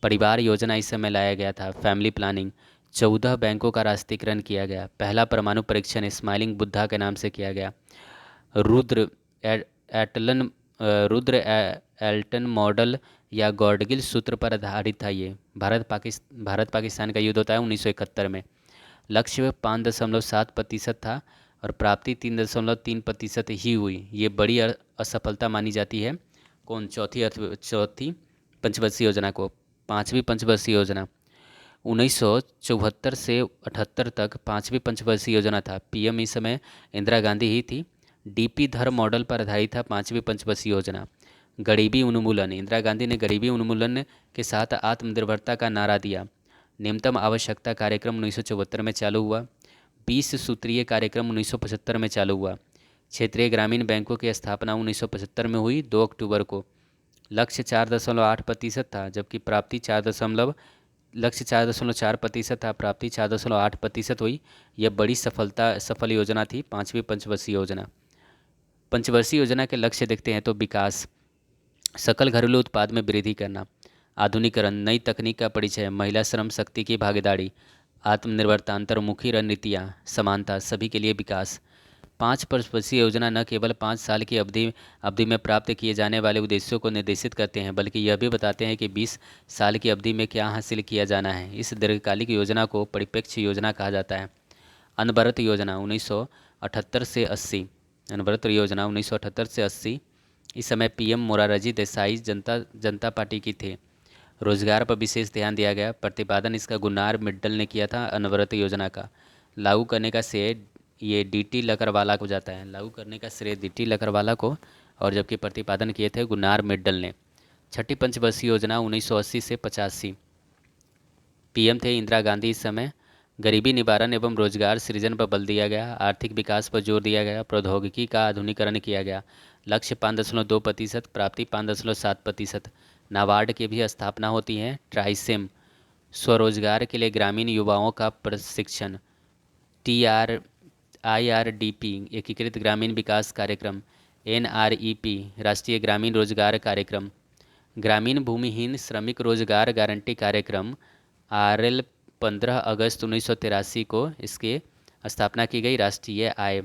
[SPEAKER 1] परिवार योजना इस समय लाया गया था, फैमिली प्लानिंग। 14 बैंकों का राष्ट्रीयकरण किया गया। पहला परमाणु परीक्षण स्माइलिंग बुद्धा के नाम से किया गया। रुद्र एल्टन मॉडल या गॉडगिल सूत्र पर आधारित था ये। भारत पाकिस्तान का युद्ध होता है 1971 में। लक्ष्य 5.7% था और प्राप्ति 3.3% ही हुई। ये बड़ी असफलता मानी जाती है। चौथी पंचवर्षीय योजना को। पाँचवीं पंचवर्षीय योजना 1974 से 78 तक पाँचवीं पंचवर्षीय योजना था। पीएम इस समय इंदिरा गांधी ही थी। DP धर मॉडल पर आधारित था पाँचवीं पंचवर्षीय योजना। गरीबी उन्मूलन, इंदिरा गांधी ने गरीबी उन्मूलन के साथ आत्मनिर्भरता का नारा दिया। न्यूनतम आवश्यकता कार्यक्रम 1974 में चालू हुआ। 20 सूत्रीय कार्यक्रम 1975 में चालू हुआ। क्षेत्रीय ग्रामीण बैंकों की स्थापना 1975 में हुई 2 अक्टूबर को। लक्ष्य 4.8% था, जबकि प्राप्ति 4.4% था, प्राप्ति 4.8% हुई। यह बड़ी सफल योजना थी, पाँचवीं पंचवर्षीय योजना। पंचवर्षीय योजना के लक्ष्य देखते हैं तो विकास, सकल घरेलू उत्पाद में वृद्धि करना, आधुनिकीकरण, नई तकनीक का परिचय, महिला श्रम शक्ति की भागीदारी, आत्मनिर्भरता, अंतर्मुखी रणनीतियाँ, समानता, सभी के लिए विकास। 5 पंचवर्षीय योजना न केवल 5 साल की अवधि में प्राप्त किए जाने वाले उद्देश्यों को निर्देशित करते हैं, बल्कि यह भी बताते हैं कि 20 साल की अवधि में क्या हासिल किया जाना है। इस दीर्घकालिक योजना को परिप्रेक्ष योजना कहा जाता है। अनवरत योजना 1978 से 80, अनवरत योजना 1978 से 80। इस समय पीएम मोरारजी देसाई जनता पार्टी की थे। रोजगार पर विशेष ध्यान दिया गया। प्रतिपादन इसका गुन्नार मिड्डल ने किया था अनवरत योजना का। लागू करने का श्रेय ये DT लकरवाला को जाता है। लागू करने का श्रेय DT लकरवाला को, और जबकि प्रतिपादन किए थे गुन्नार मिड्डल ने। छठी पंचवर्षीय योजना 1980 से 85, पीएम थे इंदिरा गांधी इस समय। गरीबी निवारण एवं रोजगार सृजन पर बल दिया गया। आर्थिक विकास पर जोर दिया गया। प्रौद्योगिकी का आधुनिकीकरण किया गया। लक्ष्य 5.2%, प्राप्ति 5.7%। नाबार्ड की भी स्थापना होती है। ट्राइसेम, स्वरोजगार के लिए ग्रामीण युवाओं का प्रशिक्षण। IRDP, एकीकृत ग्रामीण विकास कार्यक्रम। NREP, राष्ट्रीय ग्रामीण रोजगार कार्यक्रम। ग्रामीण भूमिहीन श्रमिक रोजगार गारंटी कार्यक्रम RL, 15 अगस्त 1983 को इसके स्थापना की गई। राष्ट्रीय आय।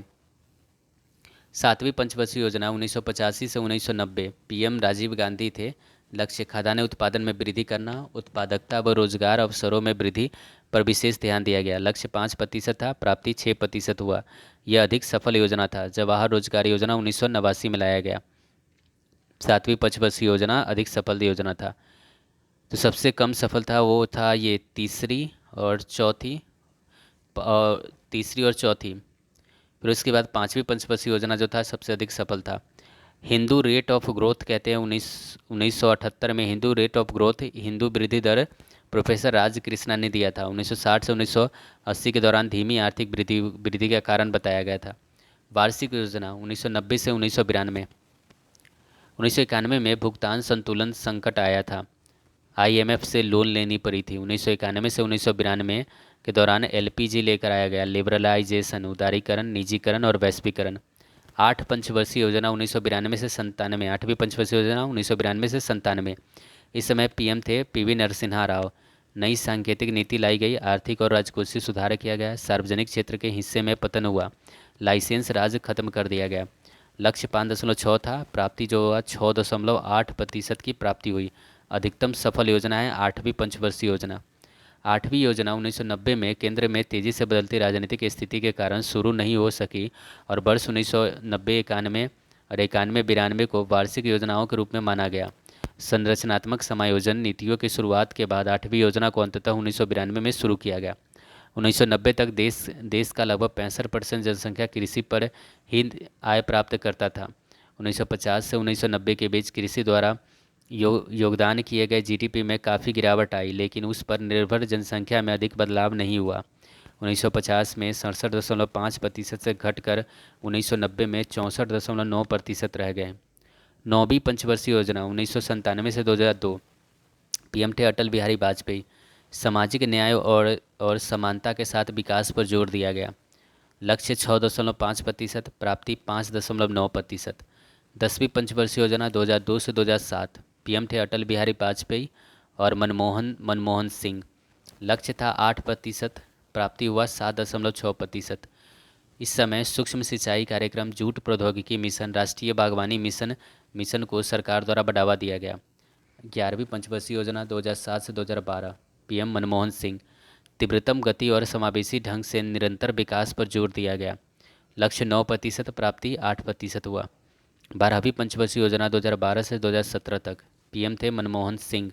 [SPEAKER 1] सातवीं पंचवर्षीय योजना 1985 से 1990, PM राजीव गांधी थे। लक्ष्य खाद्यान्न उत्पादन में वृद्धि करना। उत्पादकता व रोजगार अवसरों में वृद्धि पर विशेष ध्यान दिया गया। लक्ष्य 5% था, प्राप्ति 6% हुआ। यह अधिक सफल योजना था। जवाहर रोजगार योजना 1989 में लाया गया। सातवीं पंचवर्षीय योजना अधिक सफल योजना था। तो सबसे कम सफल था वो था ये तीसरी और चौथी, तीसरी और चौथी। फिर उसके बाद पांचवी पंचवर्षीय योजना जो था सबसे अधिक सफल था। हिंदू रेट ऑफ ग्रोथ कहते हैं 1978 में Hindu rate of growth, Hindu वृद्धि दर प्रोफेसर राज कृष्णा ने दिया था। 1960 से 1980 के दौरान धीमी आर्थिक वृद्धि का कारण बताया गया था। वार्षिक योजना 1990 से 1992। 1991 में भुगतान संतुलन संकट आया था। IMF से लोन लेनी पड़ी थी। 1991 से 1992 के दौरान LPG लेकर आया गया। लिबरलाइजेशन, उदारीकरण, निजीकरण और वैश्वीकरण। आठ पंचवर्षीय योजना 1992 से 97। आठवीं पंचवर्षीय योजना 1992 से 97। इस समय PM थे PV नरसिम्हा राव। नई सांकेतिक नीति लाई गई। आर्थिक और राजकोषीय सुधार किया गया। सार्वजनिक क्षेत्र के हिस्से में पतन हुआ। लाइसेंस राज खत्म कर दिया गया। लक्ष्य 5.6 था, प्राप्ति जो हुआ 6.8% की प्राप्ति हुई। अधिकतम सफल योजना है आठवीं पंचवर्षीय योजना। आठवीं योजना 1990 में केंद्र में तेजी से बदलती राजनीतिक स्थिति के कारण शुरू नहीं हो सकी और वर्ष 1990-91 और 91-92 को वार्षिक योजनाओं के रूप में माना गया। संरचनात्मक समायोजन नीतियों की शुरुआत के बाद आठवीं योजना को अंततः 1992 में शुरू किया गया। 1990 तक देश का लगभग 65% जनसंख्या कृषि पर ही आय प्राप्त करता था। 1950 से 1990 के बीच कृषि द्वारा योगदान किए गए GDP में काफ़ी गिरावट आई, लेकिन उस पर निर्भर जनसंख्या में अधिक बदलाव नहीं हुआ। 1950 में 67.5% से घटकर 1990 में 64.9% रह गए। नौवीं पंचवर्षीय योजना 1997 से 2002। PM थे अटल बिहारी वाजपेयी। सामाजिक न्याय और समानता के साथ विकास पर जोर दिया गया। लक्ष्य 6.5%, प्राप्ति 5.9%। दसवीं पंचवर्षीय योजना 2002 से 2007। PM थे अटल बिहारी वाजपेयी और मनमोहन सिंह। लक्ष्य था 8%, प्राप्ति हुआ 7.6%। इस समय सूक्ष्म सिंचाई कार्यक्रम, जूट प्रौद्योगिकी मिशन, राष्ट्रीय बागवानी मिशन को सरकार द्वारा बढ़ावा दिया गया। 11वीं पंचवर्षीय योजना 2007 से 2012। PM मनमोहन सिंह। तीव्रतम गति और समावेशी ढंग से निरंतर विकास पर जोर दिया गया। लक्ष्य 9%, प्राप्ति 8% हुआ। 12वीं पंचवर्षीय योजना 2012 से 2017 तक। PM थे मनमोहन सिंह।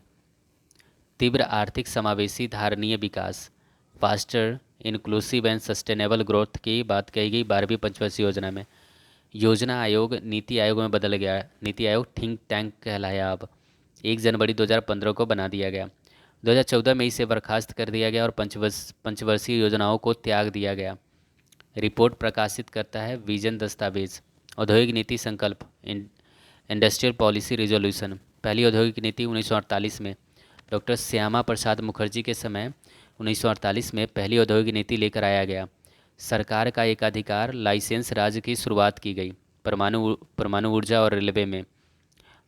[SPEAKER 1] तीव्र आर्थिक समावेशी धारणीय विकास, faster inclusive and sustainable growth की बात कही गई 12वीं पंचवर्षीय योजना में। योजना आयोग नीति आयोग में बदल गया। नीति आयोग थिंक टैंक कहलाया। अब 1 जनवरी 2015 को बना दिया गया। 2014 में इसे बर्खास्त कर दिया गया और पंचवर्षीय योजनाओं को त्याग दिया गया। रिपोर्ट प्रकाशित करता है विजन दस्तावेज। औद्योगिक नीति संकल्प, इंडस्ट्रियल पॉलिसी रिजोल्यूशन। पहली औद्योगिक नीति 1948 में डॉक्टर श्यामा प्रसाद मुखर्जी के समय 1948 में पहली औद्योगिक नीति लेकर आया गया। सरकार का एकाधिकार लाइसेंस राज की शुरुआत की गई। परमाणु ऊर्जा और रेलवे में।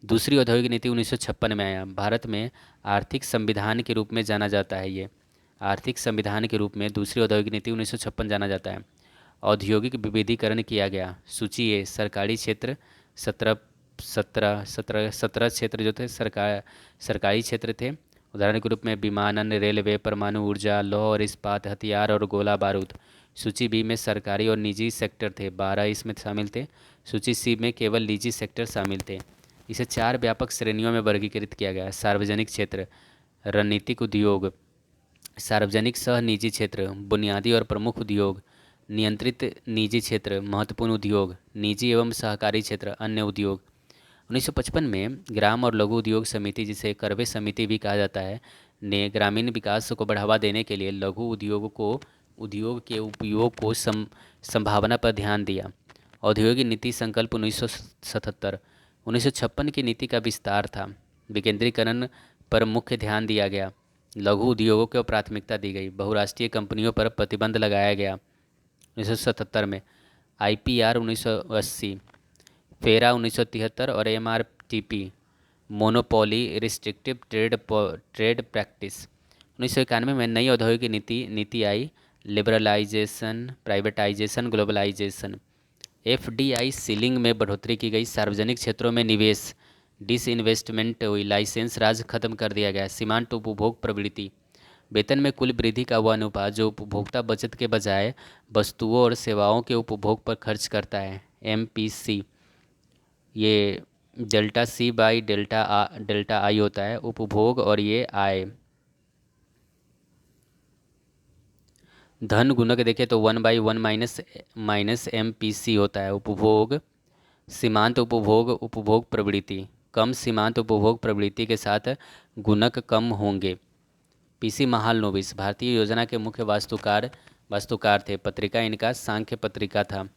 [SPEAKER 1] दूसरी औद्योगिक नीति 1956 में आया। भारत में आर्थिक संविधान के रूप में जाना जाता है। ये आर्थिक संविधान के रूप में दूसरी औद्योगिक नीति 1956 जाना जाता है। औद्योगिक विविधीकरण किया गया। सूची ए, सरकारी क्षेत्र 17 क्षेत्र जो थे सरकारी क्षेत्र थे। उदाहरण के रूप में विमानन, रेलवे, परमाणु ऊर्जा, लौह और इस्पात, हथियार और गोला बारूद। सूची बी में सरकारी और निजी सेक्टर थे, 12 इसमें शामिल थे। सूची सी में केवल निजी सेक्टर शामिल थे। इसे 4 व्यापक श्रेणियों में वर्गीकृत किया गया। सार्वजनिक क्षेत्र, रणनीतिक उद्योग, सार्वजनिक सह निजी क्षेत्र, बुनियादी और प्रमुख उद्योग, नियंत्रित निजी क्षेत्र, महत्वपूर्ण उद्योग, निजी एवं सहकारी क्षेत्र, अन्य उद्योग। 1955 में ग्राम और लघु उद्योग समिति, जिसे करवे समिति भी कहा जाता है, ने ग्रामीण विकास को बढ़ावा देने के लिए लघु उद्योग को उद्योग के उपयोग को संभावना पर ध्यान दिया। औद्योगिक नीति संकल्प 1977। 1956 की नीति का विस्तार था। विकेंद्रीकरण पर मुख्य ध्यान दिया गया। लघु उद्योगों को प्राथमिकता दी गई। बहुराष्ट्रीय कंपनियों पर प्रतिबंध लगाया गया 1977 में। आईपीआर 1980, फेरा 1973 और MRTP monopoly restrictive trade practice 1991 में। नई औद्योगिक नीति आई। Liberalisation, privatisation, globalisation. FDI ceiling में बढ़ोतरी की गई। सार्वजनिक क्षेत्रों में निवेश, डिसइन्वेस्टमेंट हुई। लाइसेंस राज खत्म कर दिया गया। सीमांत उपभोग प्रवृत्ति, वेतन में कुल वृद्धि का वह अनुपात जो उपभोक्ता बचत के बजाय वस्तुओं और सेवाओं के उपभोग पर खर्च करता है, एमपीसी। ये delta C by delta I होता है, उपभोग, और ये आय। धन गुणक देखें तो 1/1 माइनस एम पी सी होता है, उपभोग। सीमांत उपभोग, उपभोग प्रवृत्ति। कम सीमांत उपभोग प्रवृत्ति के साथ गुणक कम होंगे। पीसी महालनोबिस भारतीय योजना के मुख्य वास्तुकार थे। पत्रिका इनका सांख्य पत्रिका था।